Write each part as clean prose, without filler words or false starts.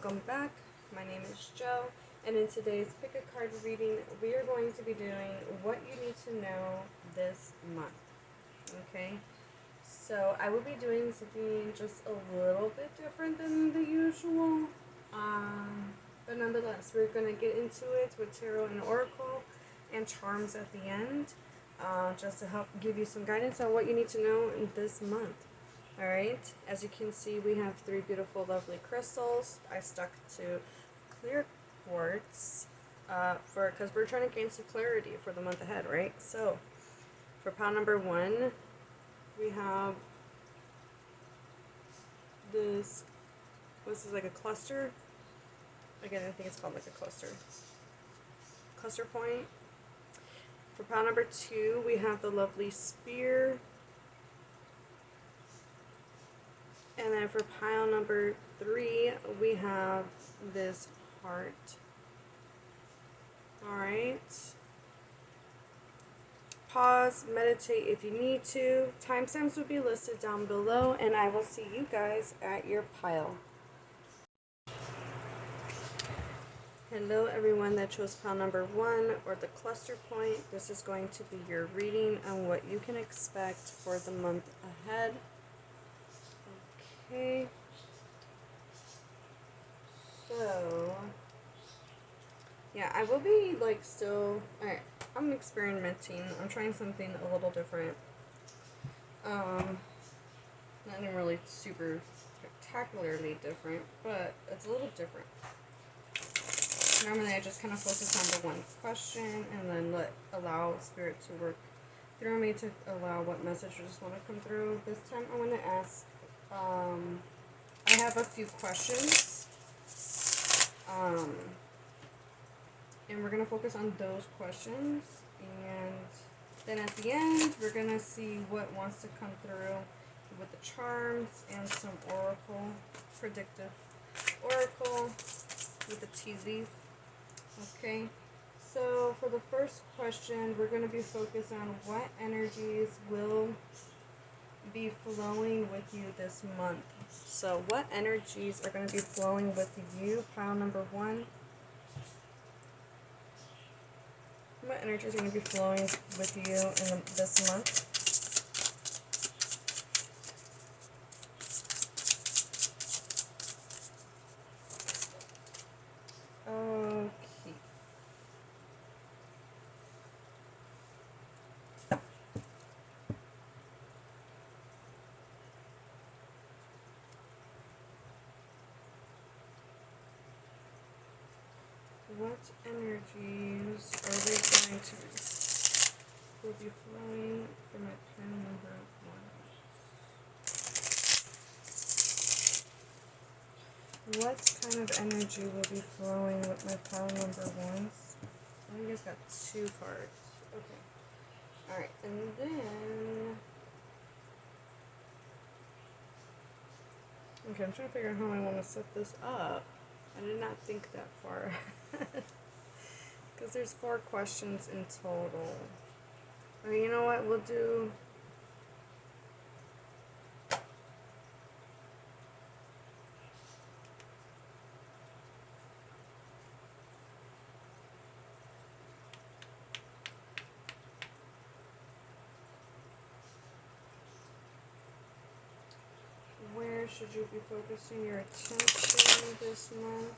welcome back. My name is Joe, and in today's pick a card reading, we are going to be doing what you need to know this month. Okay, so I will be doing something just a little bit different than the usual, but nonetheless, we're going to get into it with tarot and oracle and charms at the end, just to help give you some guidance on what you need to know in this month. Alright, as you can see, we have three beautiful, lovely crystals. I stuck to clear quartz because we're trying to gain some clarity for the month ahead, right? So, for pile number 1, we have this. This is like a cluster. Again, I think it's called like a cluster point. For pile number 2, we have the lovely spear. And then for pile number 3, we have this heart. Alright. Pause, meditate if you need to. Timestamps will be listed down below, and I will see you guys at your pile. Hello everyone that chose pile number 1 or the cluster point. This is going to be your reading on what you can expect for the month ahead. Okay, so yeah, I will be like still, alright, I'm experimenting, I'm trying something a little different, nothing really super spectacularly different, but it's a little different. Normally I just kind of focus on the one question and then allow spirit to work through me to allow what messages want to come through. This time I want to ask, I have a few questions, and we're going to focus on those questions, and then at the end we're going to see what wants to come through with the charms and some oracle, predictive oracle with the tea leaf. Okay, so for the first question, we're going to be focused on what energies will be flowing with you this month. So what energies are going to be flowing with you, pile number 1? What energies are going to be flowing with you in this month? Okay. What energies are we going to will be flowing for my pile number 1? What kind of energy will be flowing with my pile number 1? I think it's got 2 cards. Okay. Alright, and then okay, I'm trying to figure out how I want to set this up. I did not think that far. Because there's 4 questions in total. Or you know what, we'll do... Where should you be focusing your attention this month?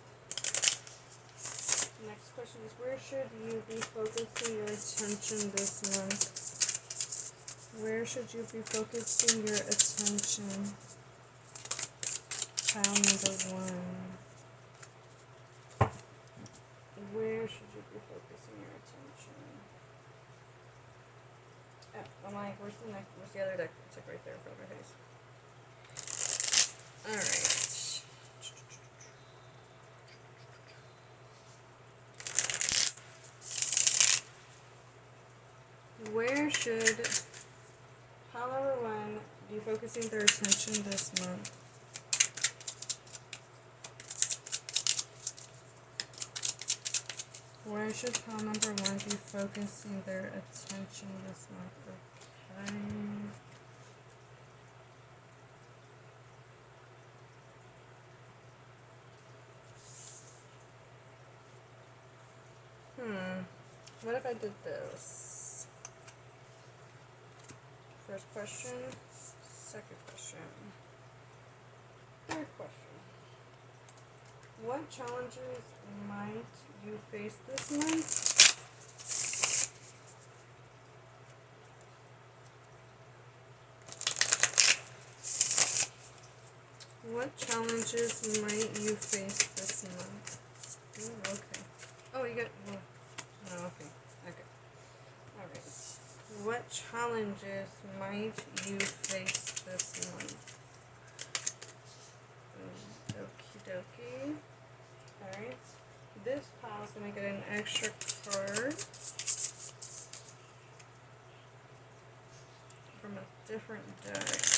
Next question is, where should you be focusing your attention this month? Where should you be focusing your attention? Pile number 1. Where should you be focusing your attention? Oh, I'm like, where's the other deck? It's like right there in front of my face. Alright. Where should pile number 1 be focusing their attention this month? Where should pile number 1 be focusing their attention this month? Okay. What if I did this? First question, second question, third question. What challenges might you face this month? What challenges might you face this month? Ooh, okay. Oh, you got. Well, no, okay. Okay. Alright. What challenges might you face this month? Okie dokie. Alright. This pile's gonna get an extra card from a different deck.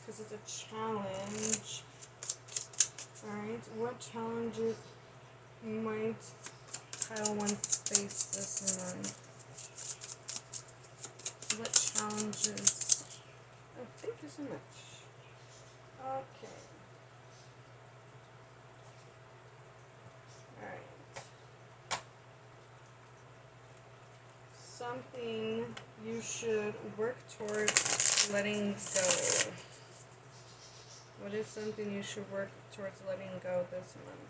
Because it's a challenge. Alright. What challenges might pile 1 face this month? What challenges? Oh, thank you so much. Okay. Alright. Something you should work towards letting go. What is something you should work towards letting go this month?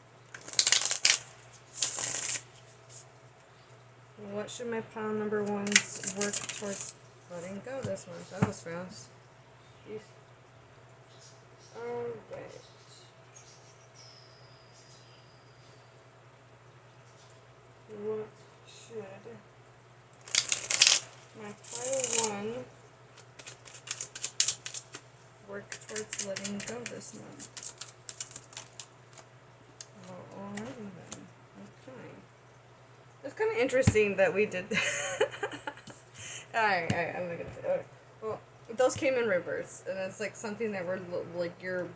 What should my pile number 1s work towards letting go this month? That was fast. Jeez. Alright. What should my pile 1 work towards letting go this month? Well, alrighty then. Okay. It's kind of interesting that we did that. Alright, I'm not gonna say. Okay. Well, those came in reverse, and it's like something that we're like you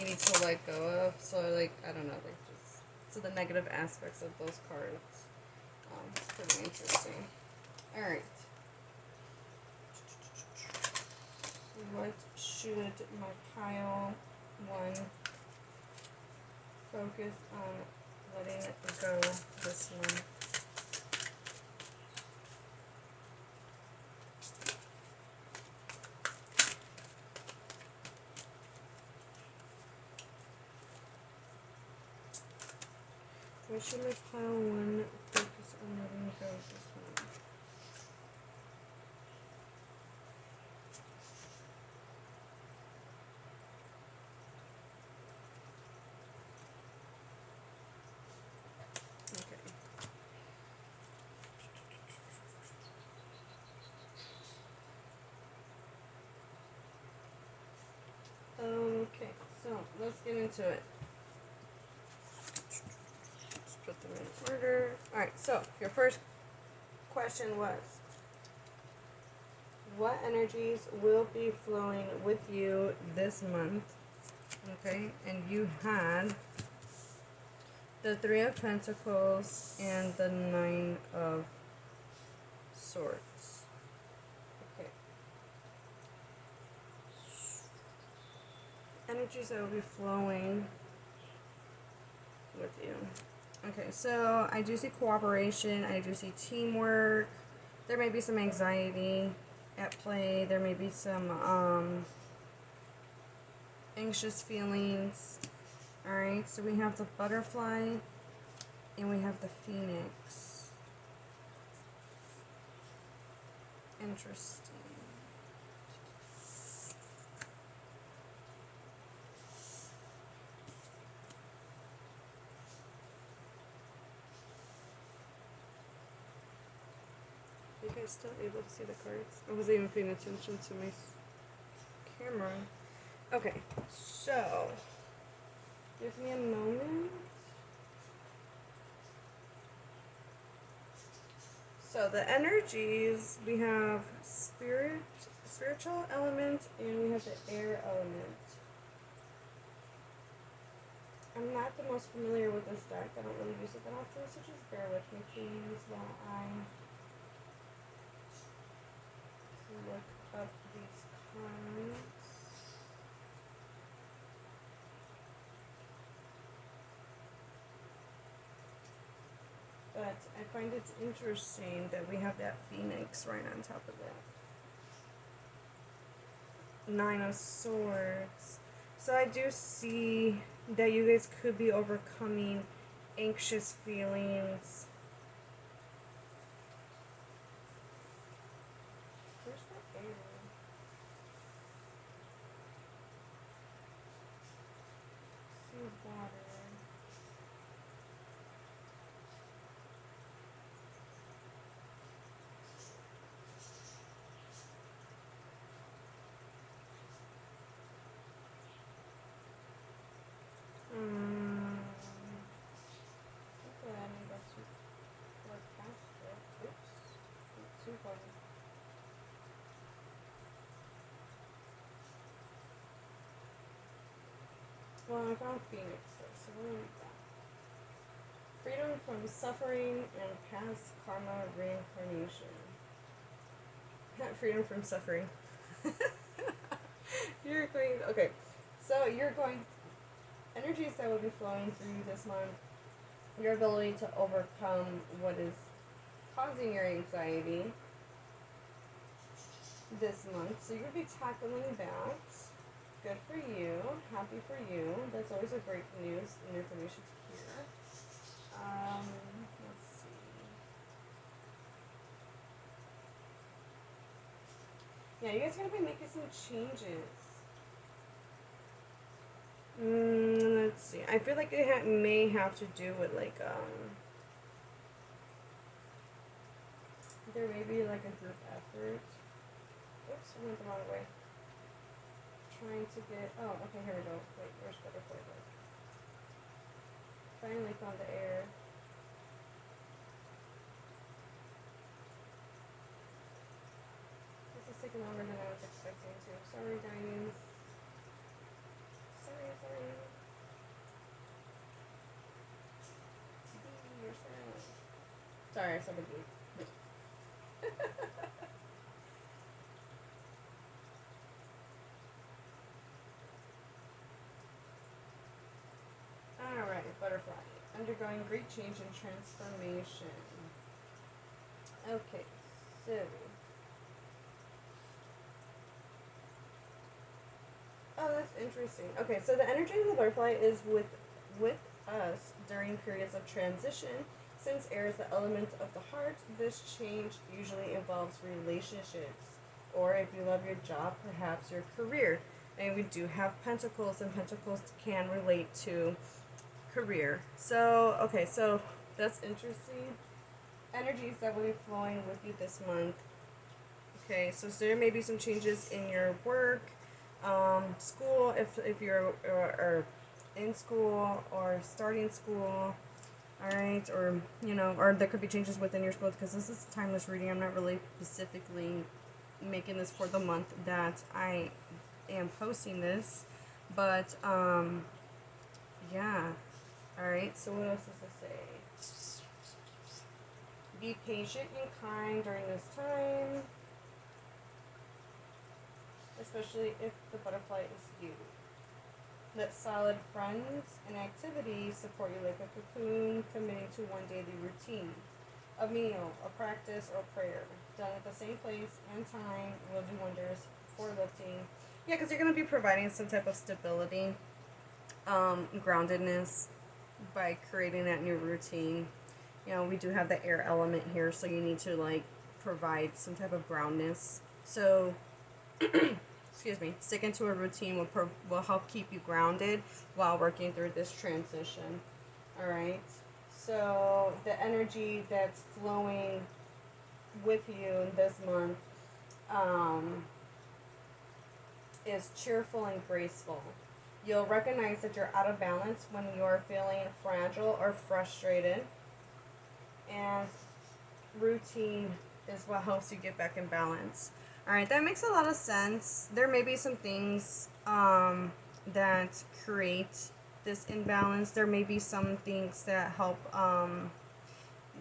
need to let go of. So like I don't know, like just so the negative aspects of those cards. It's pretty interesting. All right. What should my pile 1 focus on letting it go this month? What should my pile 1 focus on letting go this month? Okay, so let's get into it. Let's put them in order. Alright, so your first question was, what energies will be flowing with you this month? Okay, and you had the 3 of Pentacles and the 9 of Swords. Okay. Energies that will be flowing with you. Okay, so I do see cooperation, I do see teamwork. There may be some anxiety at play. There may be some anxious feelings. Alright, so we have the butterfly and we have the phoenix. Interesting. Are you guys still able to see the cards? I wasn't even paying attention to my camera. Okay, so give me a moment. So the energies, we have spiritual element, and we have the air element. I'm not the most familiar with this deck. I don't really use it that often, so just bear with me, please, while I look up these cards. But But I find it interesting that we have that Phoenix right on top of that. Nine of Swords. So I do see that you guys could be overcoming anxious feelings. Where's the air? See water. Okay, I need that too far past it. Oops. Not too far. Well, I found Phoenix though, so we'll read that. Freedom from suffering and past karma reincarnation. Not freedom from suffering. You're going, okay, so you're going, energies that will be flowing through you this month, your ability to overcome what is causing your anxiety this month. So you're going to be tackling that. Good for you. Happy for you. That's always a great news and information to hear. Let's see. Yeah, you guys are going to be making some changes. Let's see. I feel like it may have to do with like there may be like a group effort. Oops, I went the wrong way. Trying to get, oh, okay, here we go. Wait, where's butterfly book? Finally found the air. This is taking longer than I was expecting to. Sorry, guys. Sorry. You're silent. Sorry, I said the beat. Alright, butterfly. Undergoing great change and transformation. Okay, so oh, that's interesting. Okay, so the energy of the butterfly is with us during periods of transition. Since air is the element of the heart, this change usually involves relationships, or if you love your job, perhaps your career. And we do have pentacles, and pentacles can relate to career. So, okay, so that's interesting. Energies that will be flowing with you this month. Okay, so there may be some changes in your work, school, if you're or in school or starting school, all right, or or there could be changes within your school, because this is a timeless reading. I'm not really specifically making this for the month that I am posting this, but yeah, all right. So what else does it say? Be patient and kind during this time, especially if the butterfly is you. Let solid friends and activities support you like a cocoon, committing to one daily routine. A meal, a practice, or prayer done at the same place and time will do wonders for lifting. Yeah, because you're going to be providing some type of stability, groundedness by creating that new routine. We do have the air element here, so you need to like provide some type of groundness. So excuse me, sticking to a routine will help keep you grounded while working through this transition. All right. So the energy that's flowing with you this month is cheerful and graceful. You'll recognize that you're out of balance when you're feeling fragile or frustrated, and routine is what helps you get back in balance. Alright, that makes a lot of sense. There may be some things that create this imbalance. There may be some things that help,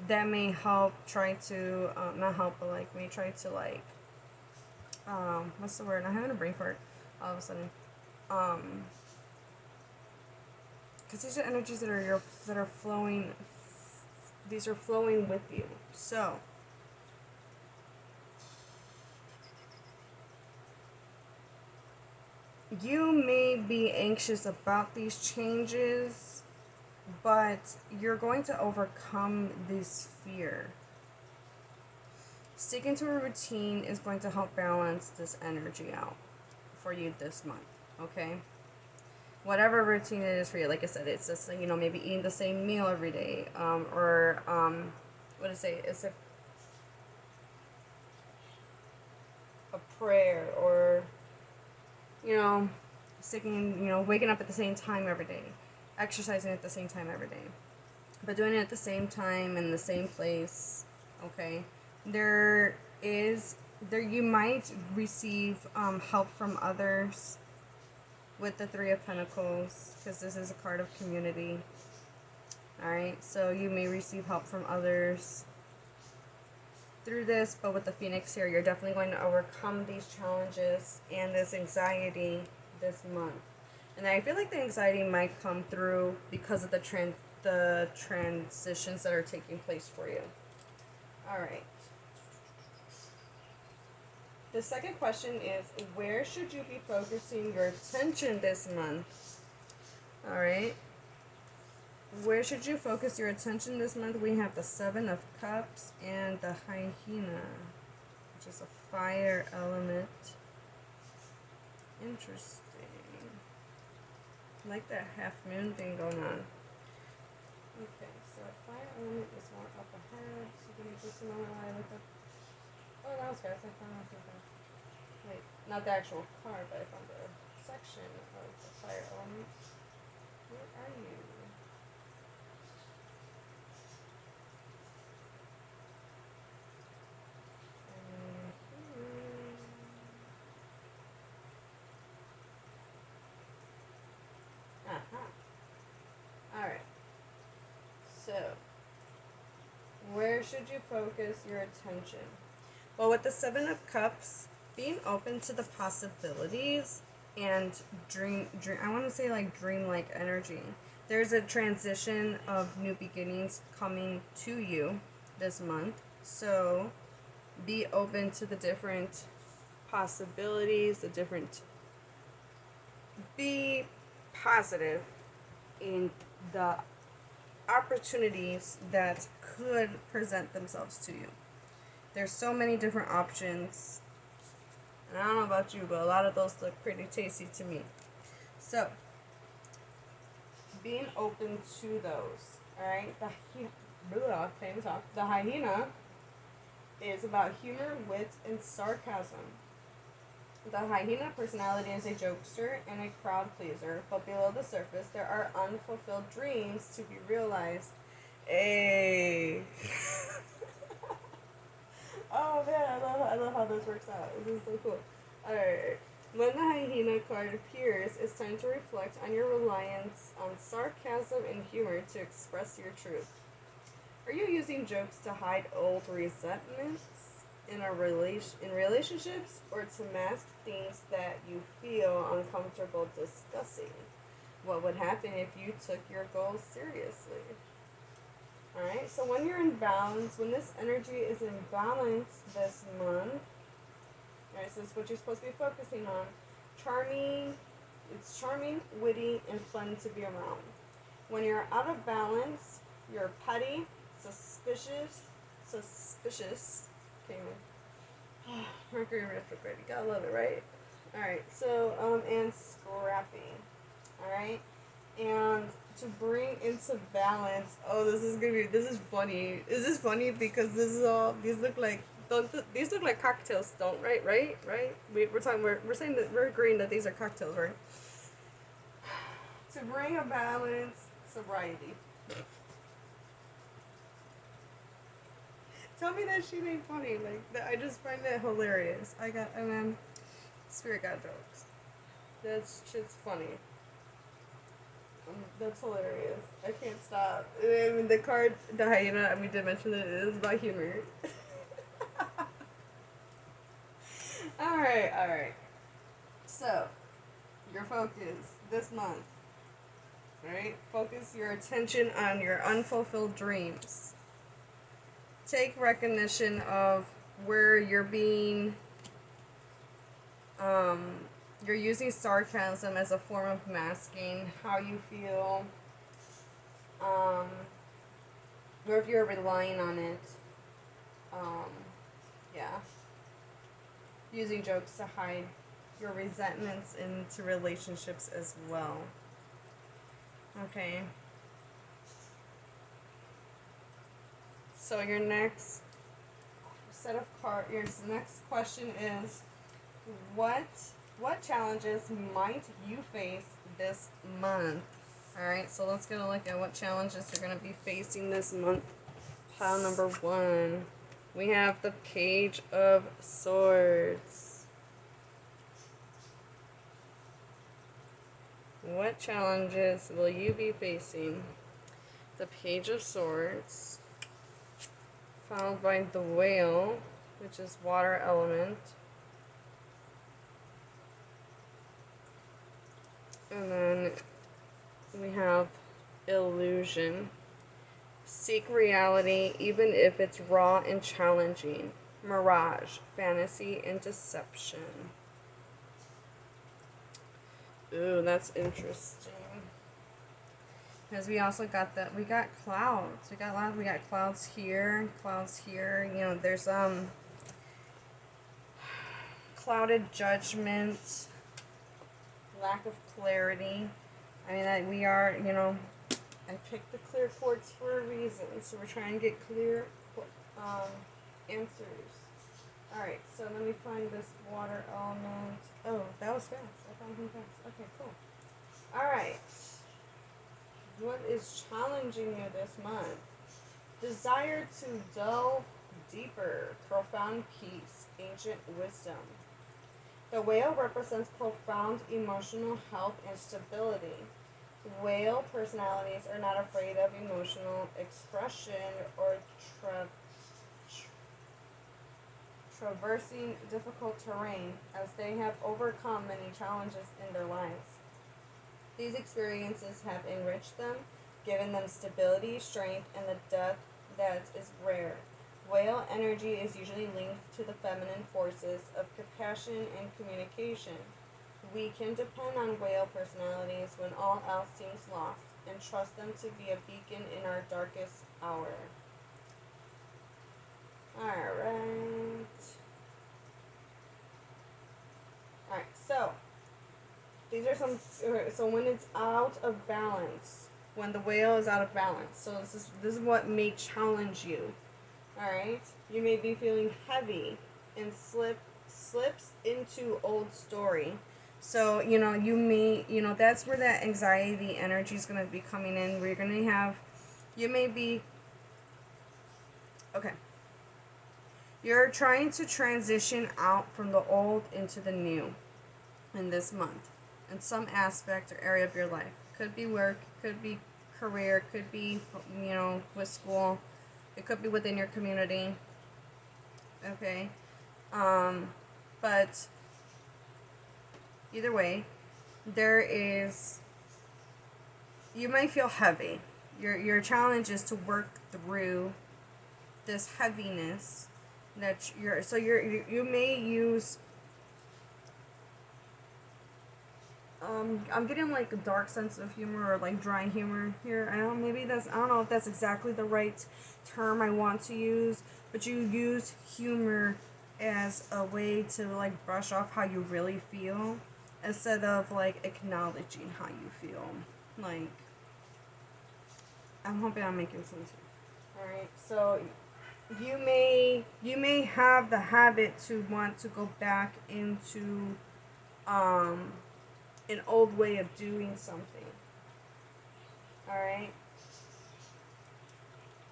that may help try to, not help, but like may try to like, what's the word? I'm having a brain fart all of a sudden. Because these are energies that are flowing These are flowing with you. So, you may be anxious about these changes, but you're going to overcome this fear. Sticking to a routine is going to help balance this energy out for you this month, okay? Whatever routine it is for you, like I said, it's just, maybe eating the same meal every day, or, what to say, it's a prayer, or, sticking, waking up at the same time every day, exercising at the same time every day, but doing it at the same time in the same place, okay? You might receive help from others with the Three of Pentacles, because this is a card of community. Alright, so you may receive help from others through this, but with the Phoenix here, you're definitely going to overcome these challenges and this anxiety this month. And I feel like the anxiety might come through because of the transitions that are taking place for you. Alright. The second question is, where should you be focusing your attention this month? Alright. Where should you focus your attention this month? We have the Seven of Cups and the Hyena, which is a fire element. Interesting. I like that half moon thing going on. Okay, so fire element is more up ahead. So give me just a moment while I look up. Oh, that was fast. I found something. Wait, not the actual card, but I found the section of the fire element. Where are you? Alright. So, where should you focus your attention? Well, with the Seven of Cups, being open to the possibilities and I want to say like dreamlike energy. There's a transition of new beginnings coming to you this month. So, be open to the different possibilities, be positive in the opportunities that could present themselves to you. There's so many different options, and I don't know about you, but a lot of those look pretty tasty to me. So, being open to those, alright? The hyena is about humor, wit, and sarcasm. The hyena personality is a jokester and a crowd pleaser, but below the surface there are unfulfilled dreams to be realized. Hey. Oh man, I love how this works out. This is so cool. Alright. When the hyena card appears, it's time to reflect on your reliance on sarcasm and humor to express your truth. Are you using jokes to hide old resentments in relationships, or to mask things that you feel uncomfortable discussing? What would happen if you took your goals seriously? Alright, so when you're in balance, when this energy is in balance this month, alright, so this is what you're supposed to be focusing on. It's charming, witty, and fun to be around. When you're out of balance, you're petty, suspicious, Mercury retrograde, you gotta love it, right? Alright, so, and scrappy, alright? And to bring into balance, this is funny. Is this funny? Because these look like cocktails, right? We're saying that we're agreeing that these are cocktails, right? To bring a balance, sobriety. Tell me that shit ain't funny. I just find it hilarious. Spirit got jokes. That shit's funny. That's hilarious. I can't stop. I mean, the card, the hyena, we did mention that it is about humor. Alright. So, your focus this month. Right? Focus your attention on your unfulfilled dreams. take recognition of where you're being, you're using sarcasm as a form of masking how you feel, or if you're relying on it, yeah, using jokes to hide your resentments into relationships as well. Okay. So your next set of cards, your next question is, what challenges might you face this month? Alright, so let's get a look at what challenges you're going to be facing this month. Pile number 1. We have the Page of Swords. What challenges will you be facing? The Page of Swords, followed by the Whale, which is water element. And then we have Illusion. Seek reality even if it's raw and challenging. Mirage, fantasy, and deception. Ooh, that's interesting. Because we also got we got clouds. We got clouds here, You know, there's clouded judgment, lack of clarity. I mean, we are, you know, I picked the clear quartz for a reason, so we're trying to get clear answers. Alright, so let me find this water element. Oh, that was fast. I found him fast. Okay, cool. Alright. What is challenging you this month? Desire to delve deeper, profound peace, ancient wisdom. The whale represents profound emotional health and stability. Whale personalities are not afraid of emotional expression or traversing difficult terrain, as they have overcome many challenges in their lives. These experiences have enriched them, given them stability, strength, and the depth that is rare. Whale energy is usually linked to the feminine forces of compassion and communication. We can depend on whale personalities when all else seems lost, and trust them to be a beacon in our darkest hour. Alright. Alright, so these are some. So when it's out of balance, when the whale is out of balance, so this is what may challenge you. All right, you may be feeling heavy and slips into old story. So you know that's where that anxiety energy is going to be coming in. Where you're going to have, you may be okay. You're trying to transition out from the old into the new in this month, in some aspect or area of your life. Could be work, could be career, could be, you know, with school. It could be within your community. Okay. But either way, you might feel heavy. Your challenge is to work through this heaviness that you may use. I'm getting like a dark sense of humor or like dry humor here. I don't know if that's exactly the right term I want to use, but you use humor as a way to like brush off how you really feel instead of like acknowledging how you feel. Like, I'm hoping I'm making sense here. Alright, so you may have the habit to want to go back into an old way of doing something. Alright?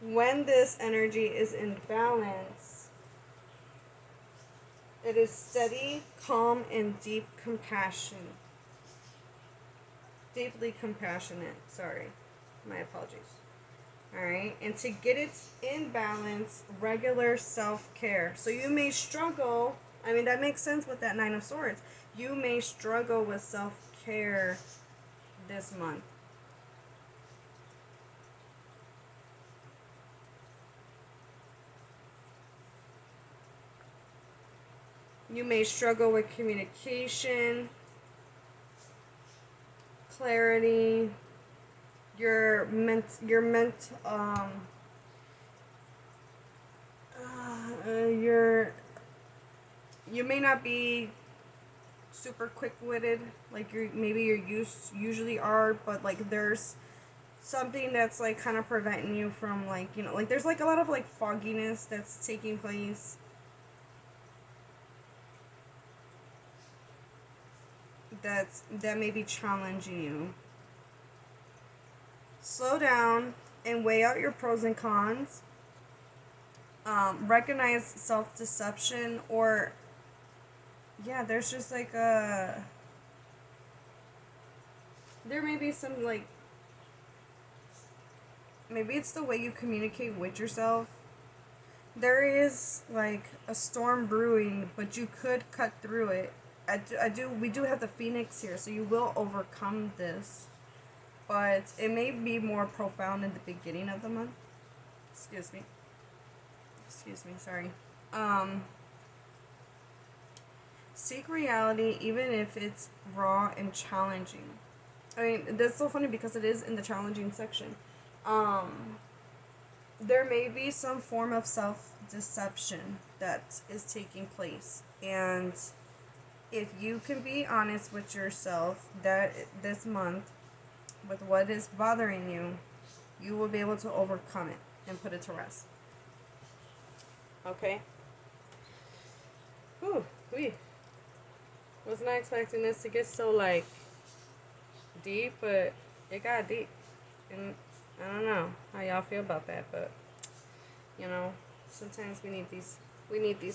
When this energy is in balance, it is steady, calm, and deep compassion. Deeply compassionate. Sorry. My apologies. Alright? And to get it in balance, regular self-care. So you may struggle. I mean, that makes sense with that Nine of Swords. You may struggle with self-care this month. You may struggle with communication, clarity, your you may not be super quick-witted like you usually are, but like there's something that's like kind of preventing you from, like, you know, like there's like a lot of like fogginess that's taking place that may be challenging you. Slow down and weigh out your pros and cons. Recognize self-deception, or yeah, there's just like there may be some, like, maybe it's the way you communicate with yourself. There is like a storm brewing, but you could cut through it. We do have the Phoenix here, so you will overcome this. But it may be more profound in the beginning of the month. Excuse me. Sorry. Seek reality even if it's raw and challenging. I mean, that's so funny because it is in the challenging section. There may be some form of self-deception that is taking place, and if you can be honest with yourself that this month with what is bothering you, you will be able to overcome it and put it to rest. Okay? Whew, was not expecting this to get so, like, deep, but it got deep. And I don't know how y'all feel about that, but, you know, sometimes we need these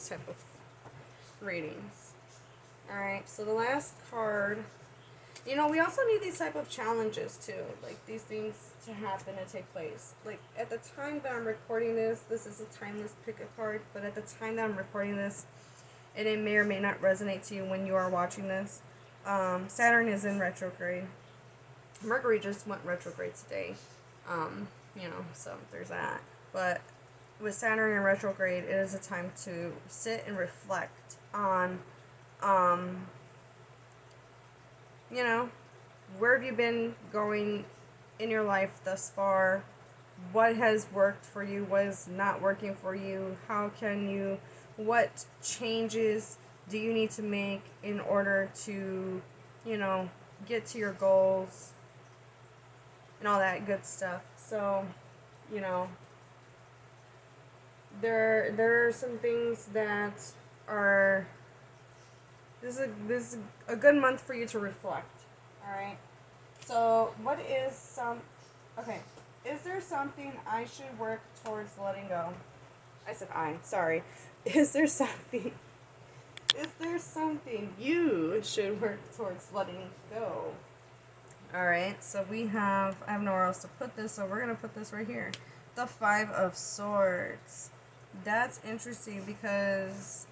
type of readings. Alright, so the last card, you know, we also need these type of challenges too, like these things to happen and take place. Like at the time that I'm recording this is a timeless pick a card, but at the time that I'm recording this, and it may or may not resonate to you when you are watching this, Saturn is in retrograde. Mercury just went retrograde today, you know, so there's that. But with Saturn in retrograde, it is a time to sit and reflect on, you know, where have you been going in your life thus far? What has worked for you? What is not working for you? What changes do you need to make in order to, you know, get to your goals and all that good stuff? So, you know, there are some things that are, this is a good month for you to reflect. Alright? So, is there something I should work towards letting go? I said sorry. Is there something you should work towards letting go? Alright, so I have nowhere else to put this, so we're going to put this right here. The Five of Swords. That's interesting because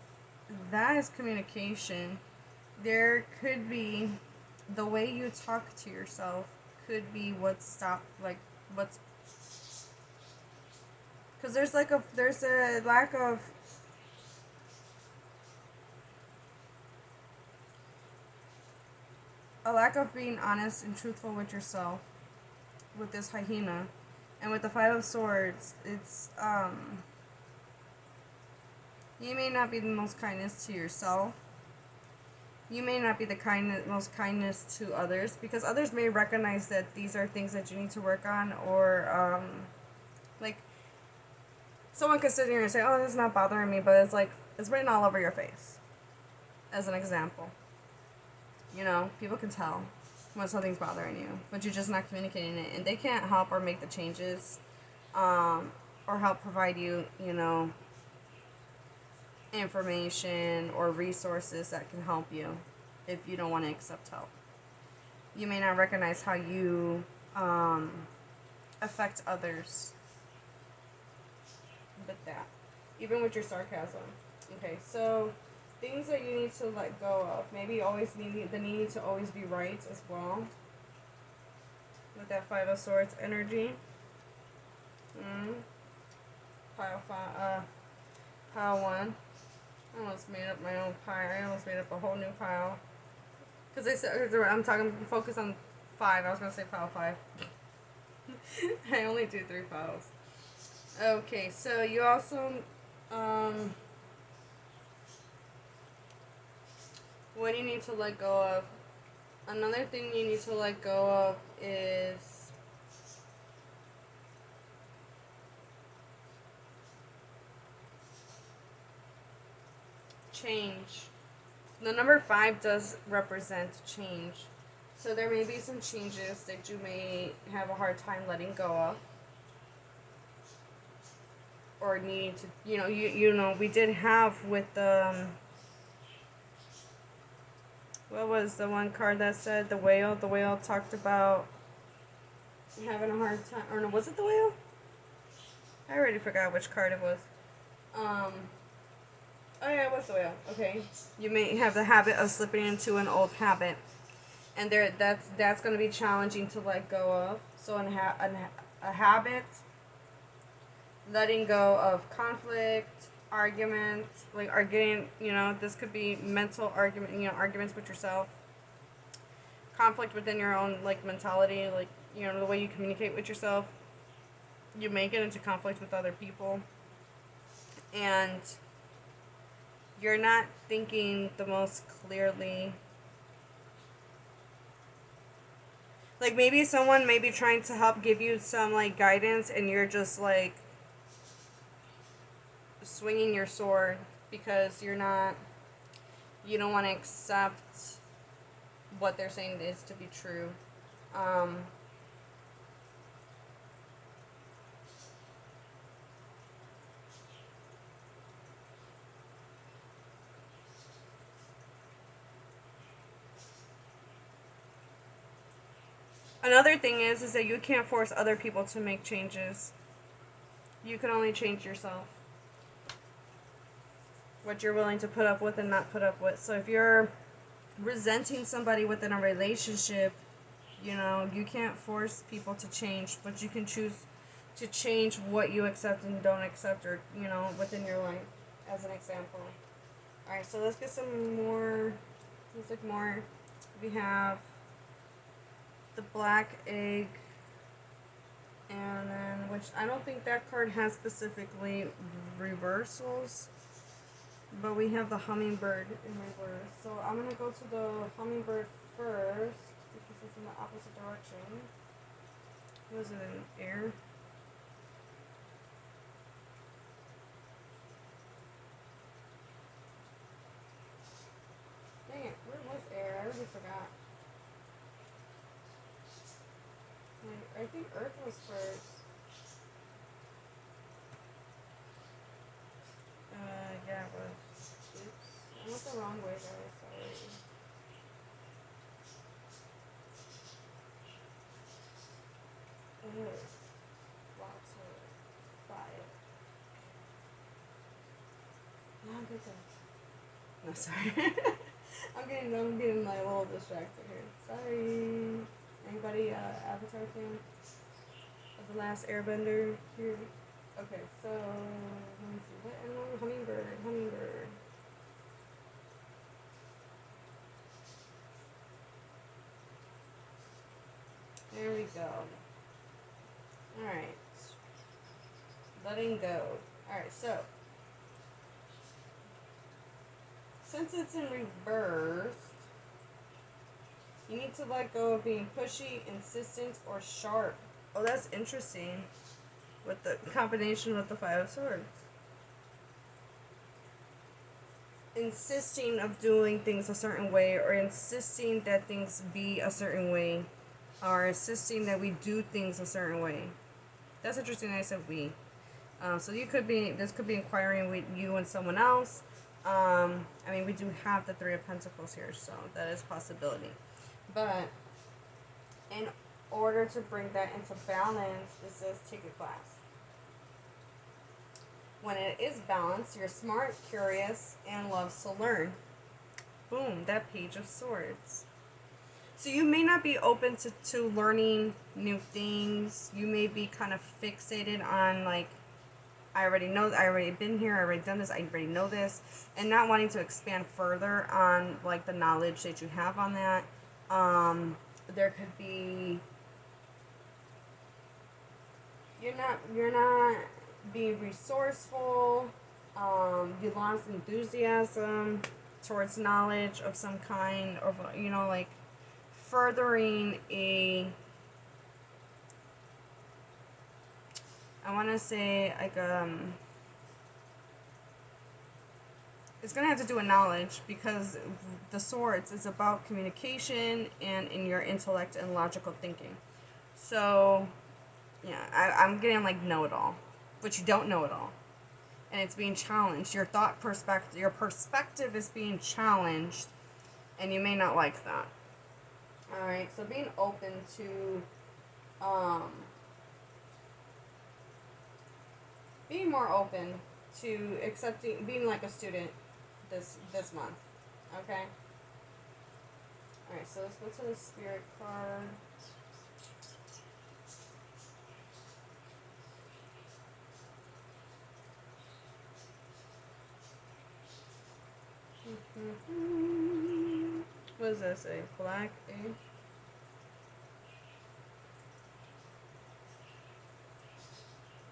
that is communication. There could be, the way you talk to yourself could be because there's a lack of being honest and truthful with yourself with this hyena. And with the Five of Swords, it's you may not be the most kindness to yourself. You may not be the most kindness to others, because others may recognize that these are things that you need to work on, or like someone could sit here and say, "Oh, this is not bothering me," but it's like it's written all over your face. As an example, you know, people can tell when something's bothering you, but you're just not communicating it, and they can't help or make the changes, or help provide you, you know, information or resources that can help you if you don't want to accept help. You may not recognize how you affect others with that, even with your sarcasm. Okay, so things that you need to let go of. Maybe the need to always be right as well. With that Five of Swords energy. Pile 1. I almost made up my own pile. I almost made up a whole new pile. Because I said, I'm talking, focus on 5. I was going to say pile 5. I only do 3 piles. Okay, so you also, um, what do you need to let go of? Another thing you need to let go of is change. The number 5 does represent change. So there may be some changes that you may have a hard time letting go of. Or need to, you know, we did have with what was the one card that said the whale? The whale talked about having a hard time, or no, was it the whale? I already forgot which card it was. Oh yeah, it was the whale. Okay, you may have the habit of slipping into an old habit, and that's going to be challenging to let go of. So a habit, letting go of conflict, arguments, like arguing, this could be mental argument, arguments with yourself, conflict within your own, like, mentality, like, the way you communicate with yourself. You may get into conflict with other people, and you're not thinking the most clearly. Like, maybe someone may be trying to help give you some, like, guidance, and you're just, like, swinging your sword because you don't want to accept what they're saying is to be true. Another thing is that you can't force other people to make changes. You can only change yourself. What you're willing to put up with and not put up with. So if you're resenting somebody within a relationship, you can't force people to change, but you can choose to change what you accept and don't accept, or, within your life, as an example. Alright, so let's get some more. Let's look more. We have the black egg, and then, which I don't think that card has specifically reversals, but we have the hummingbird in reverse. So I'm going to go to the hummingbird first, because it's in the opposite direction. Was it in air? Dang it, where was air? I already forgot. I think Earth was first. Yeah, it was. Oops. I went the wrong way, guys. Sorry. Earth. Water. Fire. No, good thing. No, sorry. I'm getting like a little distracted here. Sorry. Anybody Avatar fan? Of the Last Airbender here? Okay, so let me see. What animal? Hummingbird. There we go. Alright. Letting go. Alright, so since it's in reverse, you need to let go of being pushy, insistent, or sharp. Oh, that's interesting. With the combination with the 5 of Swords. Insisting of doing things a certain way, or insisting that things be a certain way, or insisting that we do things a certain way. That's interesting. I said we. So this could be inquiring with you and someone else. I mean, we do have the 3 of Pentacles here, so that is a possibility. But in order to bring that into balance, it says take a class. When it is balanced, you're smart, curious, and loves to learn. Boom, that Page of Swords. So you may not be open to learning new things. You may be kind of fixated on, like, I already know, I already been here, I already done this, I already know this, and not wanting to expand further on like the knowledge that you have on that. There could be, you're not being resourceful. You lost enthusiasm towards knowledge of some kind, or like furthering a, I want to say like it's gonna have to do with knowledge, because the swords is about communication and in your intellect and logical thinking. So yeah, I'm getting like know it all, but you don't know it all, and it's being challenged. Your thought perspective, your perspective is being challenged, and you may not like that. All right, so being open to being more open to accepting, being like a student this month. Okay. All right, so let's go to the spirit card. What does that say? Black egg.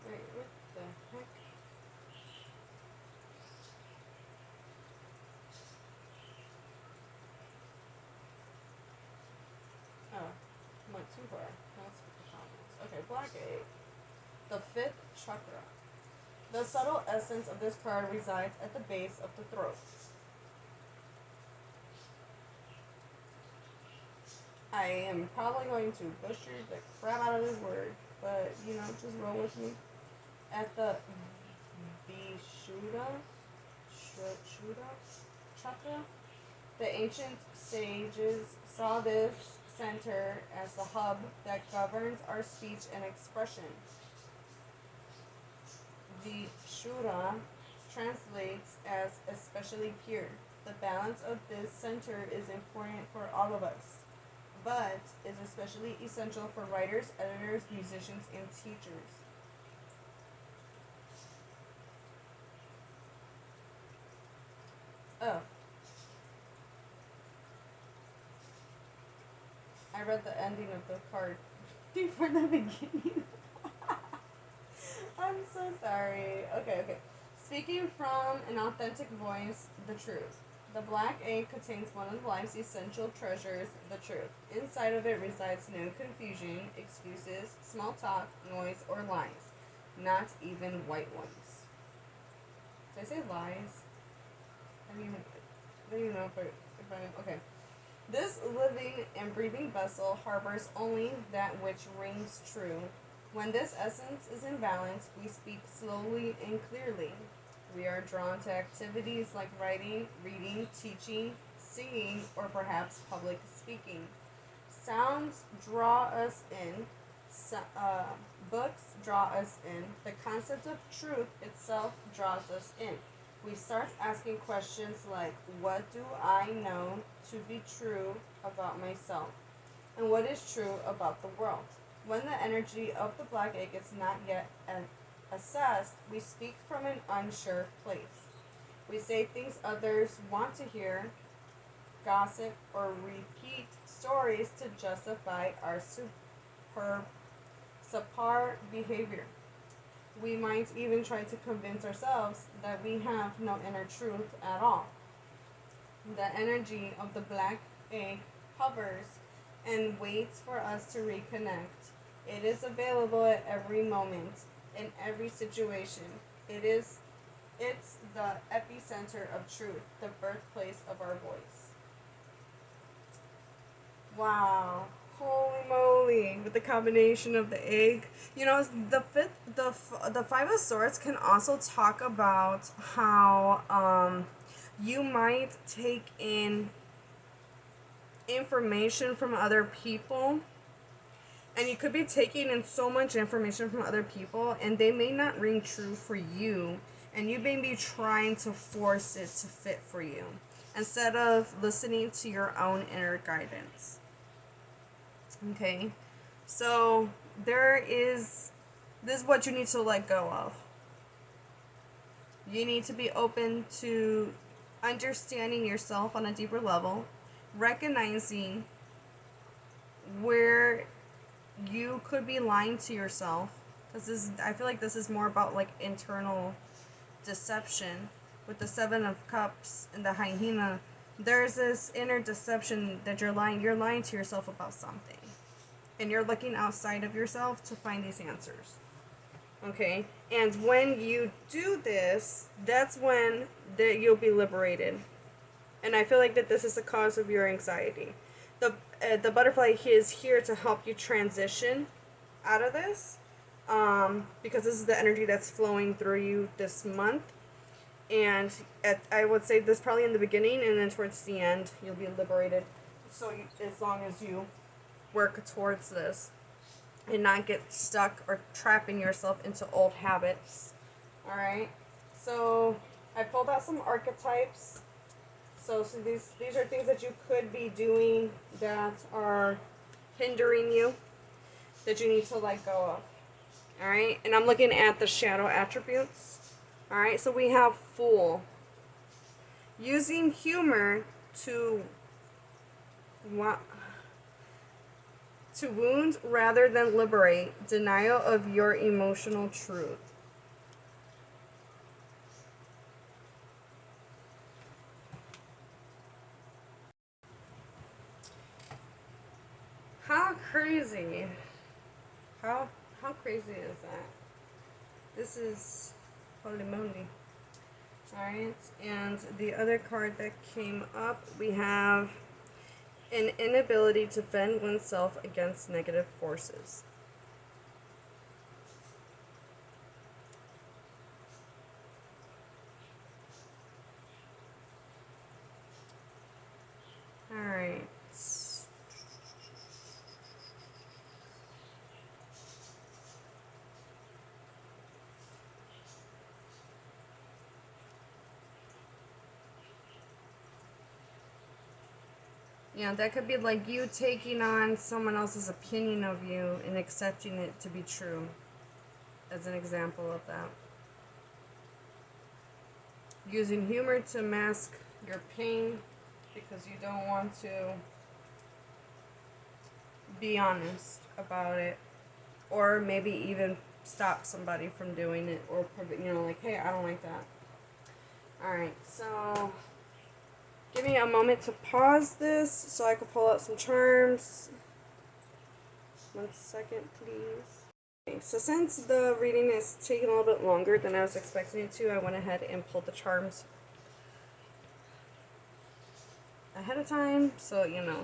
Wait, what the heck? Oh, went too far. That's what the comments. Okay, black egg. The fifth chakra. The subtle essence of this card resides at the base of the throat. I am probably going to butcher the crap out of this word, but just roll with me. At the Vishuddha chakra, the ancient sages saw this center as the hub that governs our speech and expression. Vishuddha translates as especially pure. The balance of this center is important for all of us, but is especially essential for writers, editors, musicians, and teachers. Oh, I read the ending of the card before the beginning. I'm so sorry. Okay. Speaking from an authentic voice, the truth. The black egg contains one of life's essential treasures, the truth. Inside of it resides no confusion, excuses, small talk, noise, or lies. Not even white ones. Did I say lies? I don't even know if I okay. This living and breathing vessel harbors only that which rings true. When this essence is in balance, we speak slowly and clearly. We are drawn to activities like writing, reading, teaching, singing, or perhaps public speaking. Sounds draw us in. So, books draw us in. The concept of truth itself draws us in. We start asking questions like, what do I know to be true about myself? And what is true about the world? When the energy of the black egg is not yet assessed, we speak from an unsure place. We say things others want to hear, gossip, or repeat stories to justify our subpar behavior. We might even try to convince ourselves that we have no inner truth at all. The energy of the black egg hovers and waits for us to reconnect. It is available at every moment, in every situation. It's the epicenter of truth, the birthplace of our voice. Wow. Holy moly! With the combination of the egg, the Five of Swords can also talk about how you might take in information from other people, and you could be taking in so much information from other people, and they may not ring true for you, and you may be trying to force it to fit for you instead of listening to your own inner guidance. Okay, so this is what you need to let go of. You need to be open to understanding yourself on a deeper level, recognizing where you could be lying to yourself, because I feel like this is more about like internal deception. With the Seven of Cups and the hyena, there's this inner deception that you're lying to yourself about something, and you're looking outside of yourself to find these answers. Okay, and when you do this, that's when you'll be liberated. And I feel like that this is the cause of your anxiety. The butterfly is here to help you transition out of this, because this is the energy that's flowing through you this month. And I would say this probably in the beginning, and then towards the end you'll be liberated. So as long as you work towards this and not get stuck or trapping yourself into old habits. Alright, so I pulled out some archetypes. So these are things that you could be doing that are hindering you, that you need to let go of. Alright, and I'm looking at the shadow attributes. Alright, so we have Fool. Using humor to wound rather than liberate. Denial of your emotional truth. How crazy. How crazy is that? This is holy moly. Alright, and the other card that came up, we have an inability to defend oneself against negative forces. Alright. Yeah, that could be like you taking on someone else's opinion of you and accepting it to be true, as an example of that. Using humor to mask your pain because you don't want to be honest about it, or maybe even stop somebody from doing it, or like, hey, I don't like that. Alright, so give me a moment to pause this so I can pull out some charms. 1 second, please. Okay, so since the reading is taking a little bit longer than I was expecting it to, I went ahead and pulled the charms ahead of time, so yeah.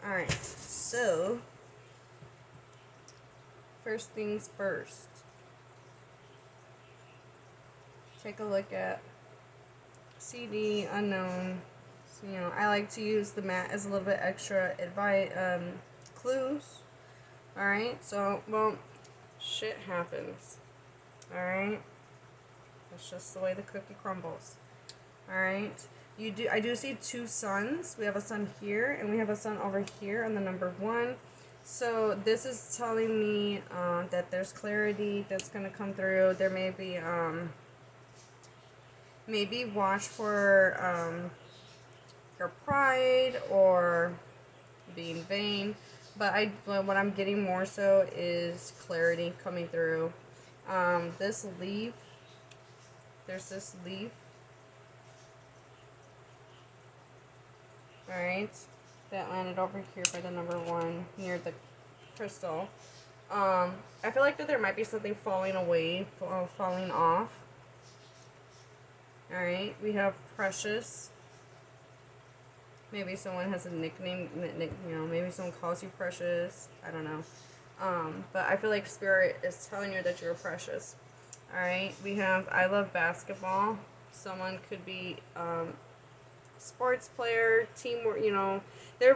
Alright, so first things first. Take a look at CD unknown. So, I like to use the mat as a little bit extra advice, clues. Alright, so, well, shit happens. Alright? That's just the way the cookie crumbles. Alright? I do see 2 suns. We have a sun here, and we have a sun over here on the number 1. So this is telling me that there's clarity that's going to come through. There may be, maybe watch for your pride or being vain. But what I'm getting more so is clarity coming through. This leaf, there's this leaf. Alright, that landed over here by the number 1 near the crystal. I feel like that there might be something falling away, falling off. Alright, we have Precious. Maybe someone has a nickname, maybe someone calls you Precious. I don't know. But I feel like Spirit is telling you that you're precious. Alright, we have I love basketball. Someone could be sports player, teamwork,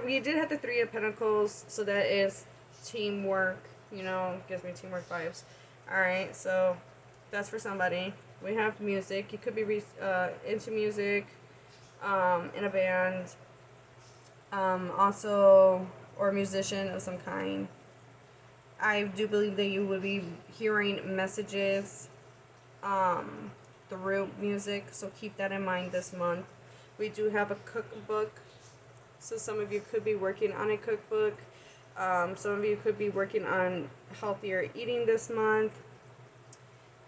we did have the 3 of Pentacles, so that is teamwork, gives me teamwork vibes. Alright, so that's for somebody. We have music. You could be into music, in a band, also, or a musician of some kind. I do believe that you would be hearing messages through music, so keep that in mind this month. We do have a cookbook, so some of you could be working on a cookbook. Some of you could be working on healthier eating this month.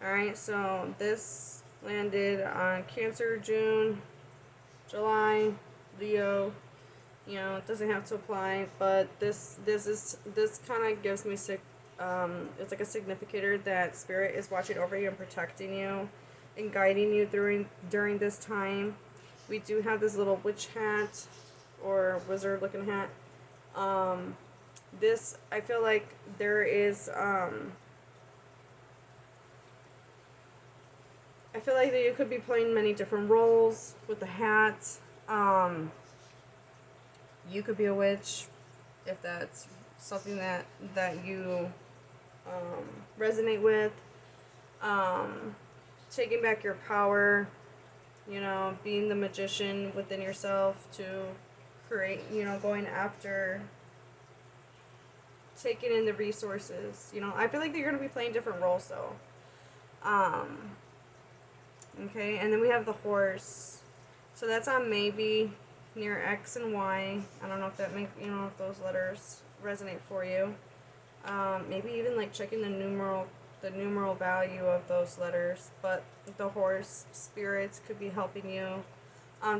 Alright, so this landed on Cancer, June, July, Leo. You know, it doesn't have to apply, but this kind of gives me it's like a significator that Spirit is watching over you and protecting you and guiding you during this time. We do have this little witch hat or wizard looking hat. This, I feel like there is I feel like that you could be playing many different roles with the hat. You could be a witch if that's something that you resonate with. Taking back your power, you know, being the magician within yourself to create, you know, going after taking in the resources. You know, I feel like they're going to be playing different roles though. Okay, and then we have the horse. So that's on maybe near X and Y. I don't know if that you know, if those letters resonate for you. Maybe even like checking the numeral value of those letters. But the horse spirits could be helping you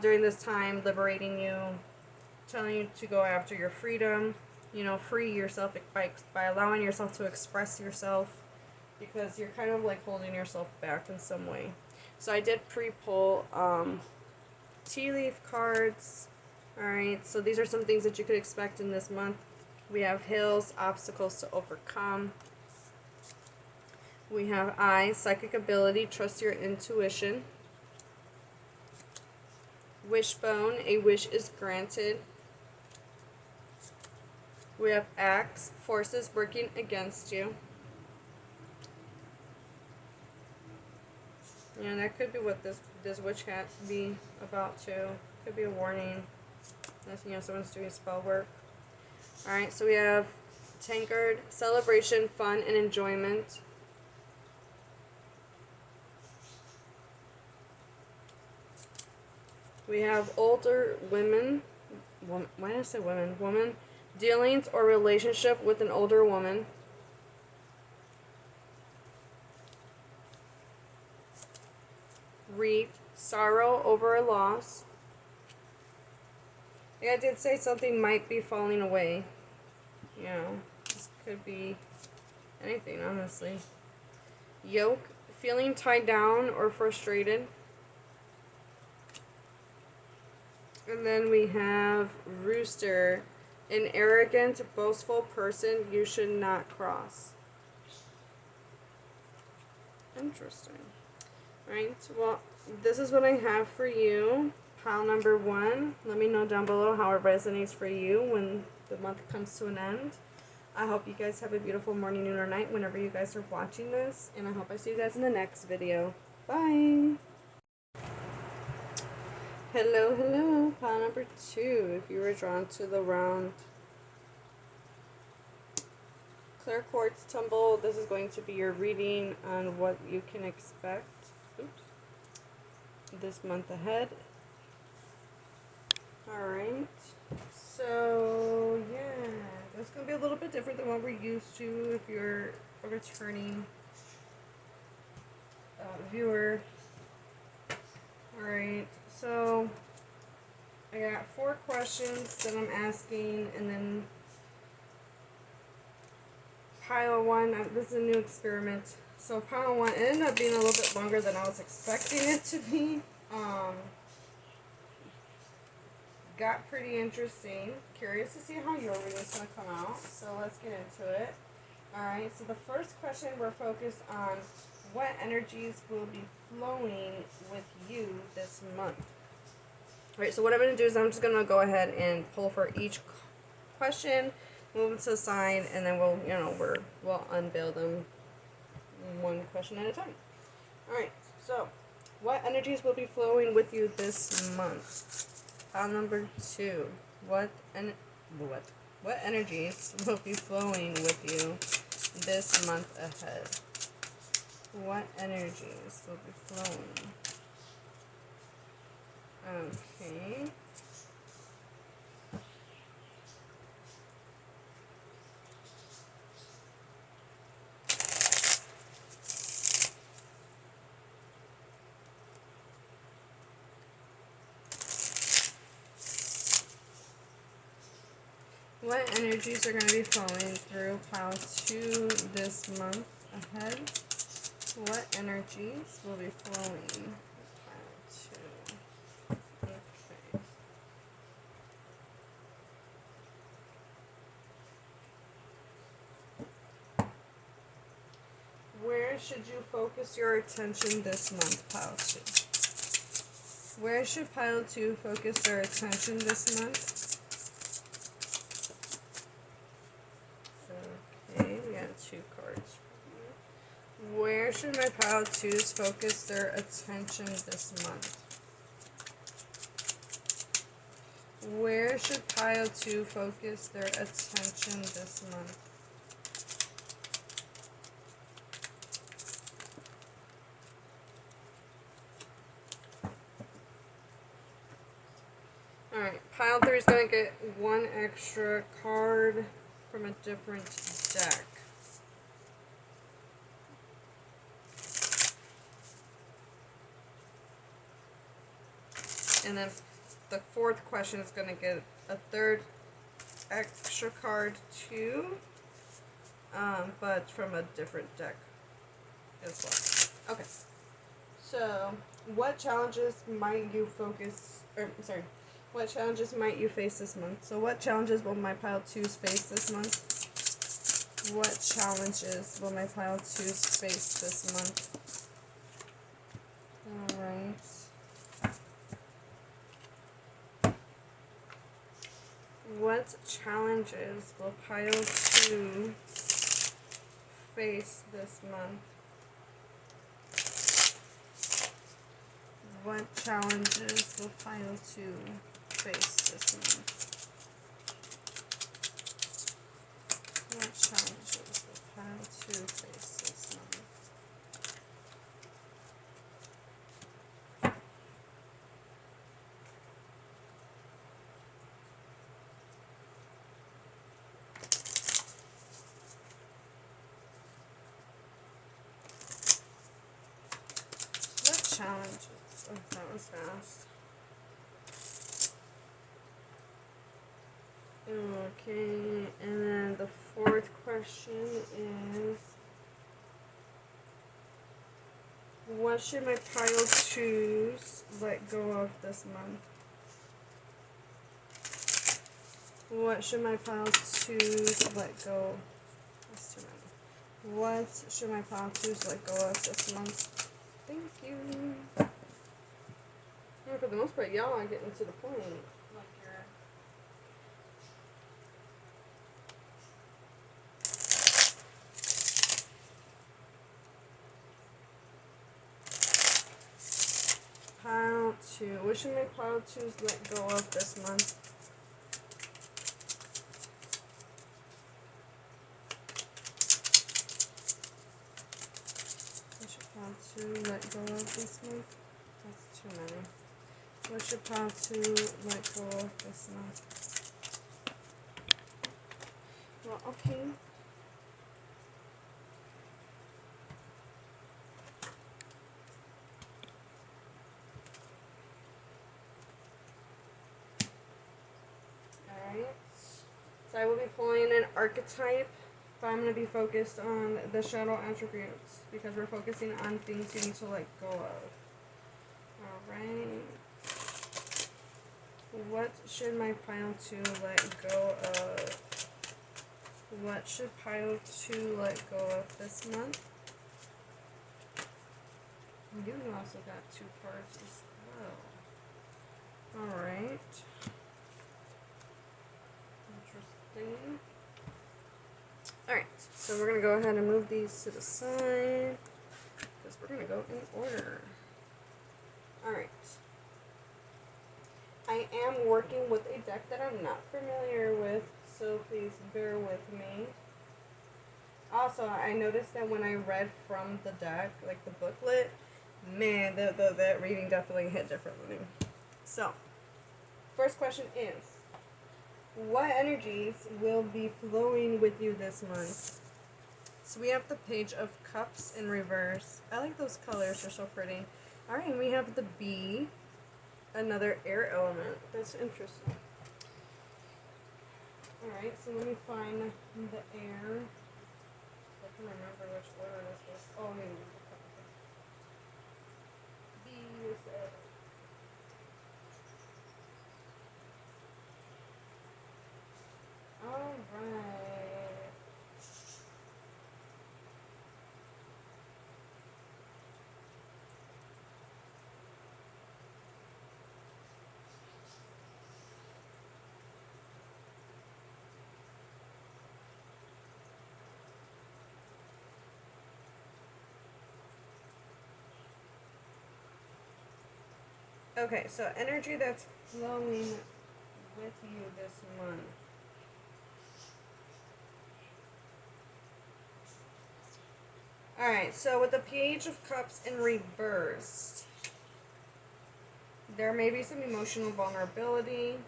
during this time, liberating you, telling you to go after your freedom. You know, free yourself by allowing yourself to express yourself, because you're kind of like holding yourself back in some way. So I did pre-pull tea leaf cards. Alright, so these are some things that you could expect in this month. We have hills, obstacles to overcome. We have I, psychic ability, trust your intuition. Wishbone, a wish is granted. We have Axe, forces working against you. Yeah, that could be what this witch hat be about too. Could be a warning. You know, someone's doing spell work. Alright, so we have Tankard, celebration, fun, and enjoyment. We have older women. Why did I say women? Woman. Dealings or relationship with an older woman. Reap, sorrow over a loss. Yeah, I did say something might be falling away. You know, this could be anything, honestly. Yoke, feeling tied down or frustrated. And then we have Rooster, an arrogant, boastful person you should not cross. Interesting. Right, well, this is what I have for you. Pile number 1. Let me know down below how it resonates for you when the month comes to an end. I hope you guys have a beautiful morning, noon, or night whenever you guys are watching this. And I hope I see you guys in the next video. Bye! Hello, hello. Pile number 2. If you were drawn to the round clear quartz tumble, this is going to be your reading on what you can expect this month ahead. Alright, so yeah, that's going to be a little bit different than what we're used to if you're a returning viewer. Alright, so I got 4 questions that I'm asking, and then pile 1, this is a new experiment. So pile 1, it ended up being a little bit longer than I was expecting it to be. Got pretty interesting. Curious to see how your reading is going to come out. So let's get into it. Alright, so the first question we're focused on, what energies will be flowing with you this month? Alright, so what I'm going to do is I'm just going to go ahead and pull for each question, move them to the side, and then we'll, we'll unveil them one question at a time. Alright, so what energies will be flowing with you this month? Pile number 2. What energies will be flowing with you this month ahead? What energies will be flowing? Okay. What energies are going to be flowing through pile 2 this month ahead? What energies will be flowing through pile 2? Okay. Where should you focus your attention this month, pile 2? Where should pile 2 focus their attention this month? Okay, we got 2 cards. Where should my pile 2s focus their attention this month? Where should pile 2 focus their attention this month? Alright, pile 3 is going to get 1 extra card from a different deck. And then the 4th question is going to get a 3rd extra card too, but from a different deck as well. Okay, so what challenges might you what challenges might you face this month? So what challenges will my pile 2s face this month? What challenges will my pile 2s face this month? Alright. What challenges will pile 2 face this month? What challenges will pile 2 face this month? What challenges will pile 2 face this month? Challenges. Oh, that was fast. Okay, and then the 4th question is, what should my pile 2s let go of this month? What should my pile 2s let go? That's too many. What should my pile 2s let go of this month? Thank you. Yeah, for the most part, y'all are getting to the point. Like you're... Pile 2. What should my pile 2s let go of this month? What should pile 2 let go of this month? That's too many. What should pile 2 let go of this month? Well, okay. Alright. So I will be pulling an archetype, but I'm going to be focused on the shadow attributes because we're focusing on things you need to let go of. Alright. What should my pile 2 let go of? What should pile 2 let go of this month? You also got 2 cards as well. Alright. Interesting. Alright, so we're going to go ahead and move these to the side because we're going to go in order. Alright. I am working with a deck that I'm not familiar with, so please bear with me. Also, I noticed that when I read from the deck, like the booklet, man, that reading definitely hit differently. So, first question is, what energies will be flowing with you this month? So we have the Page of Cups in reverse. I like those colors, they're so pretty. Alright, and we have the bee, another air element. That's interesting. Alright, so let me find the air. I can remember which order this was. Oh, maybe bee is it. Alright. Okay, so energy that's flowing with you this month. Alright, so with the Page of Cups in reverse, there may be some emotional vulnerability,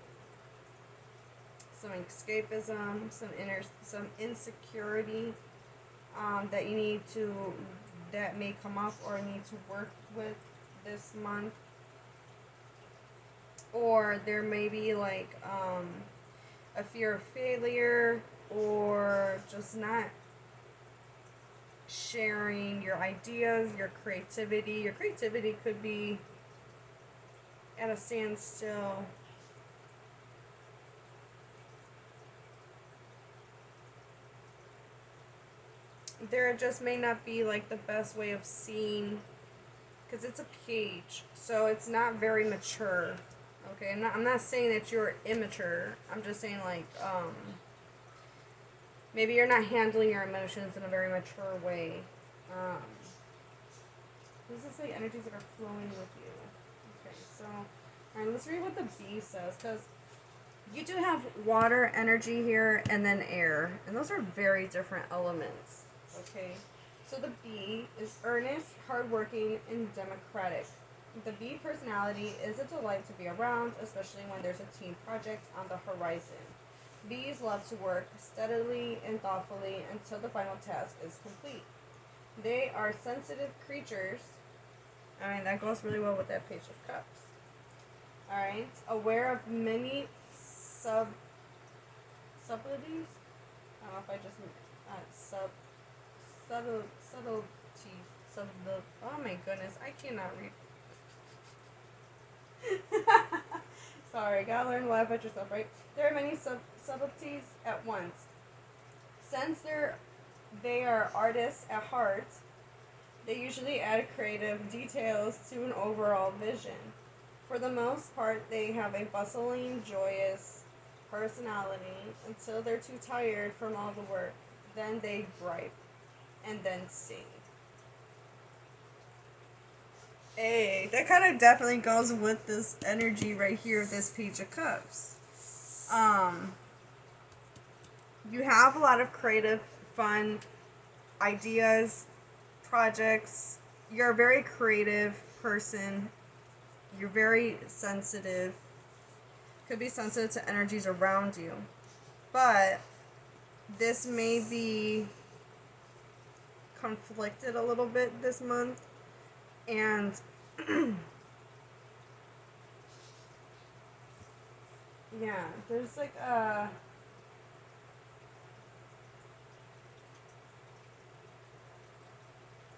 some escapism, some insecurity that you need to, that may come up or need to work with this month. Or there may be like a fear of failure, or just not sharing your ideas, your creativity. Your creativity could be at a standstill. There just may not be like the best way of seeing, because it's a page, so it's not very mature. Okay, I'm not saying that you're immature. I'm just saying like maybe you're not handling your emotions in a very mature way. This is like energies that are flowing with you. Okay, so alright, let's read what the bee says, because you do have water energy here and then air, and those are very different elements. Okay, so the bee is earnest, hardworking, and democratic. The bee personality is a delight to be around, especially when there's a team project on the horizon. Bees love to work steadily and thoughtfully until the final task is complete. They are sensitive creatures. I mean, that goes really well with that Page of Cups. Alright, aware of many subtleties. I don't know if I just subtleties. Oh my goodness, I cannot read. Sorry, gotta learn to laugh at yourself, right? There are many subtleties at once. Since they are artists at heart, they usually add creative details to an overall vision. For the most part, they have a bustling, joyous personality until they're too tired from all the work. Then they gripe and then sing. Hey, that kind of definitely goes with this energy right here, this Page of Cups. You have a lot of creative, fun ideas, projects. You're a very creative person. You're very sensitive. Could be sensitive to energies around you. But this may be conflicted a little bit this month. And yeah, there's like a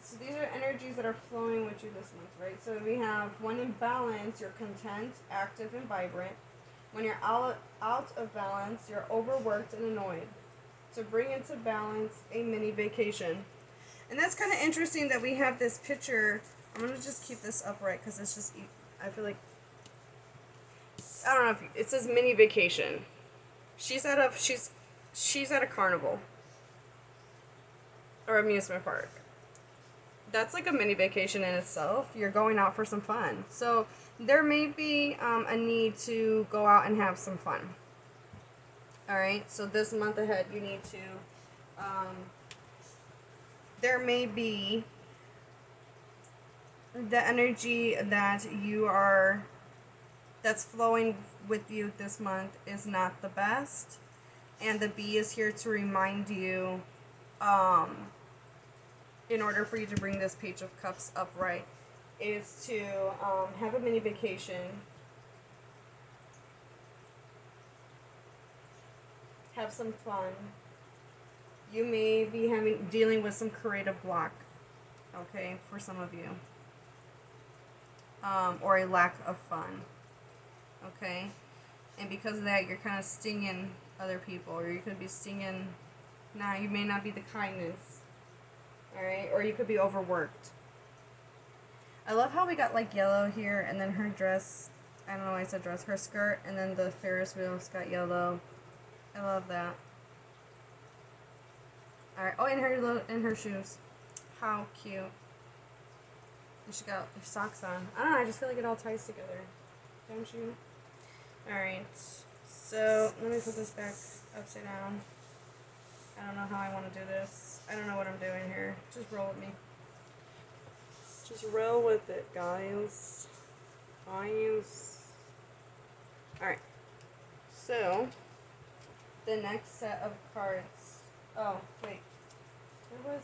so these are energies that are flowing with you this month, right? So we have, when in balance, you're content, active, and vibrant. When you're out of balance, you're overworked and annoyed. To bring into balance, a mini vacation. And that's kind of interesting that we have this picture. I'm going to just keep this upright because it's just, I feel like, I don't know if it says mini vacation. She's at a carnival or amusement park. That's like a mini vacation in itself. You're going out for some fun. So there may be a need to go out and have some fun. Alright, so this month ahead you need to there may be the energy that's flowing with you this month is not the best, and the bee is here to remind you, in order for you to bring this Page of Cups upright, is to have a mini vacation, have some fun. You may be dealing with some creative block, okay, for some of you, or a lack of fun, okay, and because of that, you're kind of stinging other people, or you could be stinging. Now, you may not be the kindness, all right, or you could be overworked. I love how we got like yellow here, and then her dress. I don't know why I said dress. Her skirt, and then the Ferris wheels got yellow. I love that. All right. Oh, and her shoes. How cute. And she got her socks on. I don't know. I just feel like it all ties together. Don't you? All right. So let me put this back upside down. I don't know how I want to do this. I don't know what I'm doing here. Just roll with me. Just roll with it, guys. Alright. So, the next set of cards. Oh, wait. There was,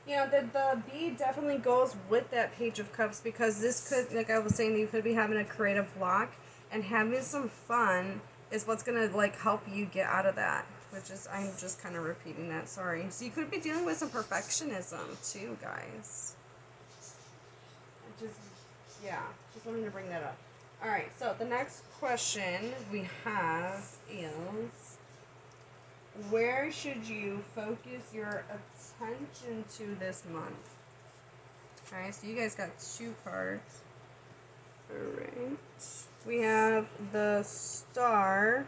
you know, the bee definitely goes with that Page of Cups, because this could, like I was saying, you could be having a creative block, and having some fun is what's going to, like, help you get out of that, which is, I'm just kind of repeating that, sorry. So you could be dealing with some perfectionism, too, guys. Just wanted to bring that up. Alright, so the next question we have is, where should you focus your attention to this month? Alright, so you guys got 2 cards. Alright. We have the Star.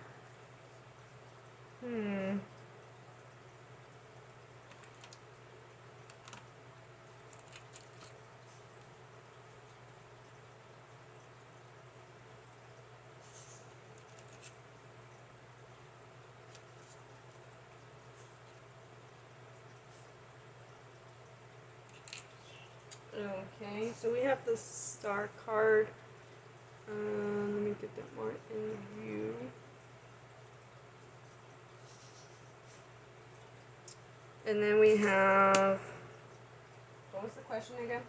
Okay, so we have the Star card. Let me get that more in view. And then we have, what was the question again?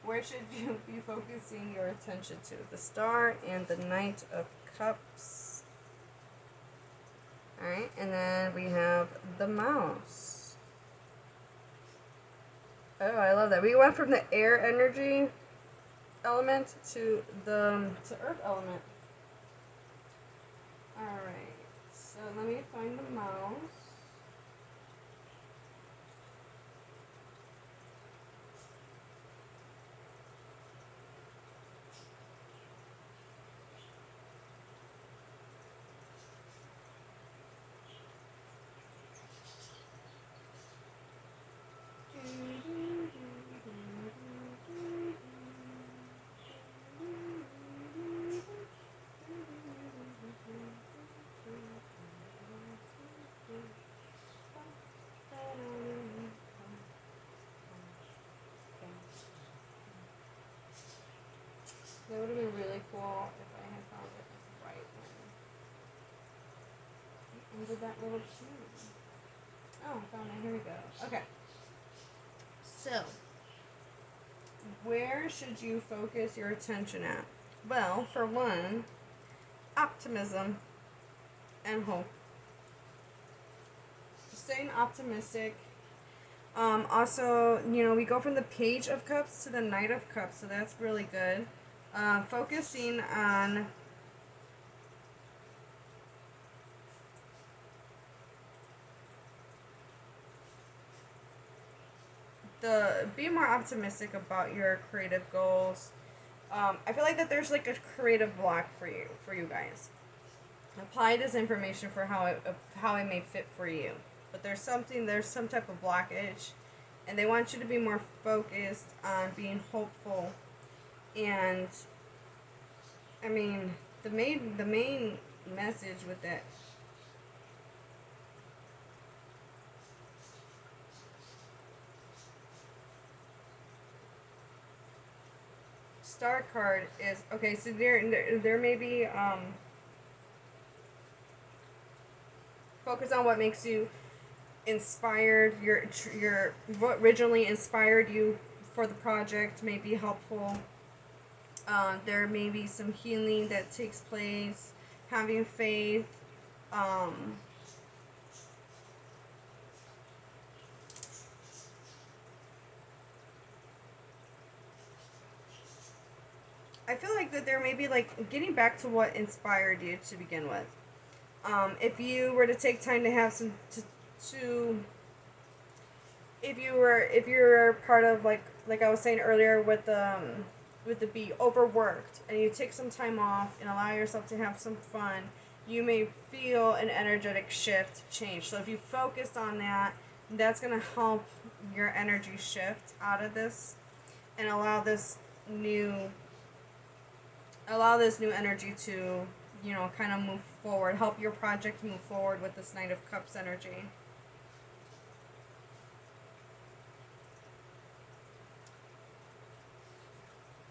Where should you be focusing your attention to? The Star and the Knight of Cups. Alright, and then we have the Mouse. Oh, I love that. We went from the air energy element to Earth element. Alright, so let me find the Mouse. That would have been really cool if I had found it right when under that little tune. Oh, I found it. Here we go. Okay. So, where should you focus your attention at? Well, for one, optimism and hope. Staying optimistic. Also, you know, we go from the Page of Cups to the Knight of Cups, so that's really good. Focusing on be more optimistic about your creative goals. I feel like that there's like a creative block for you guys. apply this information for how it may fit for you. But there's some type of blockage, and they want you to be more focused on being hopeful. And I mean, the main message with that star card is, okay. So there may be focus on what makes you inspired. Your what originally inspired you for the project may be helpful. There may be some healing that takes place. Having faith. I feel like that there may be like getting back to what inspired you to begin with. If you were to take time to have some to if you're part of like I was saying earlier with the be overworked, and you take some time off and allow yourself to have some fun, you may feel an energetic shift change. So if you focus on that, that's going to help your energy shift out of this and allow this new energy to, kind of move forward, help your project move forward with this Knight of Cups energy.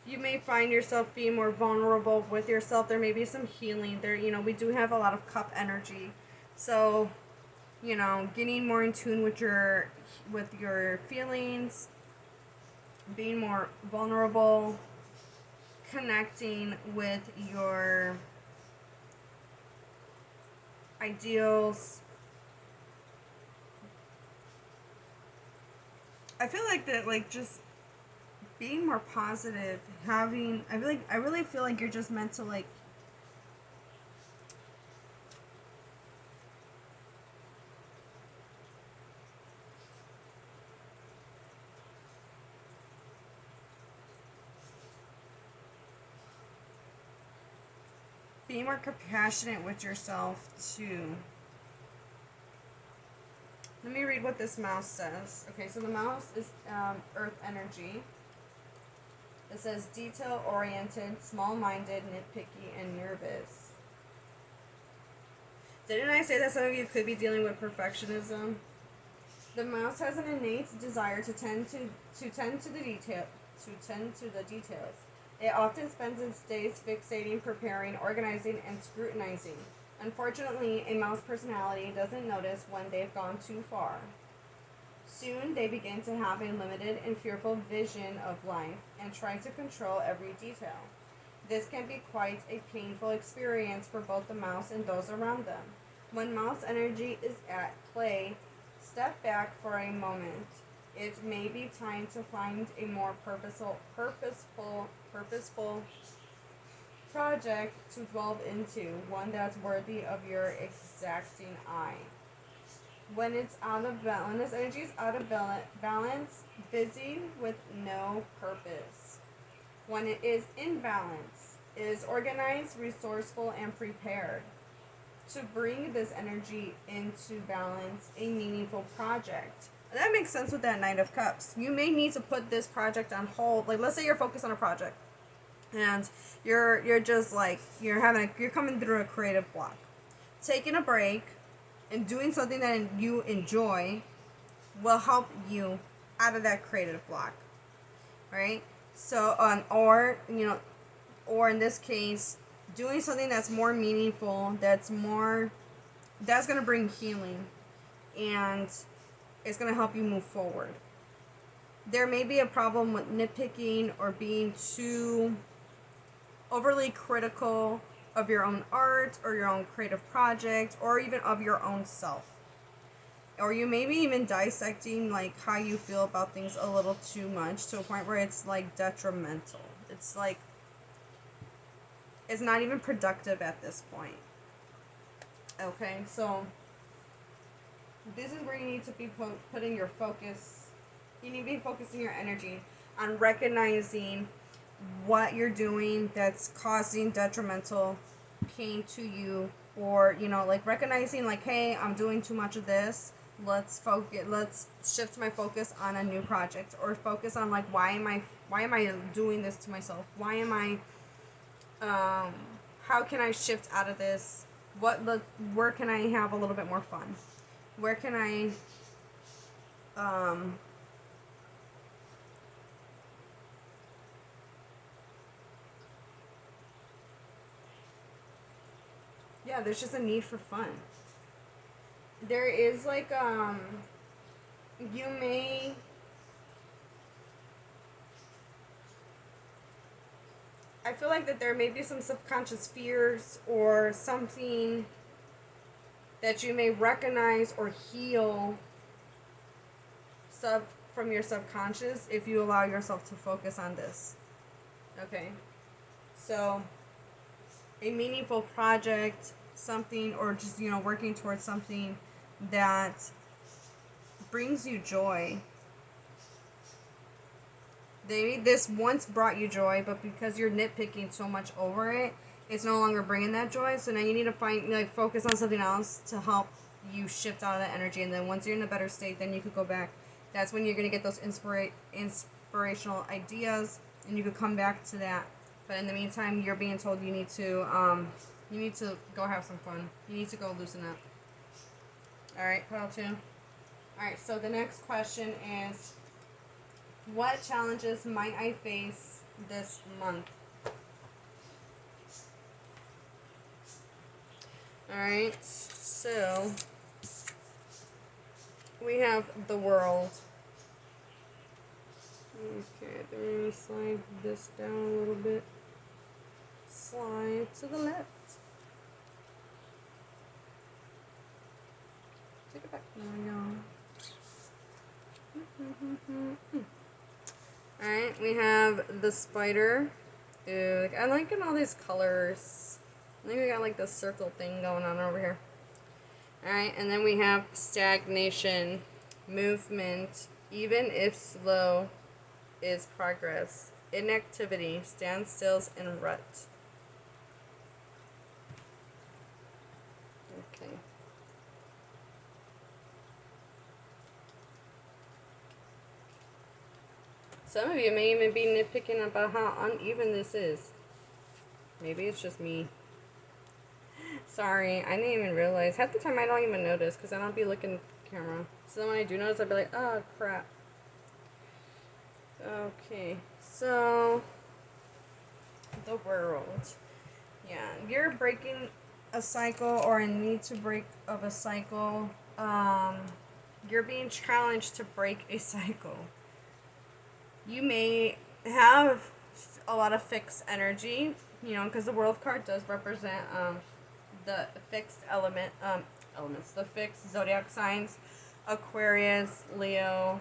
You may find yourself being more vulnerable with yourself. There may be some healing there. We do have a lot of cup energy. So, getting more in tune with your feelings, being more vulnerable, connecting with your ideals. I feel like that, like, just being more positive, I really feel like you're just meant to, like, be more compassionate with yourself too. Let me read what this mouse says. Okay, so the mouse is earth energy. It says detail-oriented, small-minded, nitpicky, and nervous. Didn't I say that some of you could be dealing with perfectionism? The mouse has an innate desire to tend to the details. It often spends its days fixating, preparing, organizing, and scrutinizing. Unfortunately, a mouse personality doesn't notice when they've gone too far. Soon, they begin to have a limited and fearful vision of life and try to control every detail. This can be quite a painful experience for both the mouse and those around them. When mouse energy is at play, step back for a moment. It may be time to find a more purposeful project to delve into, one that's worthy of your exacting eye. When this energy is out of balance, busy with no purpose. When it is in balance, it is organized, resourceful, and prepared. To bring this energy into balance, a meaningful project. That makes sense with that Knight of Cups. You may need to put this project on hold. Like, let's say you're focused on a project, and you're just like you're coming through a creative block. Taking a break and doing something that you enjoy will help you out of that creative block, right? So, or in this case, doing something that's more meaningful, that's going to bring healing, and it's going to help you move forward. There may be a problem with nitpicking or being too overly critical of your own art or your own creative project or even of your own self. Or you may be even dissecting like how you feel about things a little too much to a point where it's like detrimental. It's like it's not even productive at this point. Okay, so this is where you need to be putting your focus. You need to be focusing your energy on recognizing what you're doing that's causing detrimental pain to you or like recognizing like, hey, I'm doing too much of this. Let's shift my focus on a new project, or focus on like, why am I doing this to myself? Why am I how can I shift out of this? Where can I have a little bit more fun? Where can I um yeah, there's just a need for fun. There is like you may I feel like that there may be some subconscious fears or something that you may recognize or heal sub from your subconscious if you allow yourself to focus on this. Okay. So a meaningful project, something, or just working towards something that brings you joy. Maybe this once brought you joy, but because you're nitpicking so much over it, it's no longer bringing that joy. So now you need to focus on something else to help you shift out of that energy. And then once you're in a better state, then you could go back. That's when you're going to get those inspirational ideas, and you could come back to that. But in the meantime, you're being told you need to go have some fun. You need to go loosen up. All right, pile 2. All right, so the next question is, what challenges might I face this month? Alright, so we have the world. Okay, let me slide this down a little bit. Slide to the left. Take it back. There we go. Alright, we have the spider. Ooh, I'm liking all these colors. I think we got like this circle thing going on over here. Alright, and then we have stagnation, movement, even if slow, is progress. Inactivity, standstills, and rut. Okay. Some of you may even be nitpicking about how uneven this is. Maybe it's just me. Sorry, I didn't even realize. Half the time I don't even notice because I don't be looking at the camera. So then when I do notice, I'll be like, oh crap. Okay, so the world. Yeah, you're breaking a cycle, or in need to break of a cycle. You're being challenged to break a cycle. You may have a lot of fixed energy, because the world card does represent the fixed elements, the fixed zodiac signs: Aquarius, Leo,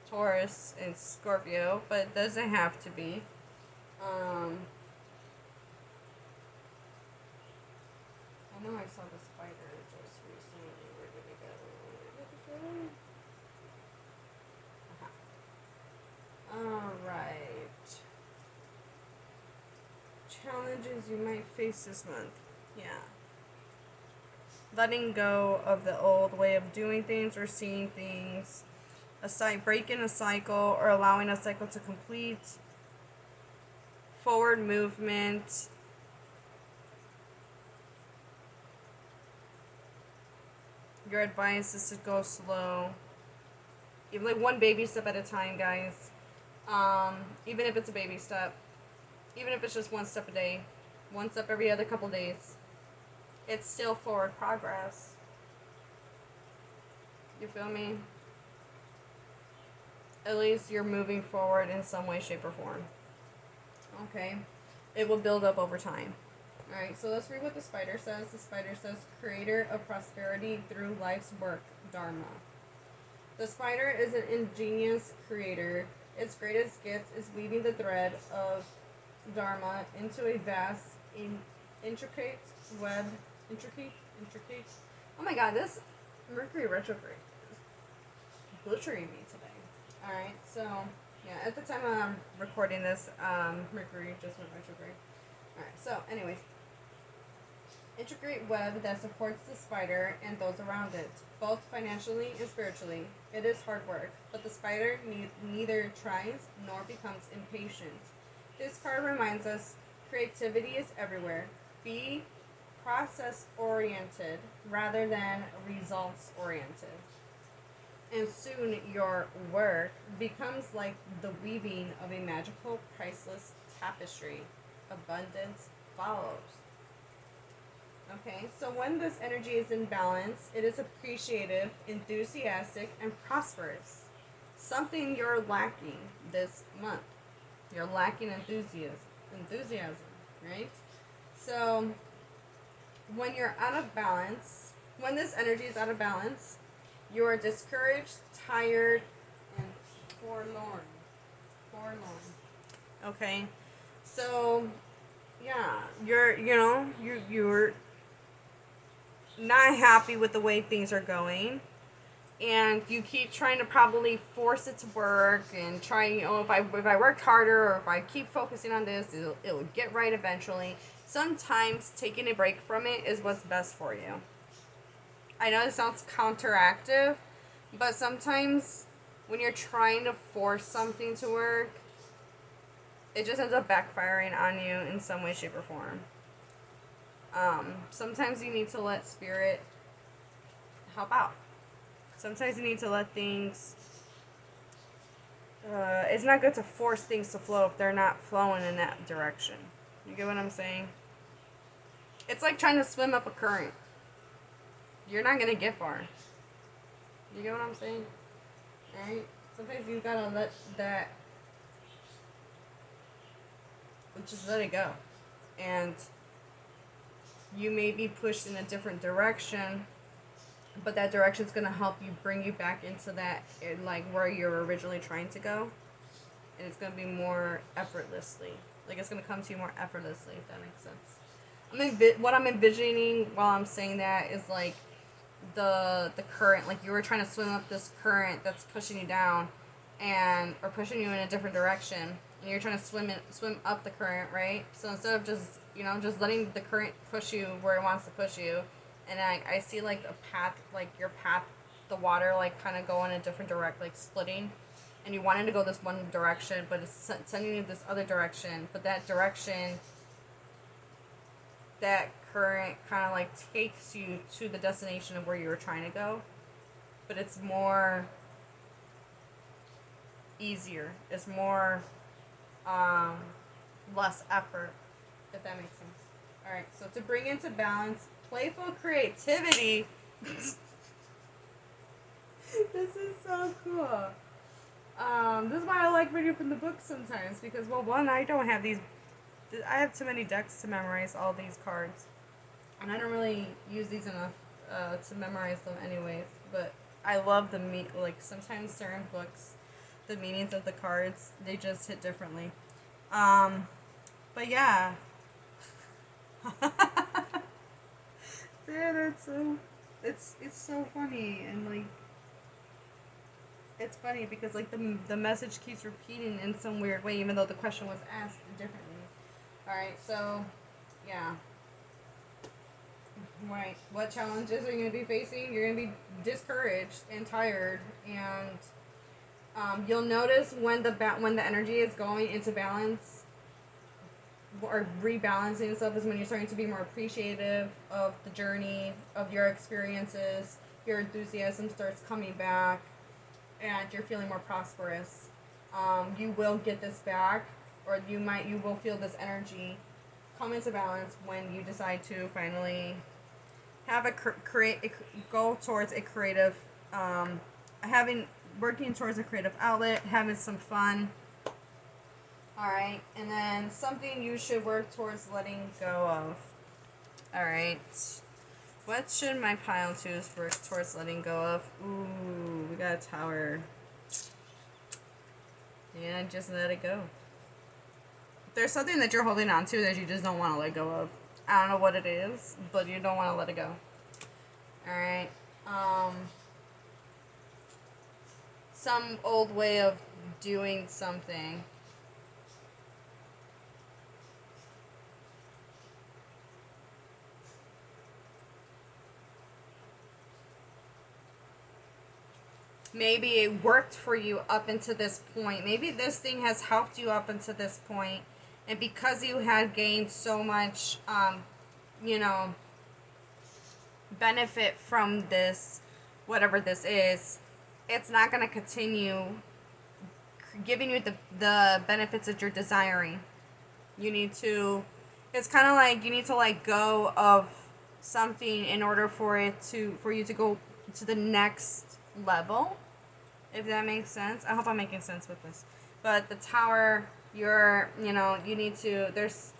Taurus, and Scorpio, but it doesn't have to be. I know I saw the spider just recently. Where did it go? Alright. Challenges you might face this month. Yeah. Letting go of the old way of doing things or seeing things. Breaking a cycle or allowing a cycle to complete. Forward movement. Your advice is to go slow. Even like one baby step at a time, guys. Even if it's a baby step. Even if it's just one step a day. One step every other couple days. It's still forward progress. You feel me? At least you're moving forward in some way, shape, or form. Okay? It will build up over time. Alright, so let's read what the spider says. The spider says, creator of prosperity through life's work, Dharma. The spider is an ingenious creator. Its greatest gift is weaving the thread of Dharma into a vast, intricate web. Intricate? Oh my god, this Mercury retrograde is butchering me today. Alright, so, yeah, at the time I'm recording this, Mercury just went retrograde. Alright, so, anyways. intricate web that supports the spider and those around it, both financially and spiritually. It is hard work, but the spider neither tries nor becomes impatient. This card reminds us creativity is everywhere. Be process oriented rather than results oriented. And soon your work becomes like the weaving of a magical, priceless tapestry. Abundance follows. Okay, so when this energy is in balance, it is appreciative, enthusiastic, and prosperous. Something you're lacking this month. You're lacking enthusiasm, right? So when you're out of balance, when this energy is out of balance, you are discouraged, tired, and forlorn. Okay, so yeah, you're not happy with the way things are going, and you keep trying to probably force it to work and trying, if I worked harder, or if I keep focusing on this, it'll get right eventually. Sometimes taking a break from it is what's best for you. I know it sounds counteractive, but sometimes when you're trying to force something to work, it just ends up backfiring on you in some way, shape, or form. Sometimes you need to let spirit help out. Sometimes you need to let things... it's not good to force things to flow if they're not flowing in that direction. You get what I'm saying? It's like trying to swim up a current. You're not going to get far. You get what I'm saying? Alright? Sometimes you gotta let that... just let it go. And you may be pushed in a different direction, but that direction is going to help you bring you back into that, like, where you're originally trying to go. And it's going to be more effortlessly. Like, it's going to come to you more effortlessly, if that makes sense. What I'm envisioning while I'm saying that is, like, the current. Like, you were trying to swim up this current that's pushing you down, or pushing you in a different direction. And you're trying to swim up the current, right? So instead of just letting the current push you where it wants to push you, and I see, like, a path, like your path, the water, like, kind of go in a different direction, like splitting, and you wanted to go this one direction, but it's sending you this other direction, but that direction, that current kind of, like, takes you to the destination of where you were trying to go, but it's more easier. It's more less effort, if that makes sense. Alright, so to bring into balance playful creativity. This is so cool. This is why I like reading from the book sometimes, because, well, one, I don't have these... I have too many decks to memorize all these cards. And I don't really use these enough to memorize them anyways. But I love like, sometimes certain books, the meanings of the cards, they just hit differently. But yeah. Yeah, that's so... It's so funny, and, like... It's funny because, like, the message keeps repeating in some weird way, even though the question was asked differently. Alright, so, yeah. Right. What challenges are you going to be facing? You're going to be discouraged and tired, and you'll notice when the energy is going into balance, or rebalancing itself, is when you're starting to be more appreciative of the journey, of your experiences, your enthusiasm starts coming back, and you're feeling more prosperous. You will get this back, or you will feel this energy come into balance when you decide to finally have go towards a creative, working towards a creative outlet, having some fun. Alright, and then something you should work towards letting go of. Alright. What should my pile choose work towards letting go of? Ooh, we got a tower. Yeah, just let it go. There's something that you're holding on to that you just don't want to let go of. I don't know what it is, but you don't want to let it go. Alright. Some old way of doing something. Maybe it worked for you up until this point. Maybe this thing has helped you up until this point. And because you had gained so much, you know, benefit from this, whatever this is, it's not going to continue giving you the benefits that you're desiring. You need to, it's kind of like you need to let go of something in order for you to go to the next level, if that makes sense. I hope I'm making sense with this. But the tower, you need to, there's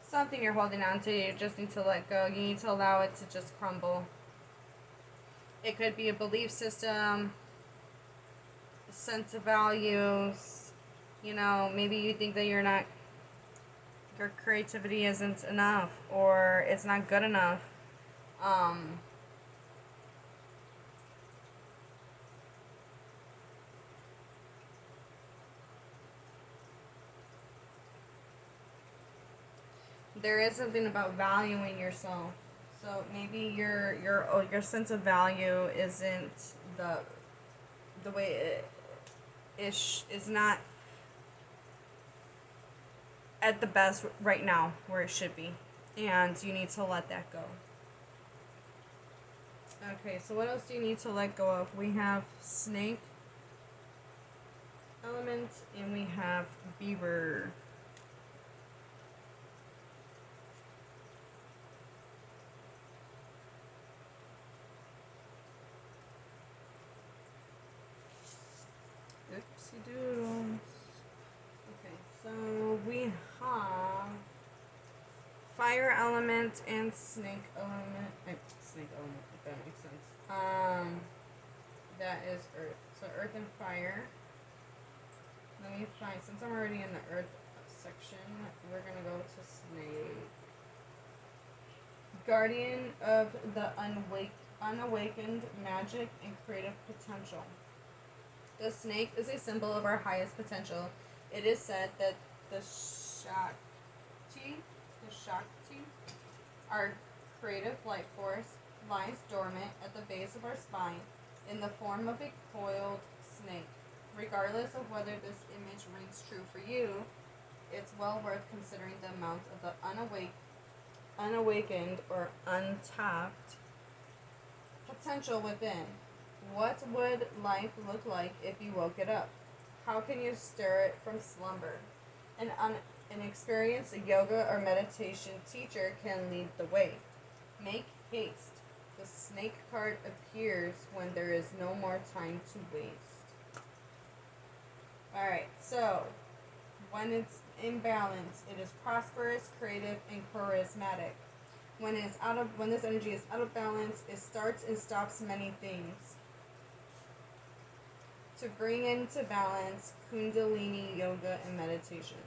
something you're holding on to, you just need to let go. You need to allow it to just crumble. It could be a belief system, a sense of values. Maybe you think that your creativity isn't enough, or it's not good enough. There is something about valuing yourself. So maybe your sense of value isn't the way is not at the best right now where it should be, and you need to let that go. Okay, so what else do you need to let go of? We have snake element, and we have beaver. Oopsie doodles. Okay, so we have fire element and snake element. Snake element, if that makes sense. That is earth. So earth and fire. Let me find, since I'm already in the earth section, we're gonna go to snake. Guardian of the unawakened magic and creative potential. The snake is a symbol of our highest potential. It is said that the Shakti, our creative life force, lies dormant at the base of our spine in the form of a coiled snake. Regardless of whether this image rings true for you, it's well worth considering the amount of the unawakened or untapped potential within. What would life look like if you woke it up? How can you stir it from slumber? An experienced yoga or meditation teacher can lead the way. Make haste. The snake card appears when there is no more time to waste. Alright, so when it's in balance, it is prosperous, creative, and charismatic. When this energy is out of balance, it starts and stops many things. To bring into balance Kundalini yoga and meditation.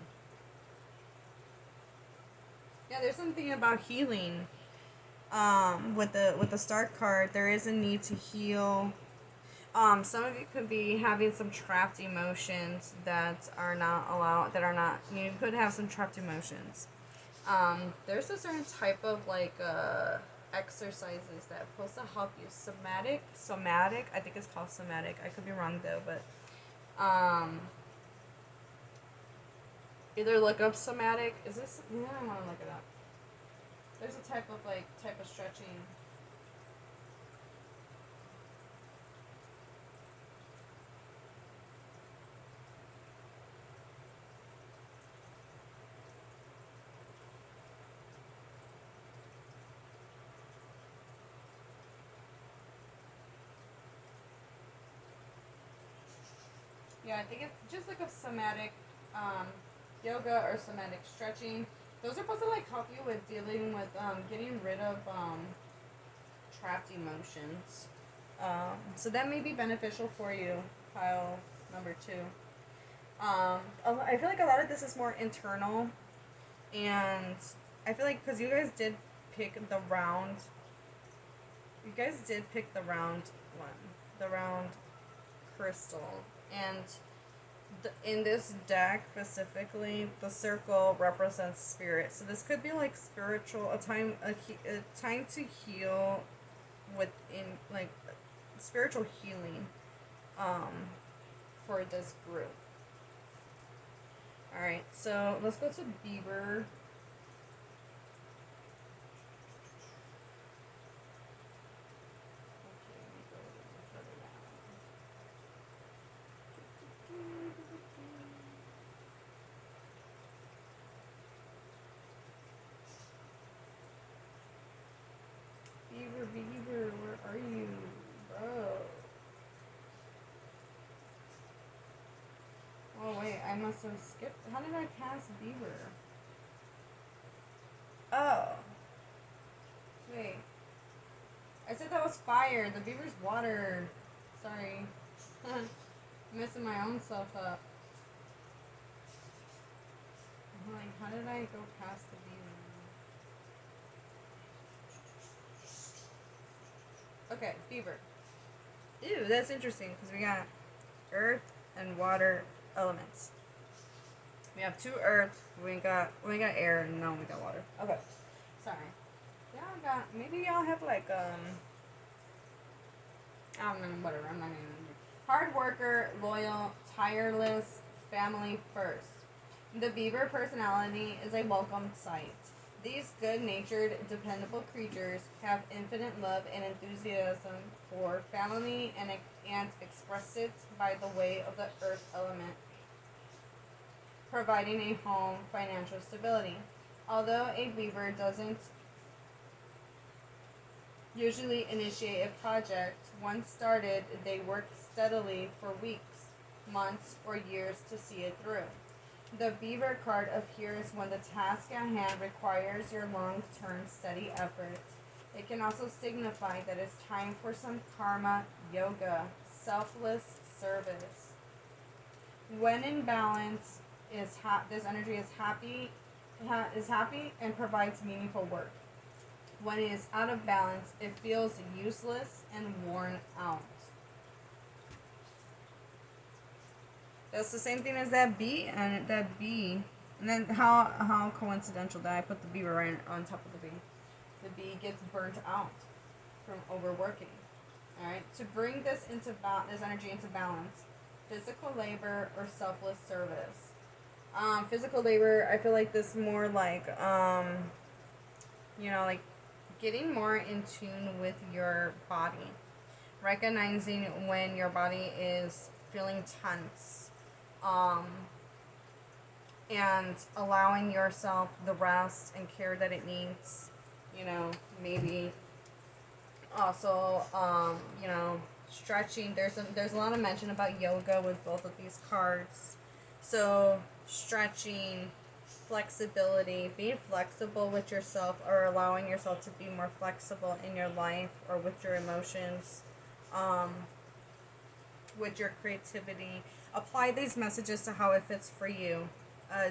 Yeah, there's something about healing. With the star card, there is a need to heal. Some of you could be having some trapped emotions that are not allowed. You could have some trapped emotions. There's a certain type of exercises that are supposed to help you. Somatic. I think it's called somatic. I could be wrong though, but either look up somatic. Is this? Yeah, I want to look it up. There's a type of stretching. Yeah, I think it's just like a somatic yoga or somatic stretching. Those are supposed to help you with dealing with getting rid of trapped emotions. So that may be beneficial for you, pile number 2. I feel like a lot of this is more internal, and I feel like because you guys did pick the round one, the round crystal, and in this deck specifically, the circle represents spirit. So this could be like spiritual, a time to heal within, like, spiritual healing um, for this group. Alright, so let's go to Beaver. Beaver, where are you, bro? Oh wait, I must have skipped. How did I pass Beaver? Oh, wait. I said that was fire. The Beaver's water. Sorry. Messing my own self up. I'm like, how did I go past the Beaver? Okay, Beaver. Ew, that's interesting because we got earth and water elements. We have 2 earth, we got air, and now we got water. Okay. Sorry. Y'all got, maybe y'all have like, I don't know, whatever, I'm not gonna. Hard worker, loyal, tireless, family first. The Beaver personality is a welcome sight. These good-natured, dependable creatures have infinite love and enthusiasm for family and express it by the way of the earth element, providing a home, financial stability. Although a beaver doesn't usually initiate a project, once started, they work steadily for weeks, months, or years to see it through. The beaver card appears when the task at hand requires your long-term steady effort. It can also signify that it's time for some karma yoga, selfless service. When in balance, this energy is happy and provides meaningful work. When it is out of balance, it feels useless and worn out. That's the same thing as that bee and that bee. And then how coincidental that I put the beaver right on top of the bee. The bee gets burnt out from overworking. All right, to bring this energy into balance, physical labor or selfless service. Physical labor, I feel like this more like like getting more in tune with your body, recognizing when your body is feeling tense, and allowing yourself the rest and care that it needs. Maybe also, stretching. There's a lot of mention about yoga with both of these cards. So stretching, flexibility, being flexible with yourself, or allowing yourself to be more flexible in your life or with your emotions, with your creativity. Apply these messages to how it fits for you.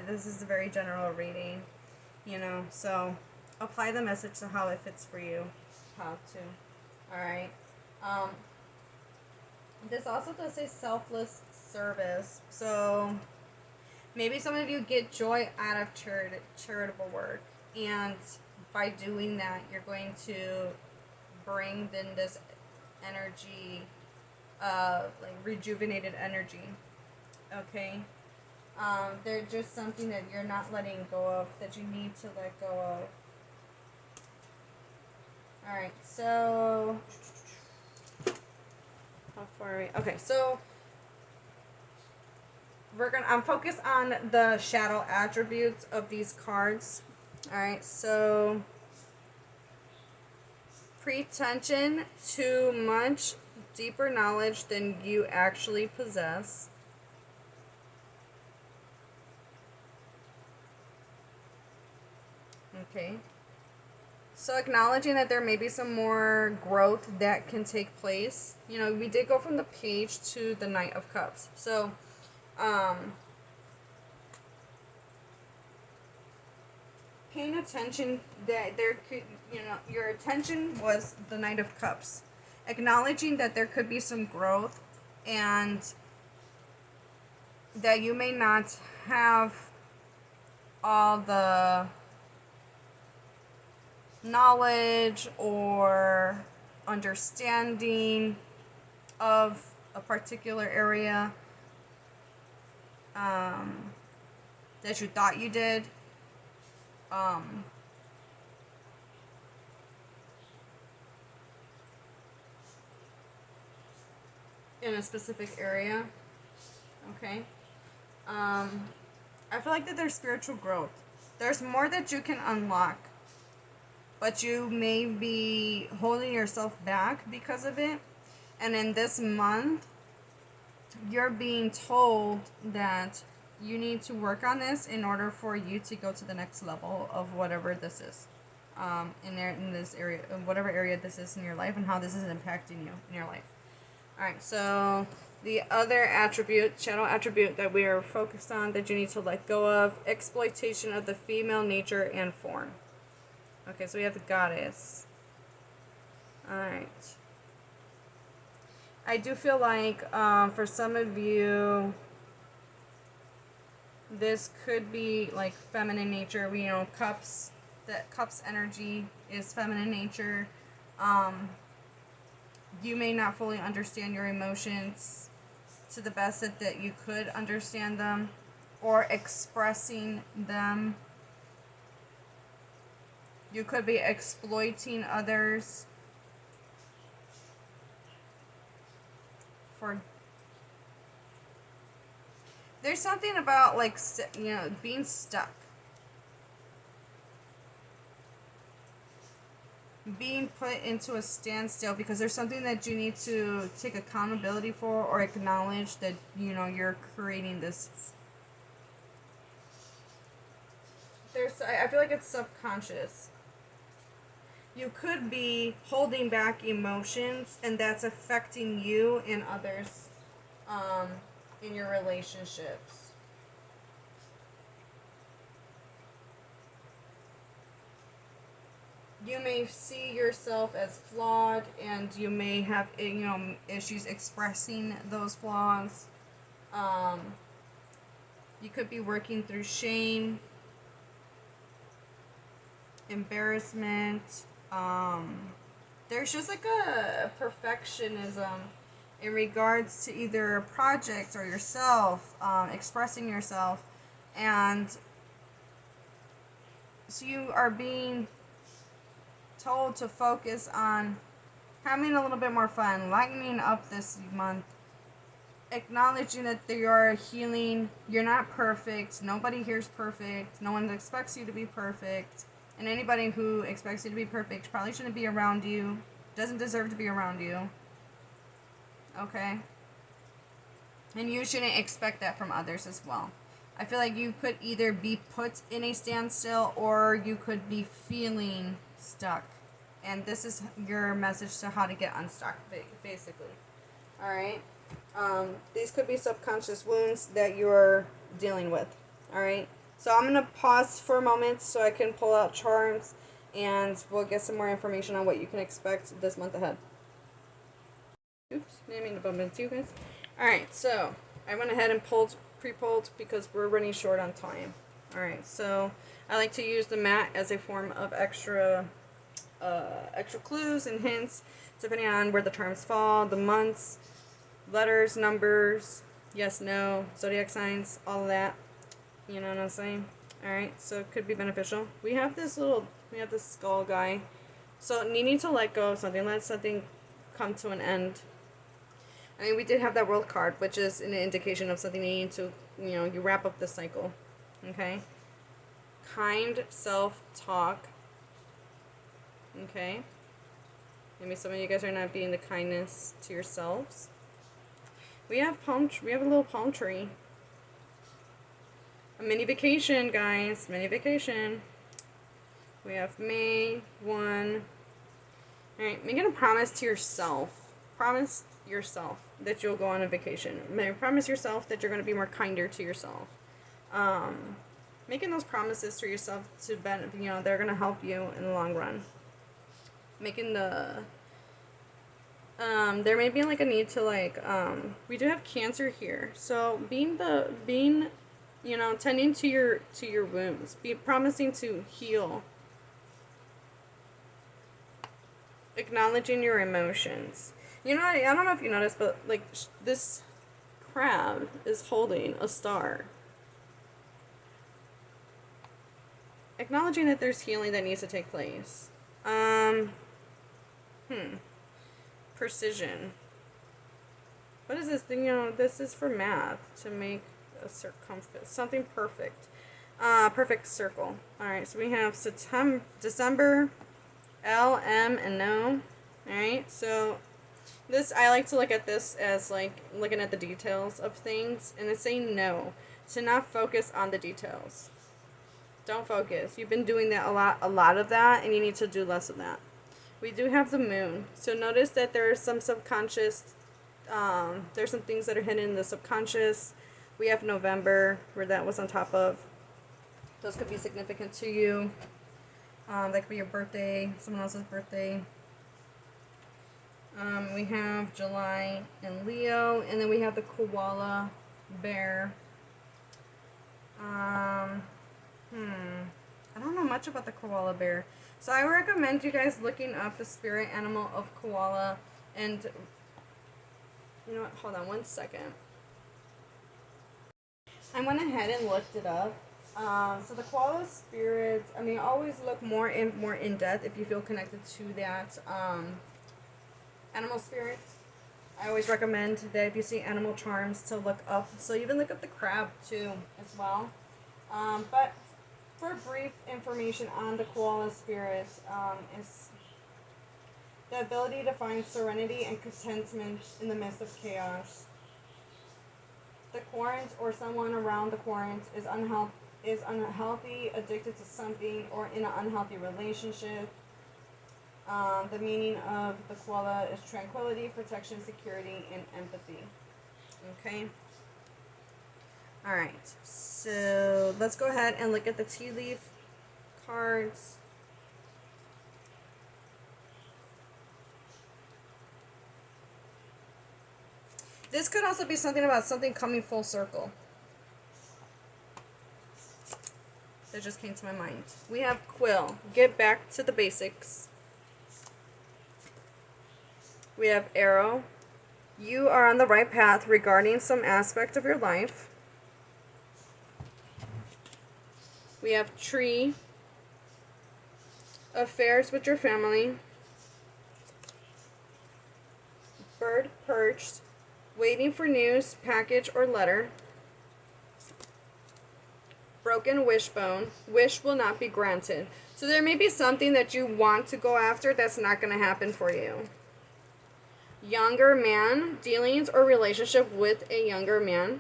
This is a very general reading, so apply the message to how it fits for you. How to. Alright. This also does say selfless service. So maybe some of you get joy out of charitable work, and by doing that, you're going to bring then this energy, like rejuvenated energy. Okay, they're just something that you're not letting go of, that you need to let go of. All right, so how far are we? Okay, so I'm focused on the shadow attributes of these cards. Alright, so pretension, too much, deeper knowledge than you actually possess. Okay. So acknowledging that there may be some more growth that can take place. We did go from the Page to the Knight of Cups. So, paying attention that there could, your attention was the Knight of Cups. Acknowledging that there could be some growth, and that you may not have all the knowledge or understanding of a particular area that you thought you did. In a specific area. Okay. I feel like that there's spiritual growth. There's more that you can unlock, but you may be holding yourself back because of it. And in this month, you're being told that you need to work on this in order for you to go to the next level of whatever this is. In this area, whatever area this is in your life, and how this is impacting you in your life. Alright, so the other attribute, channel attribute that we are focused on that you need to let go of, exploitation of the female nature and form. Okay, so we have the goddess. Alright. I do feel like for some of you, this could be like feminine nature. You know, cups. That cups energy is feminine nature. You may not fully understand your emotions to the best that you could understand them, or expressing them. You could be exploiting others for. There's something about, like, you know, being stuck. Being put into a standstill because there's something that you need to take accountability for or acknowledge that, you know, you're creating this. I feel like it's subconscious. You could be holding back emotions, and that's affecting you and others in your relationships. You may see yourself as flawed, and you may have, you know, issues expressing those flaws. You could be working through shame, embarrassment. There's just like a perfectionism in regards to either a project or yourself, expressing yourself, and so you are being told to focus on having a little bit more fun, lightening up this month, acknowledging that you are healing. You're not perfect. Nobody here is perfect. No one expects you to be perfect. And anybody who expects you to be perfect probably shouldn't be around you. Doesn't deserve to be around you. Okay? And you shouldn't expect that from others as well. I feel like you could either be put in a standstill, or you could be feeling stuck. And this is your message to how to get unstuck, basically. Alright? These could be subconscious wounds that you're dealing with. Alright? So I'm going to pause for a moment so I can pull out charms, and we'll get some more information on what you can expect this month ahead. Oops, didn't mean to bump into you guys. Alright, so I went ahead and pre-pulled because we're running short on time. Alright, so I like to use the mat as a form of extra clues and hints depending on where the terms fall, the months, letters, numbers, yes, no, zodiac signs, all of that. You know what I'm saying? Alright, so it could be beneficial. We have this skull guy. So needing to let go of something, let something come to an end. I mean, we did have that world card, which is an indication of something needing to, you know, you wrap up the cycle. Okay? Kind self-talk. Okay? Maybe some of you guys are not being the kindness to yourselves. We have a little palm tree. A mini vacation, guys. Mini vacation. We have May 1. Alright, making a promise to yourself. Promise yourself that you'll go on a vacation. Promise yourself that you're going to be more kinder to yourself. Making those promises to yourself to benefit, you know, they're going to help you in the long run. Making the there may be like a need to like, we do have Cancer here. So being, you know, tending to your wounds, promising to heal, acknowledging your emotions. You know, I don't know if you noticed, but like this crab is holding a star. Acknowledging that there's healing that needs to take place. Precision. What is this thing? You know, this is for math, to make a circumference, something perfect. Perfect circle. Alright, so we have September, December, L, M, and no. Alright, so this, I like to look at this as like looking at the details of things, and it's saying no, to not focus on the details. Don't focus. You've been doing that a lot of that, and you need to do less of that. We do have the moon, so notice that there's some subconscious, there's some things that are hidden in the subconscious. We have November, where that was on top of. Those could be significant to you. That could be your birthday, someone else's birthday. We have July and Leo, and then we have the koala bear. I don't know much about the koala bear. So I recommend you guys looking up the spirit animal of koala. And you know what? Hold on one second. I went ahead and looked it up. So the koala spirits, I mean, always look more in depth if you feel connected to that animal spirit. I always recommend that if you see animal charms to look up. So even look up the crab too as well. But for brief information on the koala spirit, is the ability to find serenity and contentment in the midst of chaos. The querent or someone around the querent is unhealthy, addicted to something, or in an unhealthy relationship. The meaning of the koala is tranquility, protection, security, and empathy. Okay? Alright, so let's go ahead and look at the tea leaf cards. This could also be something about something coming full circle. That just came to my mind. We have Quill. Get back to the basics. We have Arrow. You are on the right path regarding some aspect of your life. We have Tree. Affairs with your family. Bird perched. Waiting for news, package, or letter. Broken wishbone. Wish will not be granted. So there may be something that you want to go after that's not going to happen for you. Younger man. Dealings or relationship with a younger man.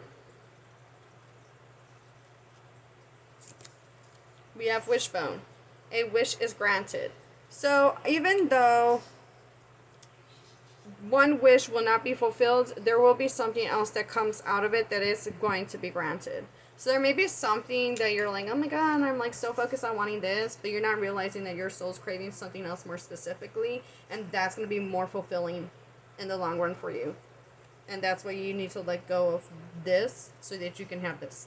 We have wishbone. A wish is granted. So even though one wish will not be fulfilled, there will be something else that comes out of it that is going to be granted. So there may be something that you're like, oh my god, I'm like so focused on wanting this, but you're not realizing that your soul's craving something else more specifically, and that's going to be more fulfilling in the long run for you. And that's why you need to let go of this so that you can have this.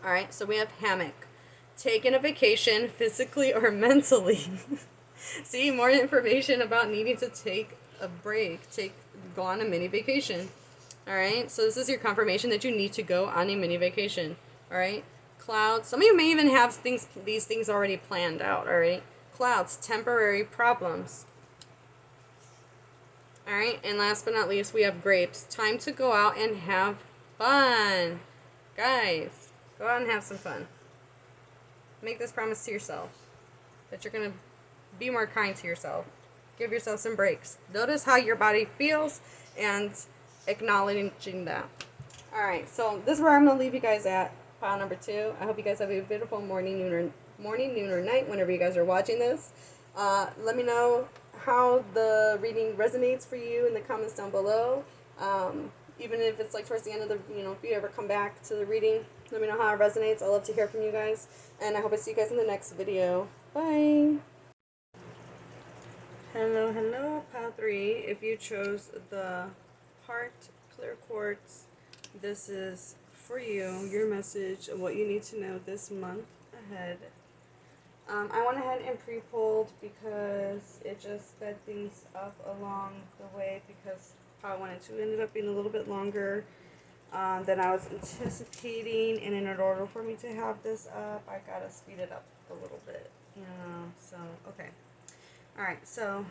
Alright, so we have hammock. Taking a vacation, physically or mentally. See, more information about needing to take a break, go on a mini vacation. Alright, so this is your confirmation that you need to go on a mini vacation. Alright, clouds. Some of you may even have these things already planned out. Alright, clouds, temporary problems. Alright, and last but not least, we have grapes. Time to go out and have fun. Guys, go out and have some fun. Make this promise to yourself that you're going to be more kind to yourself. Give yourself some breaks. Notice how your body feels and acknowledging that. Alright, so this is where I'm going to leave you guys at. Pile number 2. I hope you guys have a beautiful morning, noon, or night whenever you guys are watching this. Let me know how the reading resonates for you in the comments down below. Even if it's like towards the end of the, if you ever come back to the reading, let me know how it resonates. I love to hear from you guys. And I hope I see you guys in the next video. Bye! Hello, hello, pile 3. If you chose the heart clear quartz, this is for you, your message of what you need to know this month ahead. I went ahead and pre-pulled because it just sped things up along the way because pile 1 and 2 ended up being a little bit longer than I was anticipating, and in order for me to have this up, I gotta speed it up a little bit, so, okay. Alright, so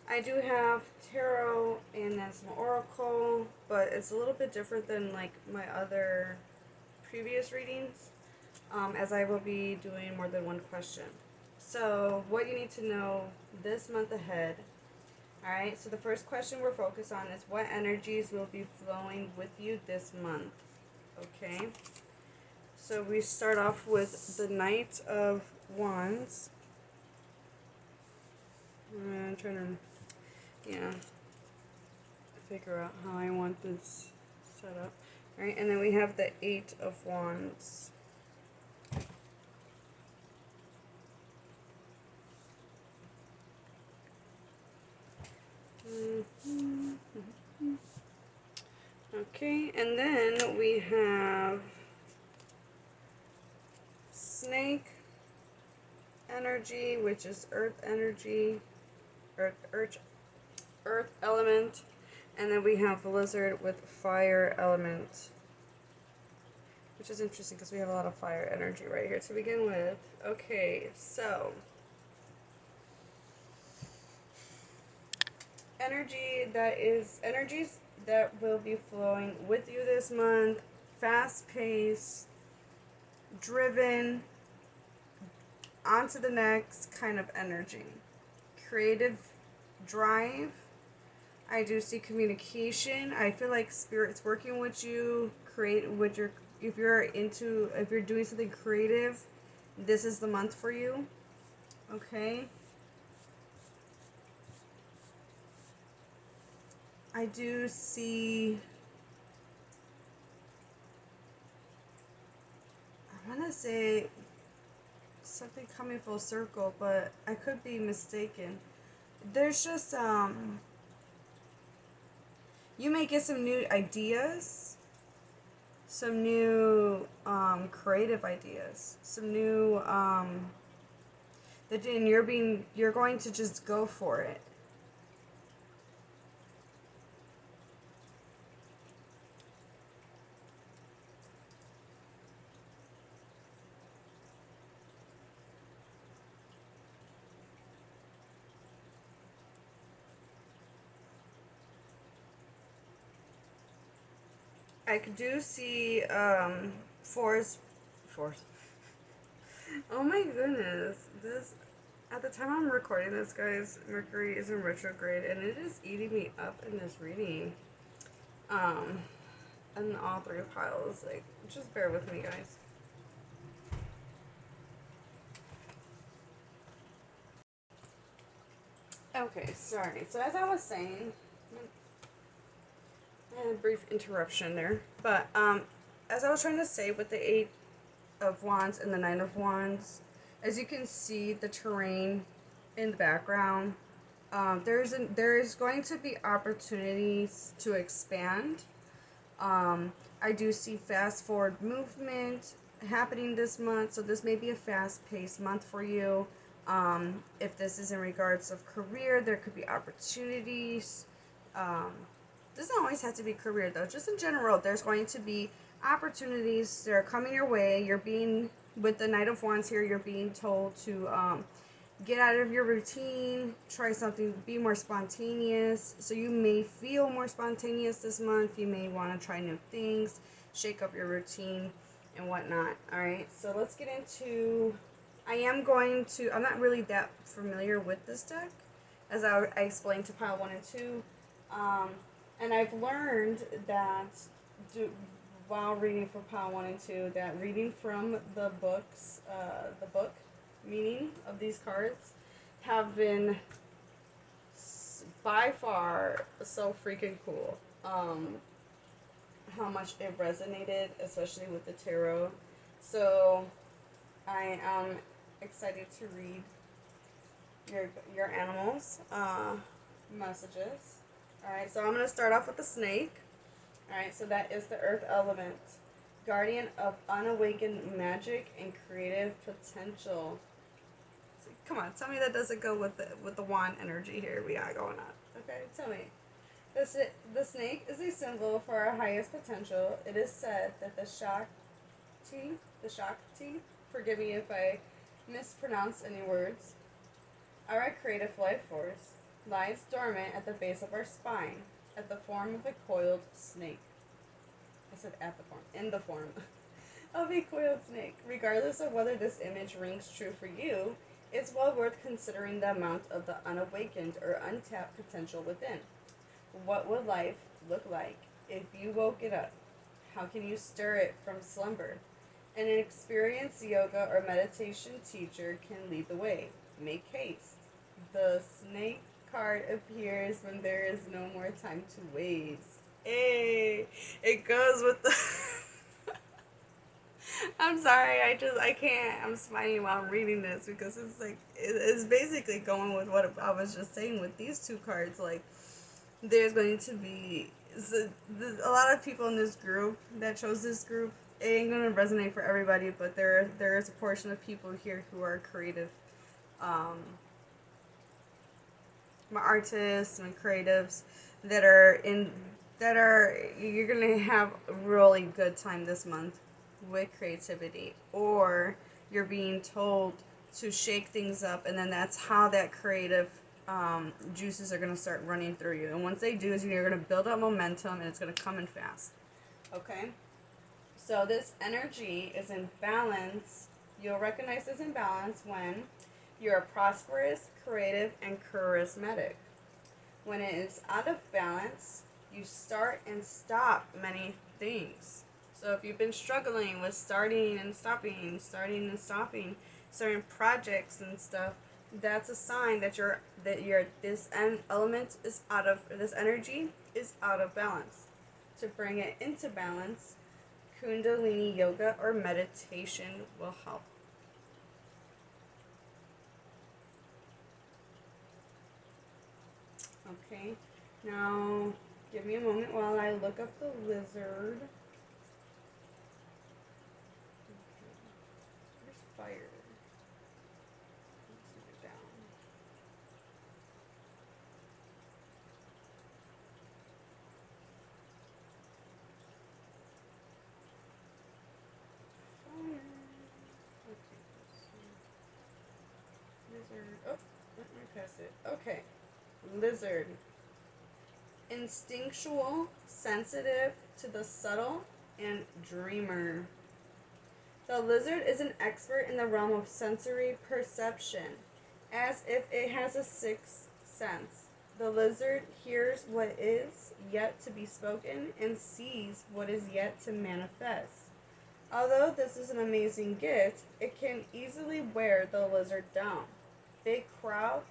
I do have tarot and then some oracle, but it's a little bit different than like my other previous readings, as I will be doing more than one question. So what you need to know this month ahead. Alright, so the first question we're focused on is what energies will be flowing with you this month. Okay, so we start off with the Knight of Wands. I'm trying to, figure out how I want this set up. Alright, and then we have the Eight of Wands. Okay, and then we have Snake energy, which is earth energy, earth element, and then we have lizard with fire element, which is interesting because we have a lot of fire energy right here to begin with. Okay, so energies that will be flowing with you this month: fast-paced, driven, on to the next kind of energy, creative drive. I do see communication. I feel like Spirit's working with you. If you're doing something creative, this is the month for you. Okay. I do see, I want to say something coming full circle, but I could be mistaken. There's just, you may get some new ideas, some new, creative ideas, some new, you're going to just go for it. I do see, force. Oh my goodness, at the time I'm recording this, guys, Mercury is in retrograde, and it is eating me up in this reading. And all 3 piles, like, just bear with me, guys. Okay, sorry. So as I was saying, I had a brief interruption there, but as I was trying to say with the Eight of Wands and the Nine of Wands, as you can see the terrain in the background, there is going to be opportunities to expand. I do see fast forward movement happening this month, so this may be a fast-paced month for you. If this is in regards of career, there could be opportunities. Doesn't always have to be career though, just in general, there's going to be opportunities that are coming your way. With the Knight of Wands here, you're being told to get out of your routine, try something, be more spontaneous. So you may feel more spontaneous this month. You may want to try new things, shake up your routine and whatnot. Alright, so let's get into, I'm not really that familiar with this deck, as I explained to pile 1 and 2. And I've learned that while reading for pile 1 and 2, that reading from the book meaning of these cards have been by far so freaking cool. How much it resonated, especially with the tarot. So I am excited to read your animals messages. All right, so I'm gonna start off with the snake. All right, so that is the earth element, guardian of unawakened magic and creative potential. So, come on, tell me that doesn't go with the wand energy here we got going on. Okay, tell me. The snake is a symbol for our highest potential. It is said that the Shakti, forgive me if I mispronounce any words, our creative life force, lies dormant at the base of our spine, at the form of a coiled snake. I said at the form, in the form of a coiled snake. Regardless of whether this image rings true for you, it's well worth considering the amount of the unawakened or untapped potential within. What would life look like if you woke it up? How can you stir it from slumber? An experienced yoga or meditation teacher can lead the way. Make haste. The snake card appears when there is no more time to waste. Hey, it goes with the. I'm sorry, I can't. I'm smiling while I'm reading this because it's like it's basically going with what I was just saying with these two cards. Like, there's going to be a lot of people in this group that chose this group. It ain't gonna resonate for everybody, but there is a portion of people here who are creative, um, my artists and creatives that are in that are you're gonna have a really good time this month with creativity, or you're being told to shake things up, and then that's how that creative juices are going to start running through you. And once they do, is you're going to build up momentum, and it's going to come in fast. Okay? So this energy is in balance. You'll recognize this imbalance when you're prosperous, creative, and charismatic. When it is out of balance, you start and stop many things. So if you've been struggling with starting and stopping, certain projects and stuff, that's a sign that this element is out of this energy is out of balance. To bring it into balance, Kundalini yoga or meditation will help. Okay, now give me a moment while I look up the lizard. Where's fire? Let's move it down. Fire. Okay, lizard. Oh, let me pass it. Okay, lizard. Instinctual, sensitive to the subtle, and dreamer. The lizard is an expert in the realm of sensory perception, as if it has a sixth sense. The lizard hears what is yet to be spoken and sees what is yet to manifest. Although this is an amazing gift, it can easily wear the lizard down. Big crowds,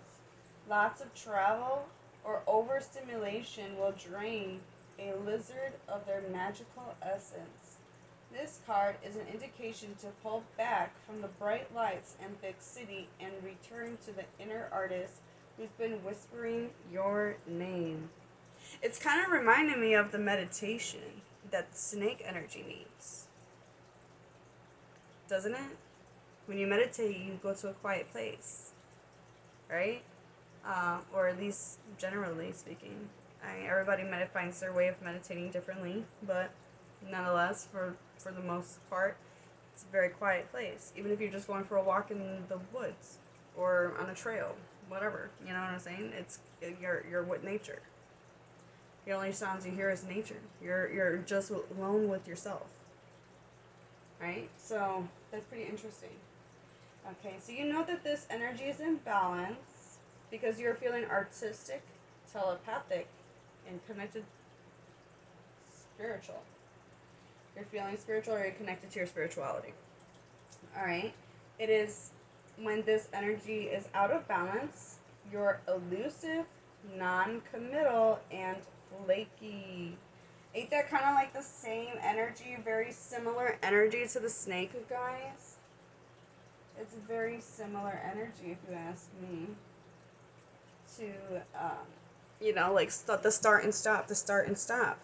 lots of travel, or overstimulation will drain a lizard of their magical essence. This card is an indication to pull back from the bright lights and big city and return to the inner artist who's been whispering your name. It's kind of reminding me of the meditation that the snake energy needs. Doesn't it? When you meditate, you go to a quiet place, right? Or at least generally speaking. Everybody finds their way of meditating differently, but nonetheless, for the most part, it's a very quiet place. Even if you're just going for a walk in the woods or on a trail, whatever. You know what I'm saying? You're with nature. The only sounds you hear is nature. You're just alone with yourself. Right? So that's pretty interesting. Okay, so you know that this energy is in balance because you're feeling artistic, telepathic, and connected spiritual. You're feeling spiritual or you're connected to your spirituality. Alright? It is when this energy is out of balance, you're elusive, non-committal, and flaky. Ain't that kind of like the same energy, very similar energy to the snake, guys? It's very similar energy, if you ask me. to, you know, like the start and stop, the start and stop.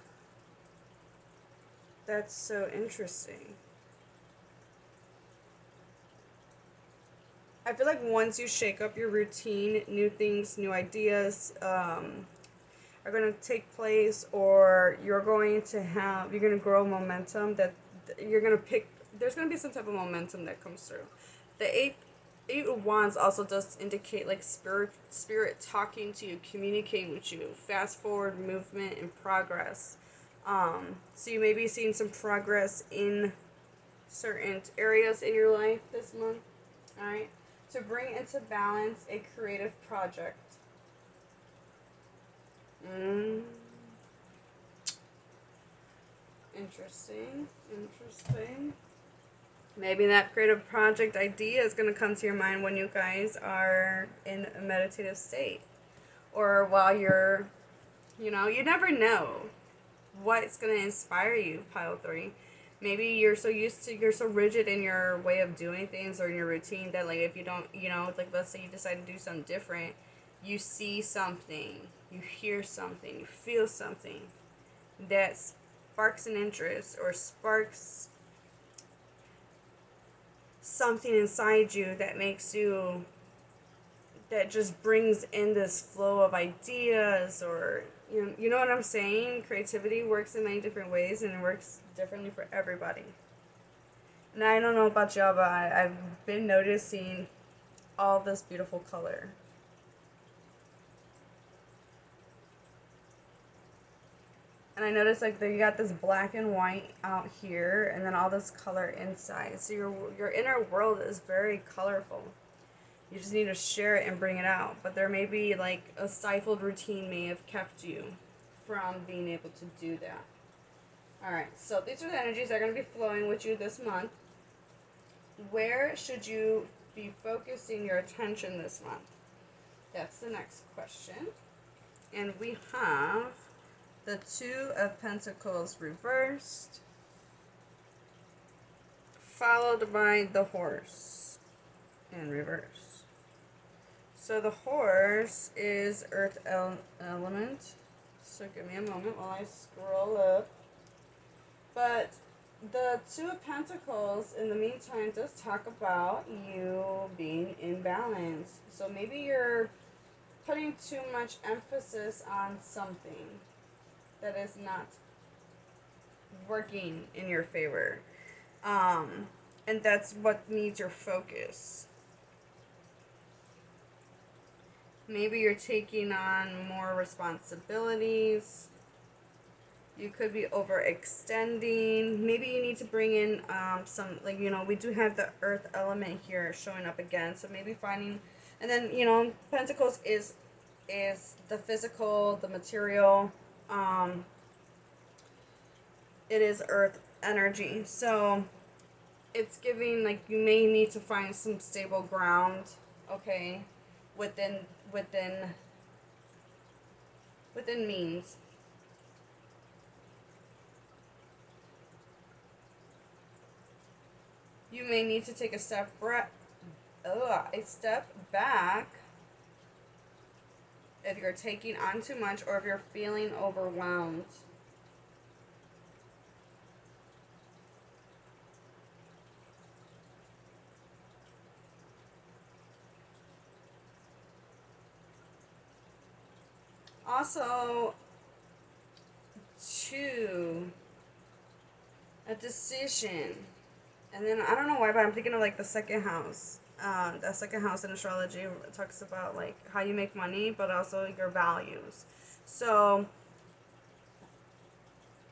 That's so interesting. I feel like once you shake up your routine, new things, new ideas are going to take place, or you're going to grow momentum that you're going to pick. There's going to be some type of momentum that comes through. The eight of wands also does indicate like spirit talking to you, communicating with you, fast forward movement and progress. So you may be seeing some progress in certain areas in your life this month. All right, to bring into balance a creative project. Interesting. Maybe that creative project idea is going to come to your mind when you guys are in a meditative state. Or while you're, you never know what's going to inspire you, pile 3. Maybe you're so rigid in your way of doing things or in your routine that, like, if you don't, like, let's say you decide to do something different, you see something, you hear something, you feel something that sparks an interest or sparks something inside you that makes you, that just brings in this flow of ideas, or you know what I'm saying? Creativity works in many different ways, and it works differently for everybody. And I don't know about y'all, but I've been noticing all this beautiful color. And I noticed like you got this black and white out here, and then all this color inside. So your inner world is very colorful. You just need to share it and bring it out. But there may be like a stifled routine may have kept you from being able to do that. Alright, so these are the energies that are going to be flowing with you this month. Where should you be focusing your attention this month? That's the next question. And we have the 2 of Pentacles reversed, followed by the horse in reverse. So the horse is earth element. So give me a moment while I scroll up. But the 2 of Pentacles, in the meantime, does talk about you being in balance. So maybe you're putting too much emphasis on something that is not working in your favor. And that's what needs your focus. Maybe you're taking on more responsibilities. You could be overextending. Maybe you need to bring in some, like, we do have the earth element here showing up again. So maybe finding, and then, Pentacles is the physical, the material. It is earth energy. So it's giving, like, you may need to find some stable ground, okay, within means. You may need to take a step back if you're taking on too much or if you're feeling overwhelmed. Also, 2, a decision. And then, I don't know why, but I'm thinking of, like, the second house. The second house in astrology talks about, like, how you make money, but also your values. So,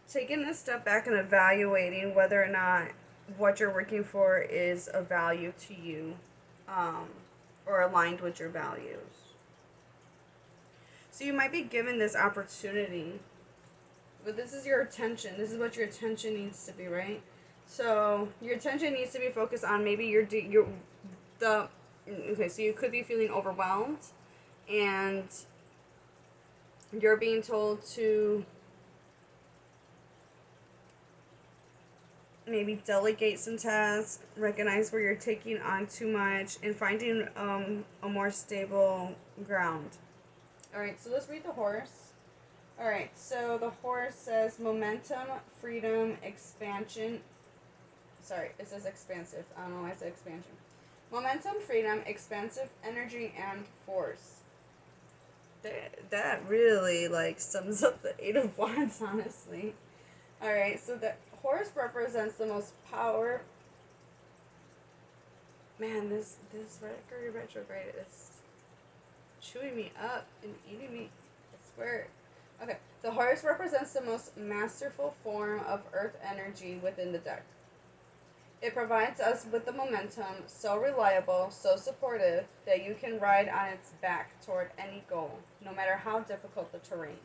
taking a step back and evaluating whether or not what you're working for is of value to you, or aligned with your values. So you might be given this opportunity, but this is your attention. This is what your attention needs to be, right? So your attention needs to be focused on maybe okay, so you could be feeling overwhelmed, and you're being told to maybe delegate some tasks, recognize where you're taking on too much, and finding a more stable ground. Alright, so let's read the horse. Alright, so the horse says momentum, freedom, expansion. Sorry, it says expansive. I don't know why I said expansion. Momentum, freedom, expansive energy, and force. That really, like, sums up the Eight of Wands, honestly. Alright, so the horse represents the most power. Man, this Mercury retrograde is chewing me up and eating me. I swear. Okay, the horse represents the most masterful form of earth energy within the deck. It provides us with the momentum, so reliable, so supportive, that you can ride on its back toward any goal, no matter how difficult the terrain.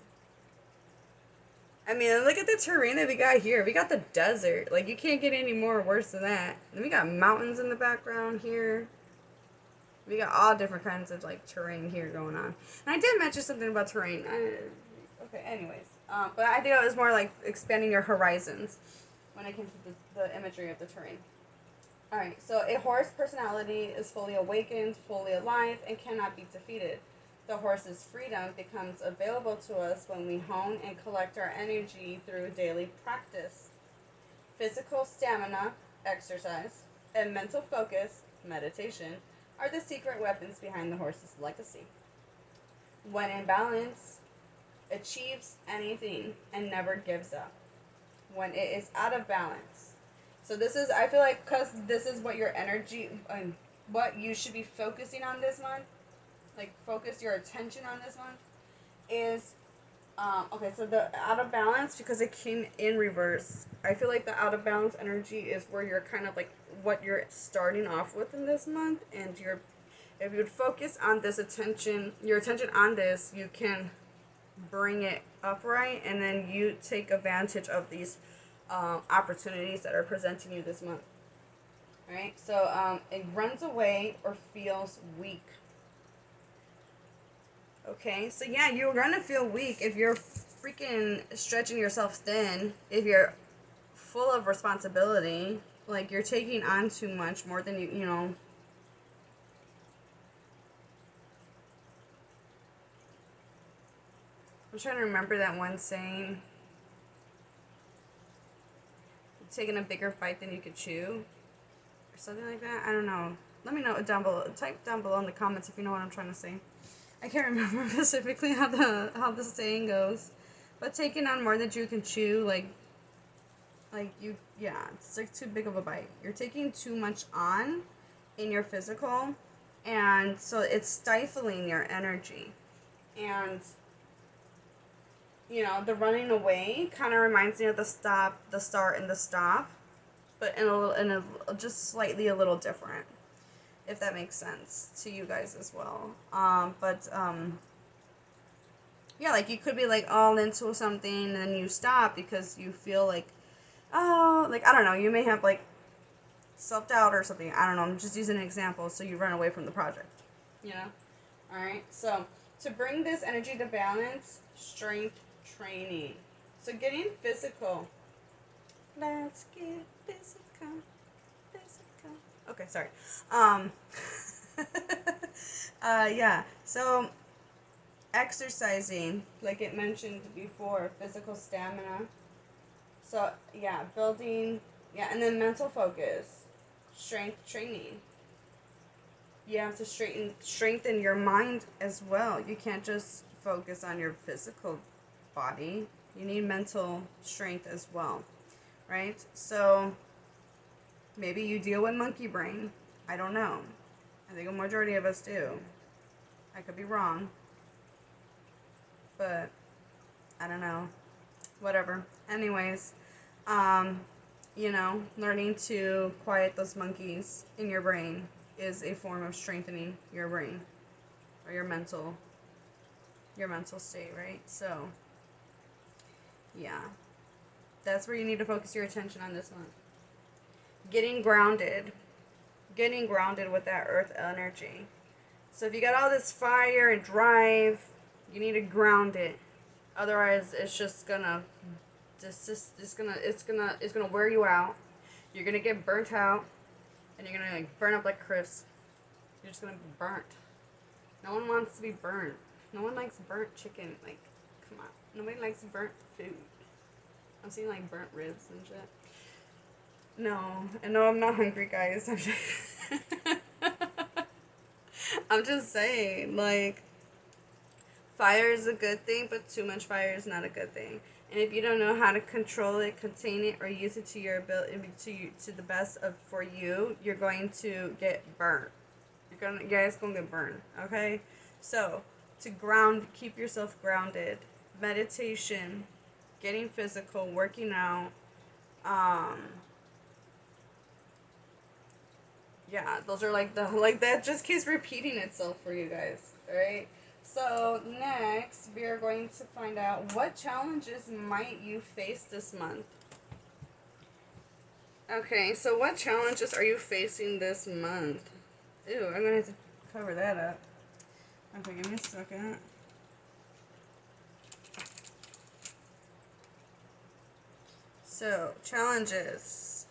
I mean, look at the terrain that we got here. We got the desert. Like, you can't get any more worse than that. And we got mountains in the background here. We got all different kinds of, like, terrain here going on. And I did mention something about terrain. Okay, anyways. But I think it was more like expanding your horizons when it came to the imagery of the terrain. Alright, so a horse personality is fully awakened, fully alive, and cannot be defeated. The horse's freedom becomes available to us when we hone and collect our energy through daily practice. Physical stamina, exercise, and mental focus, meditation, are the secret weapons behind the horse's legacy. When in balance, achieves anything and never gives up. When it is out of balance. So this is, I feel like, because this is what your energy, what you should be focusing on this month, like focus your attention on this month, is, okay, so the out of balance, because it came in reverse, I feel like the out of balance energy is where you're kind of like, what you're starting off with in this month, and if you would focus on this attention, your attention on this, you can bring it upright, and then you take advantage of these opportunities that are presenting you this month. Alright, so it runs away or feels weak. Okay, so yeah, you're gonna feel weak if you're freaking stretching yourself thin, if you're full of responsibility, like you're taking on too much, more than you know. I'm trying to remember that one saying. Taking a bigger bite than you could chew, or something like that. I don't know. Let me know down below. Type down below in the comments if you know what I'm trying to say. I can't remember specifically how the saying goes, but taking on more than you can chew, like yeah, it's like too big of a bite. You're taking too much on in your physical, and so it's stifling your energy, and you know, the running away kind of reminds me of the start, and the stop, but in a just slightly a little different, if that makes sense to you guys as well. Yeah, like you could be like all into something and then you stop because you feel like, oh, like, I don't know, you may have like self-doubt or something. I don't know, I'm just using an example, so you run away from the project, you know? Alright, so to bring this energy to balance, strength training. So getting physical. Let's get physical. Okay, sorry. Yeah, so exercising, like it mentioned before, physical stamina. So, yeah, building, yeah, and then mental focus, strength training. You have to strengthen your mind as well. You can't just focus on your physical body. You need mental strength as well, right? So maybe you deal with monkey brain. I don't know. I think a majority of us do. I could be wrong, but I don't know. Whatever. Anyways, you know, learning to quiet those monkeys in your brain is a form of strengthening your brain or your mental state, right? So yeah, that's where you need to focus your attention on this month. Getting grounded with that earth energy. So if you got all this fire and drive, you need to ground it. Otherwise, it's just gonna wear you out. You're gonna get burnt out, and you're gonna like burn up like crisp. You're just gonna be burnt. No one wants to be burnt. No one likes burnt chicken. Like, come on. Nobody likes burnt food. I'm seeing like burnt ribs and shit. No, and no, I'm not hungry, guys. I'm just saying, like, fire is a good thing, but too much fire is not a good thing. And if you don't know how to control it, contain it, or use it to your ability, to the best of for you, you're going to get burnt. You're guys gonna get burned. Okay, so to keep yourself grounded, meditation, getting physical, working out. Yeah, those are like that just keeps repeating itself for you guys. All right. So next, we are going to find out what challenges might you face this month. Okay, so what challenges are you facing this month? Ew, I'm gonna have to cover that up. Okay, give me a second. So, challenges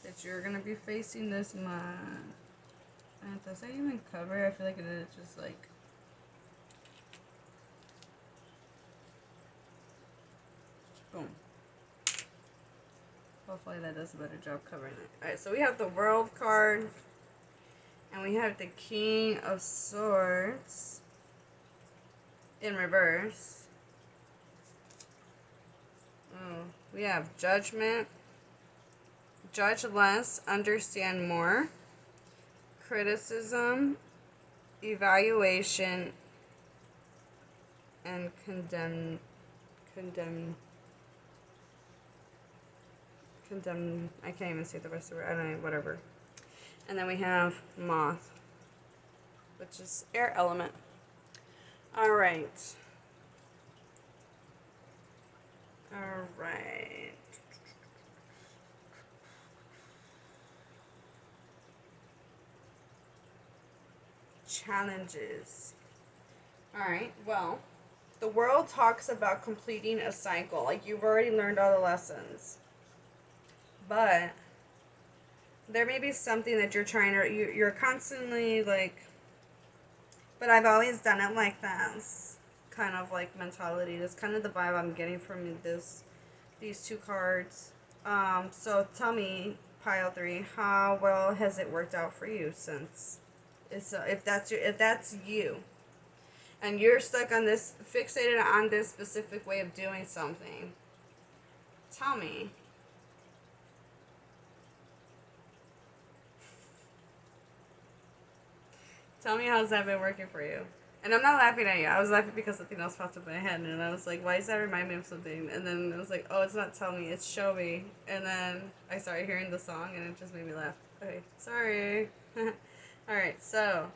that you're gonna be facing this month. And does that even cover? I feel like it is just like. Boom. Hopefully that does a better job covering it. Alright, so we have the World card. And we have the King of Swords in reverse. Oh, we have Judgment. Judge less, understand more. Criticism, evaluation, and condemn. I can't even say the rest of it. I don't know, whatever. And then we have Moth, which is air element. All right. All right. Challenges. All right. Well, the world talks about completing a cycle. Like, you've already learned all the lessons. But there may be something that you're trying to, you're constantly like, but I've always done it like this kind of like mentality. That's kind of the vibe I'm getting from these two cards. So tell me, pile 3, how well has it worked out for you since if that's you and you're stuck on this, fixated on this specific way of doing something, tell me. Tell me how's that been working for you. And I'm not laughing at you. I was laughing because something else popped up in my head, and I was like, why does that remind me of something? And then I was like, oh, it's not tell me, it's show me. And then I started hearing the song, and it just made me laugh. Okay, sorry. Alright, so,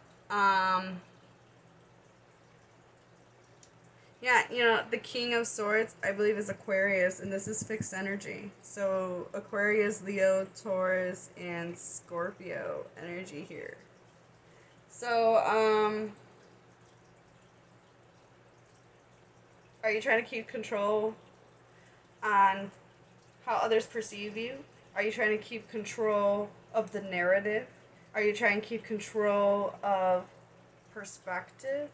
yeah, the King of Swords, I believe, is Aquarius, and this is fixed energy. So, Aquarius, Leo, Taurus, and Scorpio energy here. So, are you trying to keep control on how others perceive you? Are you trying to keep control of the narrative? Are you trying to keep control of perspective?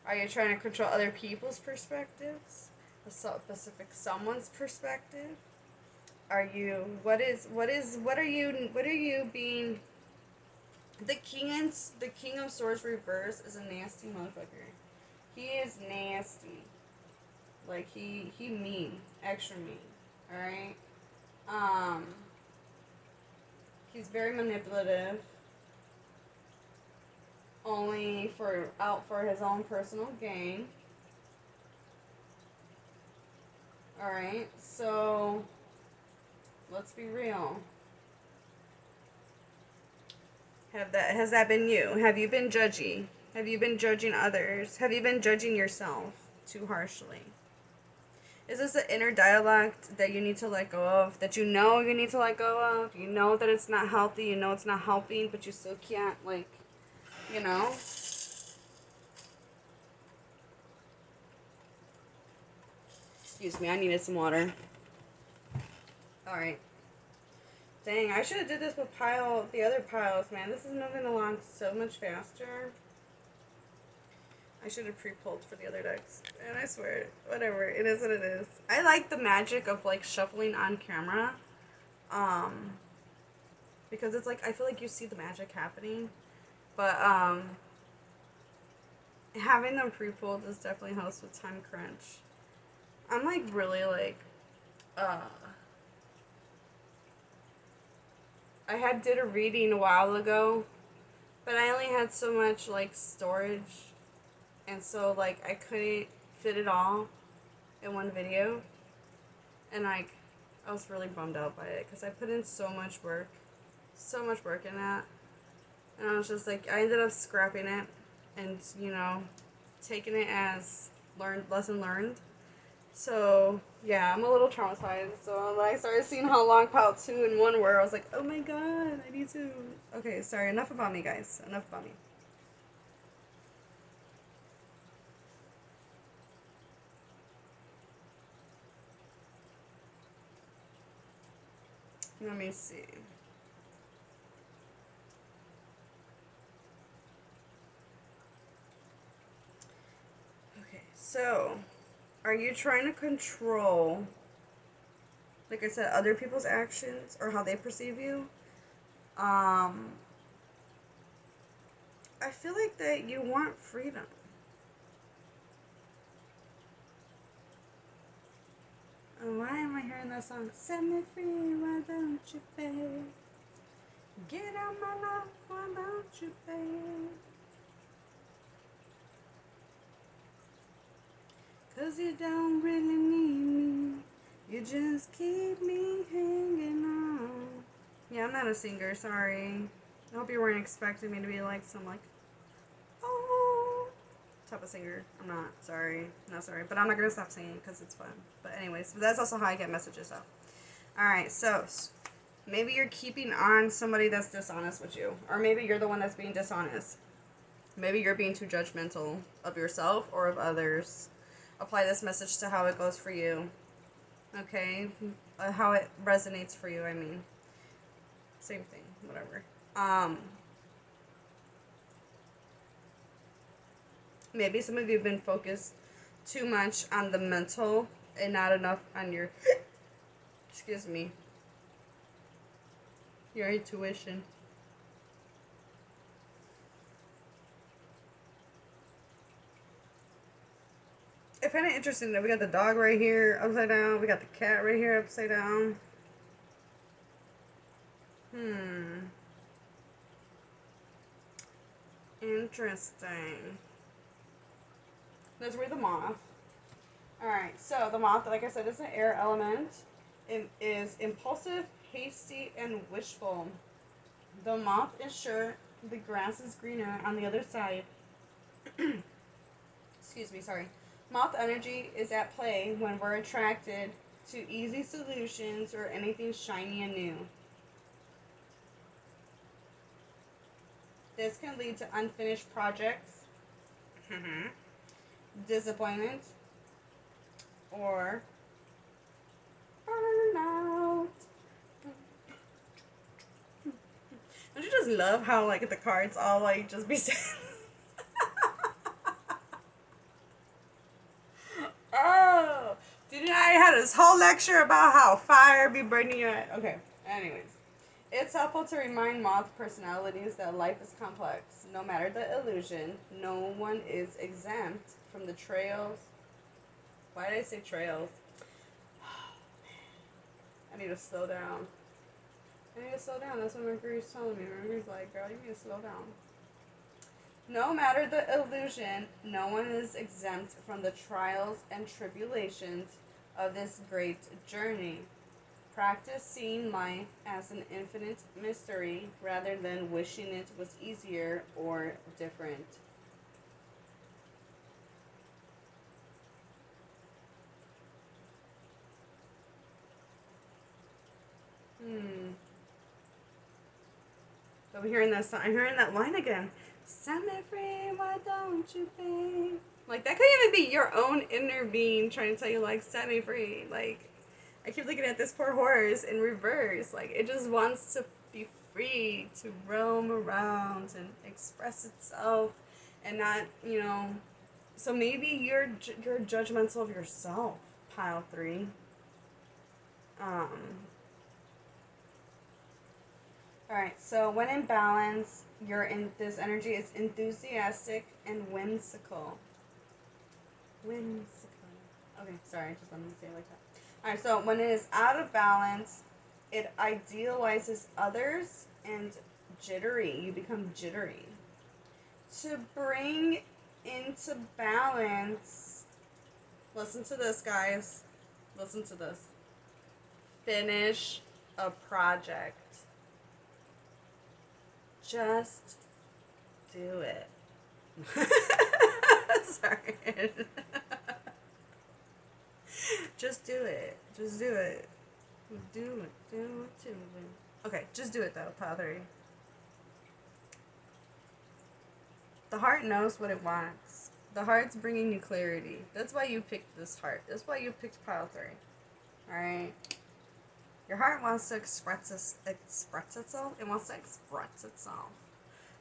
Are you trying to control other people's perspectives? A specific someone's perspective? Are you what are you being? The King of Swords reverse is a nasty motherfucker. He is nasty. Like, he mean. Extra mean. Alright? He's very manipulative. Only out for his own personal gain. Alright? So, let's be real. Has that been you? Have you been judgy? Have you been judging others? Have you been judging yourself too harshly? Is this an inner dialogue that you need to let go of? That you need to let go of? You know that it's not healthy, you know it's not helping, but you still can't, like, Excuse me, I needed some water. Alright. Dang, I should have did this with the other piles, man. This is moving along so much faster. I should have pre-pulled for the other decks. And I swear, whatever. It is what it is. I like the magic of, like, shuffling on camera. Because it's like, I feel like you see the magic happening. But, having them pre-pulled just definitely helps with time crunch. I'm, like, really, like, did a reading a while ago, but I only had so much, like, storage, and so, like, I couldn't fit it all in one video, and, like, I was really bummed out by it, because I put in so much work in that, and I was just, like, I ended up scrapping it, and, you know, taking it as lesson learned. So, yeah, I'm a little traumatized. So, when I started seeing how long Pile 2 and 1 were, I was like, oh my god, I need to... Okay, sorry, enough about me, guys. Enough about me. Let me see. Okay, so, are you trying to control, like I said, other people's actions or how they perceive you? I feel like that you want freedom. Why am I hearing that song? Set me free, why don't you, babe? Get out my life, why don't you, babe? 'Cause you don't really need me. You just keep me hanging on. Yeah, I'm not a singer, sorry. I hope you weren't expecting me to be like some, like, oh, type of singer. I'm not, sorry. Not sorry. But I'm not gonna stop singing because it's fun. But anyways, that's also how I get messages out. Alright, so maybe you're keeping on somebody that's dishonest with you. Or maybe you're the one that's being dishonest. Maybe you're being too judgmental of yourself or of others. Apply this message to how it goes for you. Okay? How it resonates for you, I mean. Same thing, whatever. Maybe some of you have been focused too much on the mental and not enough on your, excuse me, your intuition. I find it interesting that we got the dog right here upside down. We got the cat right here upside down. Interesting. Let's read the moth. Alright, so the moth, like I said, is an air element. It is impulsive, hasty, and wishful. The moth is sure the grass is greener on the other side. Excuse me, sorry. Moth energy is at play when we're attracted to easy solutions or anything shiny and new. This can lead to unfinished projects, disappointment, or burnout. Don't you just love how, like, the cards all, like, just be saying... Oh! Didn't I had this whole lecture about how fire be burning your... Okay, anyways. It's helpful to remind moth personalities that life is complex. No matter the illusion, no one is exempt from the trails. Why did I say trails? I need to slow down. That's what Mercury's telling me. Mercury's like, girl, you need to slow down. No matter the illusion, no one is exempt from the trials and tribulations of this great journey. Practice seeing life as an infinite mystery rather than wishing it was easier or different. I'm hearing that song. I'm hearing that line again. Set me free, why don't you, babe? Like, that could even be your own inner being trying to tell you, like, set me free. Like, I keep looking at this poor horse in reverse. Like, it just wants to be free to roam around and express itself and not, you know, So maybe you're judgmental of yourself, pile 3. Um, all right. So when in balance, this energy is enthusiastic and whimsical. Whimsical. Okay, sorry, I just wanted to say it like that. All right. So when it is out of balance, it idealizes others and jittery. You become jittery. To bring into balance, listen to this, guys. Listen to this. Finish a project. Just do it. Sorry. Just do it. Just do it. Do it. Do it. Do it. Okay, just do it though, Padre. The heart knows what it wants. The heart's bringing you clarity. That's why you picked this heart. That's why you picked pile 3. Alright? Your heart wants to express itself. It wants to express itself.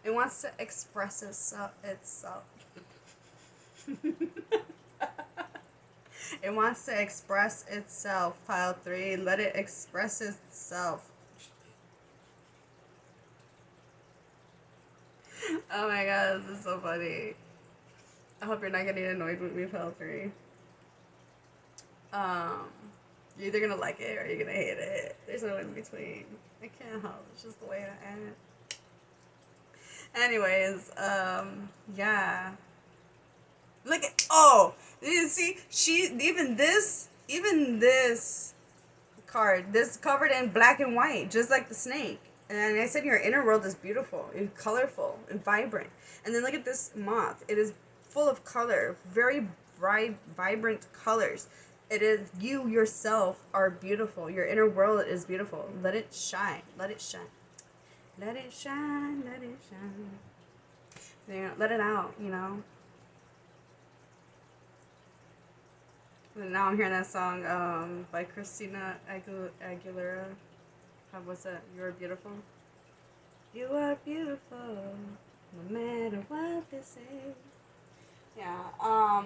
It wants to express itself. It wants to express itself, pile 3. Let it express itself. Oh my god, this is so funny. I hope you're not getting annoyed with me, pile 3. You're either gonna like it or you're gonna hate it. There's no in between. I can't help. It's just the way I am. Anyways, yeah. Look at, oh, you see, even this card, this covered in black and white, just like the snake. And I said your inner world is beautiful and colorful and vibrant. And then look at this moth. It is full of color, very bright, vibrant colors. It is, you yourself are beautiful. Your inner world is beautiful. Let it shine. Let it shine. Let it shine. Let it shine. You know, let it out, you know. And now I'm hearing that song by Christina Aguilera. How was that? You are beautiful. You are beautiful, no matter what they say. Yeah.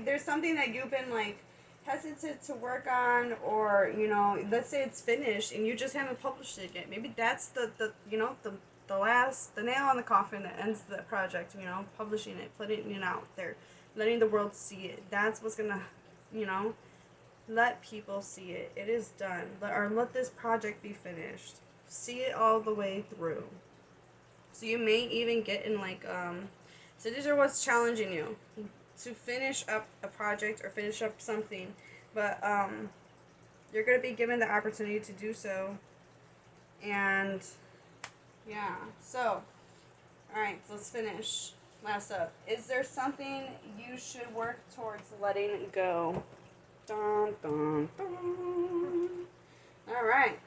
There's something that you've been like hesitant to work on, or you know, let's say it's finished and you just haven't published it yet. Maybe that's the nail on the coffin that ends the project. You know, publishing it, putting it out there, letting the world see it. That's what's gonna, you know, let people see it. It is done. Let this project be finished. See it all the way through. So you may even get in like so these are what's challenging you to finish up a project or finish up something, but you're gonna be given the opportunity to do so. And yeah, so all right, so let's finish. Last up, is there something you should work towards letting go? Dun, dun, dun. All right,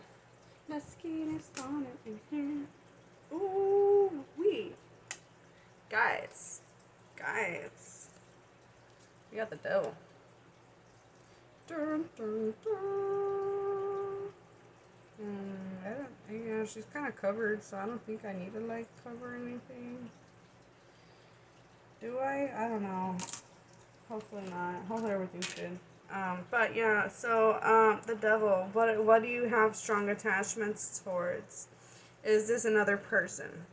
let's get it started in here. Ooh, guys, we got the devil. Dun, dun, dun. Yeah, she's kind of covered, so I don't think I need to like cover anything. Do I? I don't know. Hopefully not. Hopefully everything's good. But yeah, so the devil. What do you have strong attachments towards? Is this another person?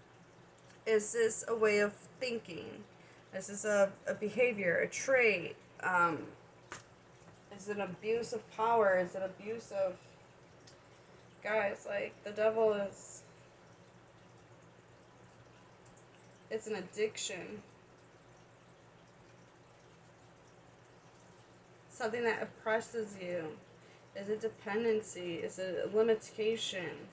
Is this a way of thinking? Is this a behavior, a trait? Is it an abuse of power? Is it abuse of... Guys, like, the devil is... It's an addiction. Something that oppresses you. Is it dependency? Is it a limitation?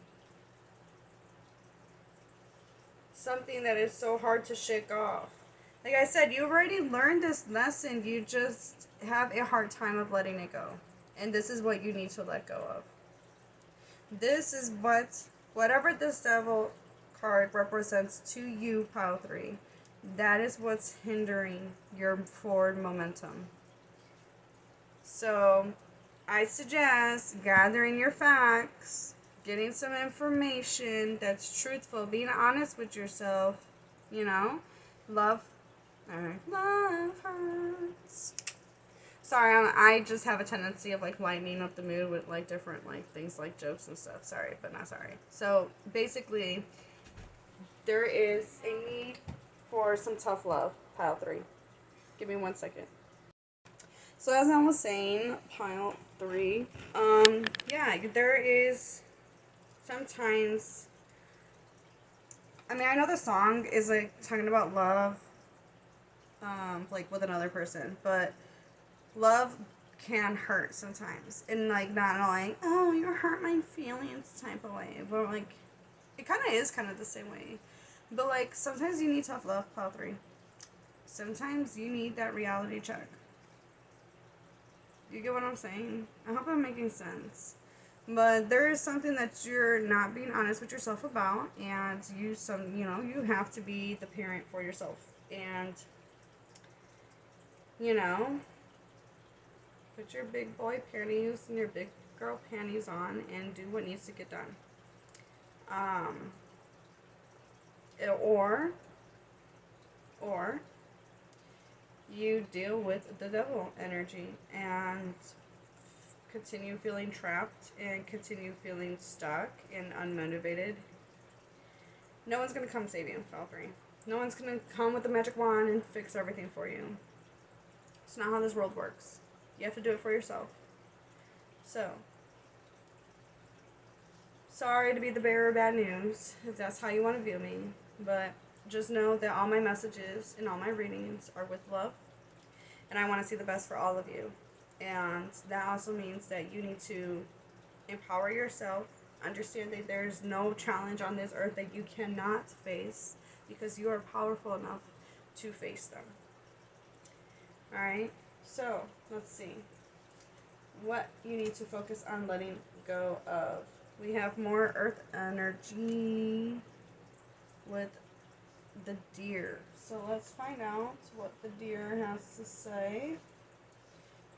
Something that is so hard to shake off. Like I said, you've already learned this lesson. You just have a hard time of letting it go. And this is what you need to let go of. This is whatever this devil card represents to you, pile 3, that is what's hindering your forward momentum. So I suggest gathering your facts, getting some information that's truthful, being honest with yourself, you know. Love Alright. Love hurts. Sorry, I just have a tendency of like lightening up the mood with like different like things like jokes and stuff. Sorry, but not sorry. So basically, there is a need for some tough love. Pile 3. Give me 1 second. So as I was saying, pile 3. Yeah, there is sometimes. I mean, I know the song is like talking about love, like with another person, but love can hurt sometimes, and like not like, oh, you hurt my feelings type of way, but like it kind of is kind of the same way. But like sometimes you need tough love, pile 3. Sometimes you need that reality check. You get what I'm saying? I hope I'm making sense. But there is something that you're not being honest with yourself about, and you have to be the parent for yourself, and you know, put your big boy panties and your big girl panties on and do what needs to get done. Or you deal with the devil energy and continue feeling trapped and continue feeling stuck and unmotivated. No one's going to come save you, pile 3. No one's going to come with a magic wand and fix everything for you. It's not how this world works. You have to do it for yourself. So, sorry to be the bearer of bad news, if that's how you want to view me, but just know that all my messages and all my readings are with love, and I want to see the best for all of you. And that also means that you need to empower yourself, understand that there's no challenge on this earth that you cannot face, because you are powerful enough to face them. Alright, so let's see what you need to focus on letting go of. We have more earth energy with the deer. So let's find out what the deer has to say,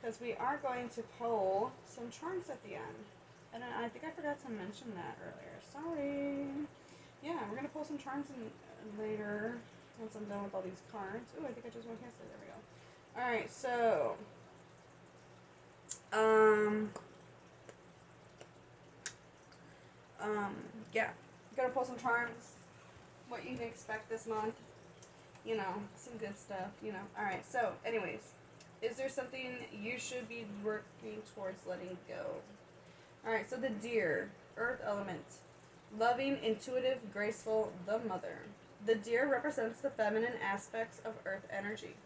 because we are going to pull some charms at the end. And I think I forgot to mention that earlier. Sorry. Yeah, we're going to pull some charms later once I'm done with all these cards. Ooh, I think I just went past it. There we go. Alright, so yeah, gonna pull some charms, what you can expect this month, some good stuff, Alright, so anyways, is there something you should be working towards letting go? Alright, so the deer, earth element, loving, intuitive, graceful, the mother. The deer represents the feminine aspects of earth energy.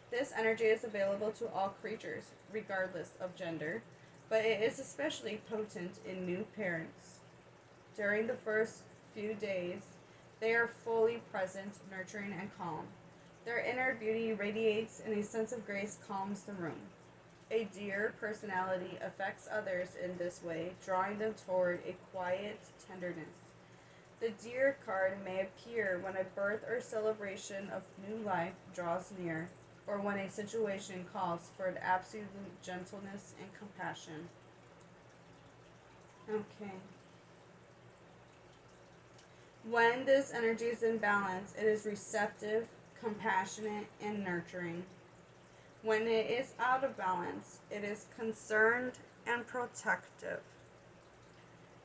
This energy is available to all creatures, regardless of gender, but it is especially potent in new parents. During the first few days, they are fully present, nurturing, and calm. Their inner beauty radiates, and a sense of grace calms the room. A deer personality affects others in this way, drawing them toward a quiet tenderness. The deer card may appear when a birth or celebration of new life draws near, or when a situation calls for an absolute gentleness and compassion. Okay. When this energy is in balance, it is receptive, compassionate, and nurturing. When it is out of balance, it is concerned and protective.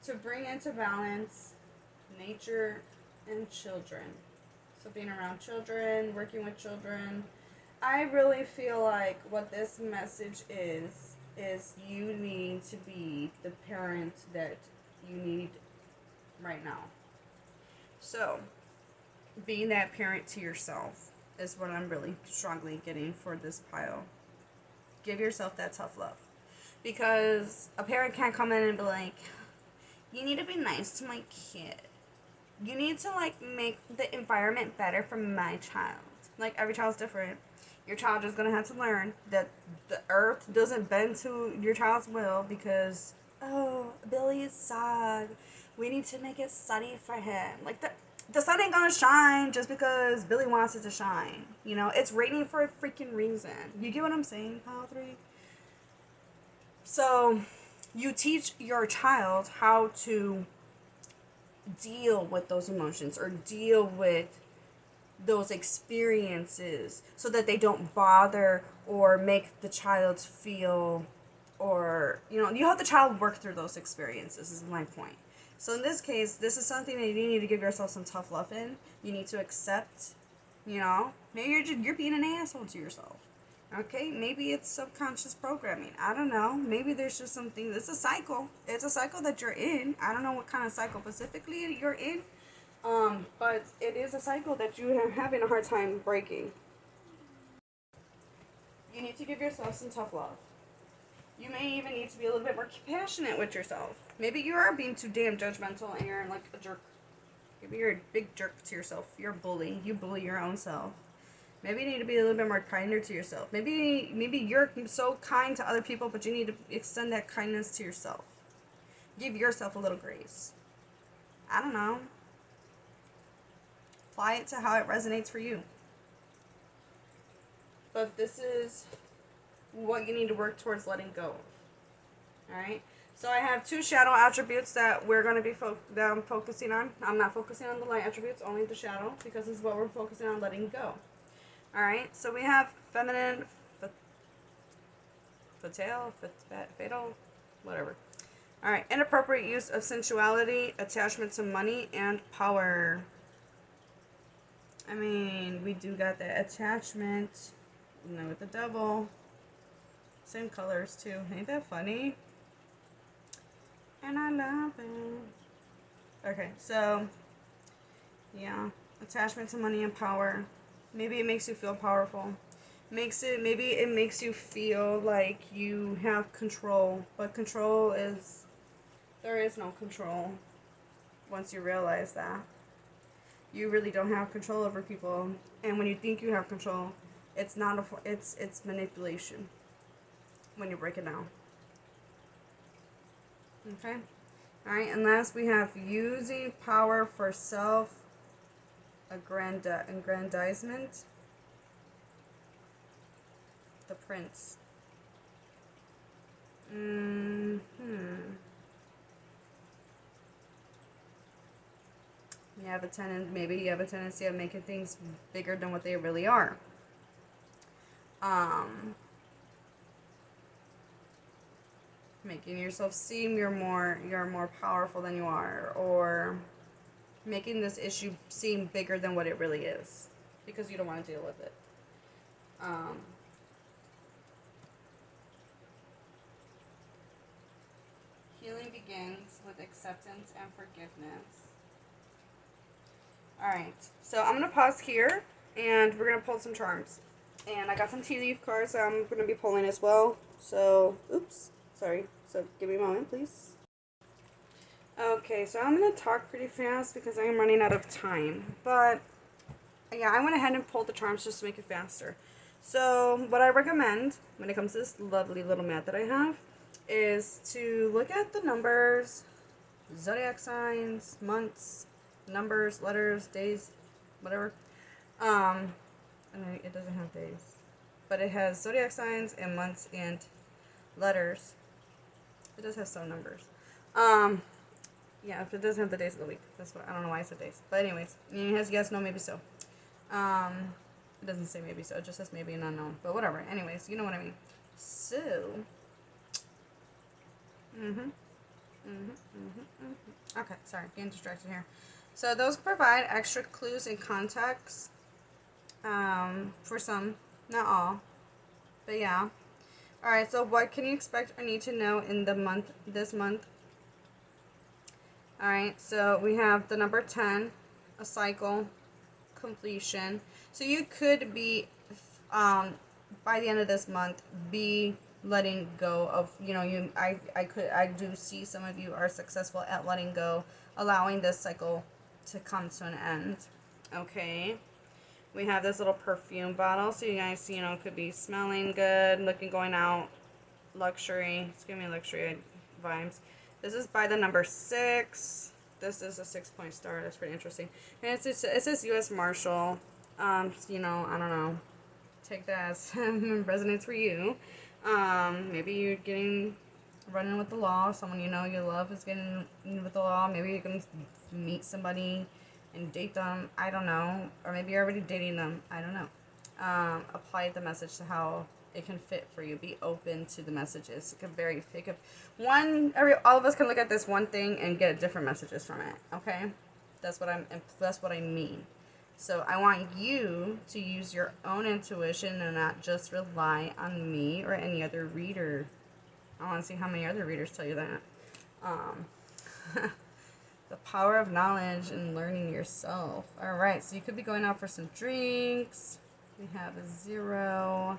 To bring into balance nature and children. So being around children, working with children, I really feel like what this message is you need to be the parent that you need right now. So, being that parent to yourself is what I'm really strongly getting for this pile. Give yourself that tough love. Because a parent can't come in and be like, you need to be nice to my kid. You need to, make the environment better for my child. Every child's different. Your child is going to have to learn that the earth doesn't bend to your child's will because, oh, Billy is sad. We need to make it sunny for him. The sun ain't going to shine just because Billy wants it to shine. It's raining for a freaking reason. You get what I'm saying, pile 3? So, you teach your child how to deal with those emotions or deal with those experiences so that they don't bother or make the child feel, or you have the child work through those experiences is my point. So in this case, this is something that you need to give yourself some tough love in. You need to accept, maybe you're being an asshole to yourself. Okay, maybe it's subconscious programming. I don't know. Maybe there's just something. It's a cycle. It's a cycle that you're in. I don't know what kind of cycle specifically you're in. But it is a cycle that you are having a hard time breaking. You need to give yourself some tough love. You may even need to be a little bit more compassionate with yourself. Maybe you are being too damn judgmental and you're like a jerk. Maybe you're a big jerk to yourself. You're a bully. You bully your own self. Maybe you need to be a little bit more kinder to yourself. Maybe you're so kind to other people, but you need to extend that kindness to yourself. Give yourself a little grace. I don't know. Apply it to how it resonates for you. But this is what you need to work towards letting go of. Alright? So I have 2 shadow attributes that we're going to be focusing on. I'm not focusing on the light attributes, only the shadow, because this is what we're focusing on letting go. Alright, so we have feminine, fatal, whatever. Alright, inappropriate use of sensuality, attachment to money, and power. I mean, we do got that attachment, with the devil. Same colors too. Ain't that funny? And I love it. Okay, so, yeah, attachment to money and power. Maybe it makes you feel powerful. Maybe it makes you feel like you have control. But there is no control once you realize that. You really don't have control over people. And when you think you have control, it's manipulation when you break it down. Okay? Alright, and last we have using power for aggrandizement. The prince. Maybe you have a tendency of making things bigger than what they really are. Making yourself seem you're more powerful than you are, or making this issue seem bigger than what it really is, because you don't want to deal with it. Healing begins with acceptance and forgiveness. Alright, so I'm going to pause here, and we're going to pull some charms. And I got some tea leaf cards that I'm going to be pulling as well. So, oops, sorry. So, give me a moment, please. Okay, so I'm going to talk pretty fast because I am running out of time. But, yeah, I went ahead and pulled the charms just to make it faster. So, what I recommend when it comes to this lovely little mat that I have is to look at the numbers, zodiac signs, months, numbers, letters, days, whatever. And it doesn't have days, but it has zodiac signs and months and letters. It does have some numbers. Yeah, if it doesn't have the days of the week, that's what I don't know why it said days. But anyways, it has yes, no, maybe so. It doesn't say maybe so. It just says maybe and unknown. But whatever. Anyways, you know what I mean. So. Okay, sorry, getting distracted here. So those provide extra clues and context for some, not all, but yeah. All right, so what can you expect or need to know in this month? All right, so we have the number 10, a cycle, completion. So you could be, by the end of this month, be letting go of, I do see some of you are successful at letting go, allowing this cycle to come to an end. Okay, we have this little perfume bottle, so you guys, could be smelling good, going out, luxury. It's giving me luxury vibes. This is by the number 6. This is a 6-point star. That's pretty interesting. And it says U.S. Marshal. I don't know. Take that as resonates for you. Maybe you're running with the law. Someone you love is getting with the law. Maybe you're going to meet somebody and date them. I don't know. Or maybe you're already dating them. I don't know. Apply the message to how it can fit for you. Be open to the messages. It could vary. It could, all of us can look at this one thing and get different messages from it. Okay, that's what I mean. So I want you to use your own intuition and not just rely on me or any other reader. I want to see how many other readers tell you that. The power of knowledge and learning yourself. All right, so you could be going out for some drinks. We have a 0.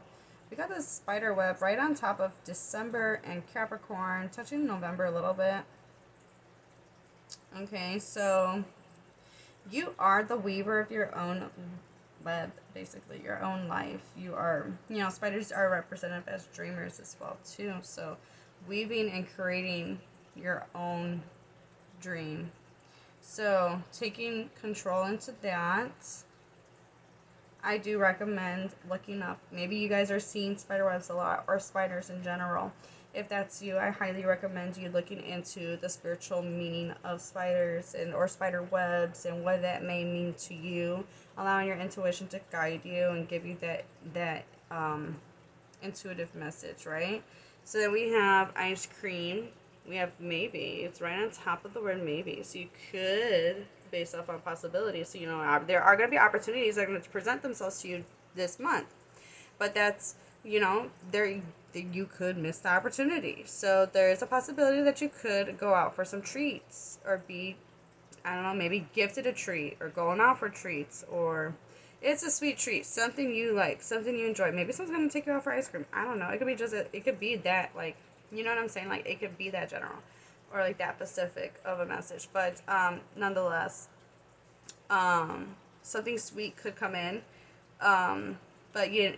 We got this spider web right on top of December and Capricorn, touching November a little bit. Okay, so you are the weaver of your own web, basically, your own life. You are, spiders are represented as dreamers as well, too. So weaving and creating your own dream. So taking control into that, I do recommend looking up. Maybe you guys are seeing spider webs a lot, or spiders in general. If that's you, I highly recommend you looking into the spiritual meaning of spiders or spider webs and what that may mean to you, allowing your intuition to guide you and give you that intuitive message, right? So then we have ice cream. We have maybe. It's right on top of the word maybe. So you could, based off on possibilities, so there are going to be opportunities that are going to present themselves to you this month. But that's, you could miss the opportunity. So there is a possibility that you could go out for some treats or be, I don't know, maybe gifted a treat or going out for treats, or it's a sweet treat, something you like, something you enjoy. Maybe someone's going to take you out for ice cream. I don't know. It could be it could be that, like, you know what I'm saying? Like, it could be that general or like that specific of a message. But nonetheless, something sweet could come in. But you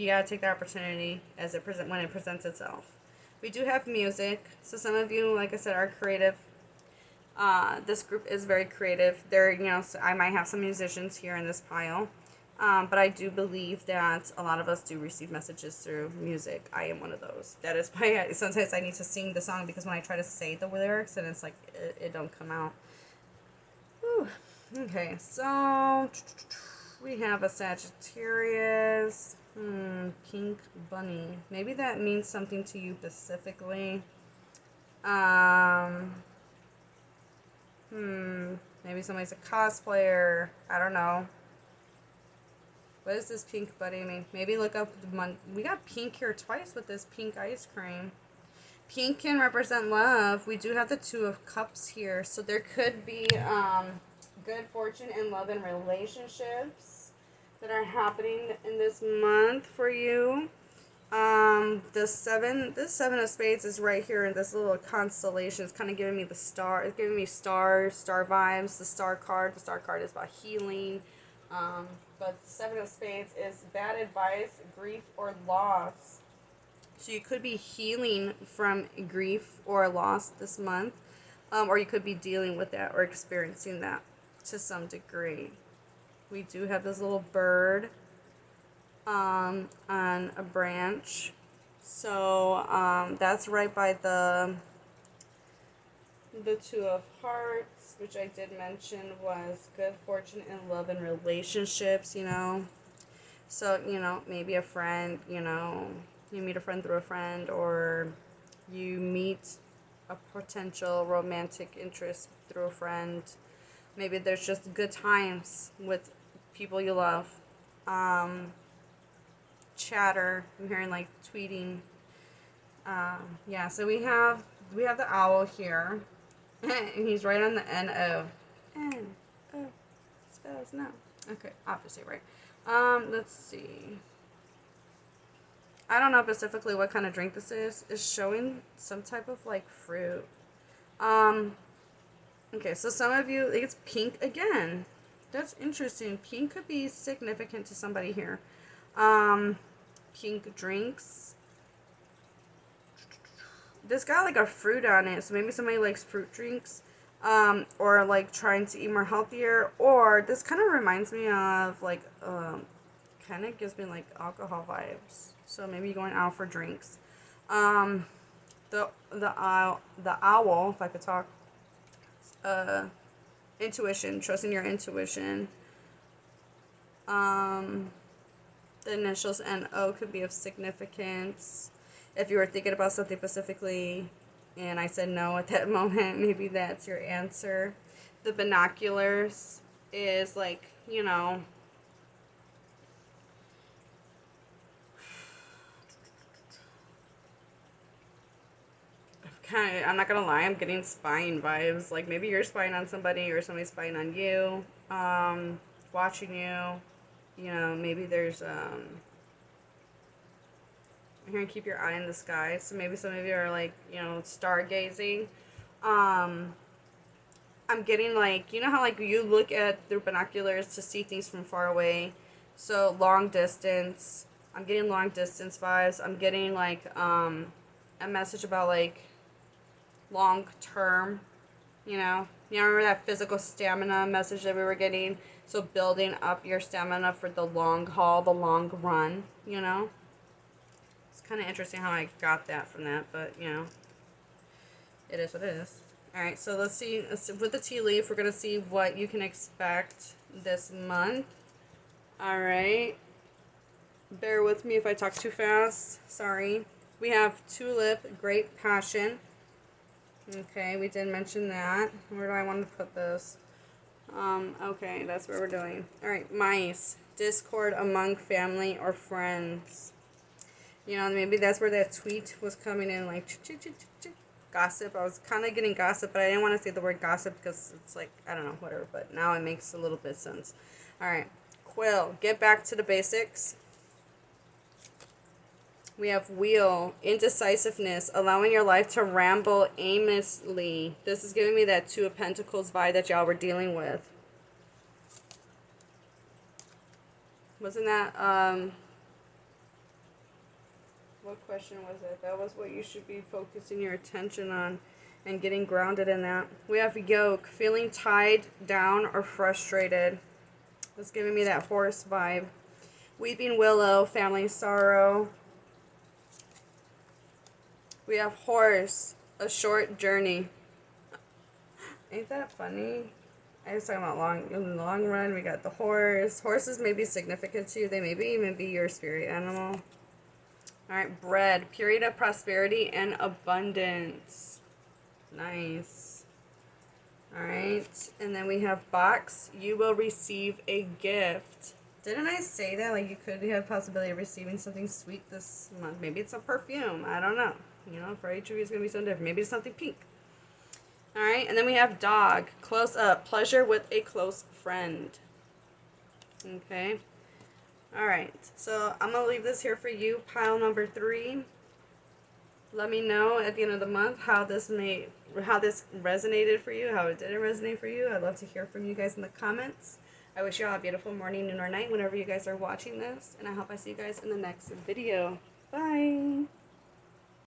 gotta take the opportunity when it presents itself. We do have music, so some of you, like I said, are creative. This group is very creative. So I might have some musicians here in this pile, but I do believe that a lot of us do receive messages through music. I am one of those. That is why sometimes I need to sing the song, because when I try to say the lyrics, and it's like it don't come out. Whew. Okay, so we have a Sagittarius. Pink bunny. Maybe that means something to you specifically. Maybe somebody's a cosplayer. I don't know. What does this pink bunny mean? Maybe look up the month. We got pink here twice with this pink ice cream. Pink can represent love. We do have the 2 of Cups here. So there could be good fortune in love and relationships that are happening in this month for you. This 7 of Spades is right here in this little constellation. It's kind of giving me the star. It's giving me star vibes. The star card is about healing. But the 7 of Spades is bad advice, grief, or loss. So you could be healing from grief or loss this month, or you could be dealing with that or experiencing that to some degree. We do have this little bird on a branch. So that's right by the 2 of Hearts, which I did mention was good fortune in love and relationships, So, maybe a friend, you meet a friend through a friend, or you meet a potential romantic interest through a friend. Maybe there's just good times with people you love. Chatter. I'm hearing like tweeting. Yeah, so we have the owl here. And he's right on the N-O. N-O. Spells no. Okay, obviously, right. Let's see. I don't know specifically what kind of drink this is. It's showing some type of like fruit. Okay, so some of you, it's pink again. That's interesting. Pink could be significant to somebody here. Pink drinks. This got like a fruit on it, so maybe somebody likes fruit drinks, or like trying to eat more healthier, or this kind of reminds me of like, kind of gives me like alcohol vibes. So maybe going out for drinks. The owl, if I could talk, Intuition, trusting your intuition. The initials NO could be of significance. If you were thinking about something specifically and I said no at that moment, maybe that's your answer. The binoculars is like, you know, I'm not gonna lie, I'm getting spying vibes. Like maybe you're spying on somebody or somebody's spying on you, watching you. You know, maybe there's I'm here and keep your eye in the sky. So maybe some of you are like, you know, stargazing. I'm getting like, you know how like you look at through binoculars to see things from far away. So long distance. I'm getting long distance vibes. I'm getting like a message about like long term, you know. You remember that physical stamina message that we were getting? So building up your stamina for the long haul, the long run, you know. It's kind of interesting how I got that from that, but you know, it is what it is. Alright, so let's see, with the tea leaf, we're going to see what you can expect this month. Alright, bear with me if I talk too fast, sorry. We have tulip, great passion. Okay, we did mention that. Where do I want to put this? Okay, that's what we're doing. Alright, mice, discord among family or friends. You know, maybe that's where that tweet was coming in, like, gossip. I was kind of getting gossip, but I didn't want to say the word gossip because it's like, I don't know, whatever. But now it makes a little bit of sense. Alright, quill, get back to the basics. We have wheel, indecisiveness, allowing your life to ramble aimlessly. This is giving me that Two of Pentacles vibe that y'all were dealing with. Wasn't that, what question was it? That was what you should be focusing your attention on and getting grounded in that. We have yoke, feeling tied down or frustrated. It's giving me that horse vibe. Weeping willow, family sorrow. We have horse, a short journey. Ain't that funny? I was talking about in the long run, we got the horse. Horses may be significant to you. They may even be your spirit animal. Alright, bread, period of prosperity and abundance. Nice. Alright, and then we have box, you will receive a gift. Didn't I say that? Like you could have possibility of receiving something sweet this month. Maybe it's a perfume. I don't know. You know, for each of you it's going to be something different. Maybe it's something pink. Alright, and then we have dog. Close up. Pleasure with a close friend. Okay. Alright, so I'm going to leave this here for you. Pile number 3. Let me know at the end of the month how this resonated for you, how it didn't resonate for you. I'd love to hear from you guys in the comments. I wish you all a beautiful morning, noon, or night whenever you guys are watching this. And I hope I see you guys in the next video. Bye!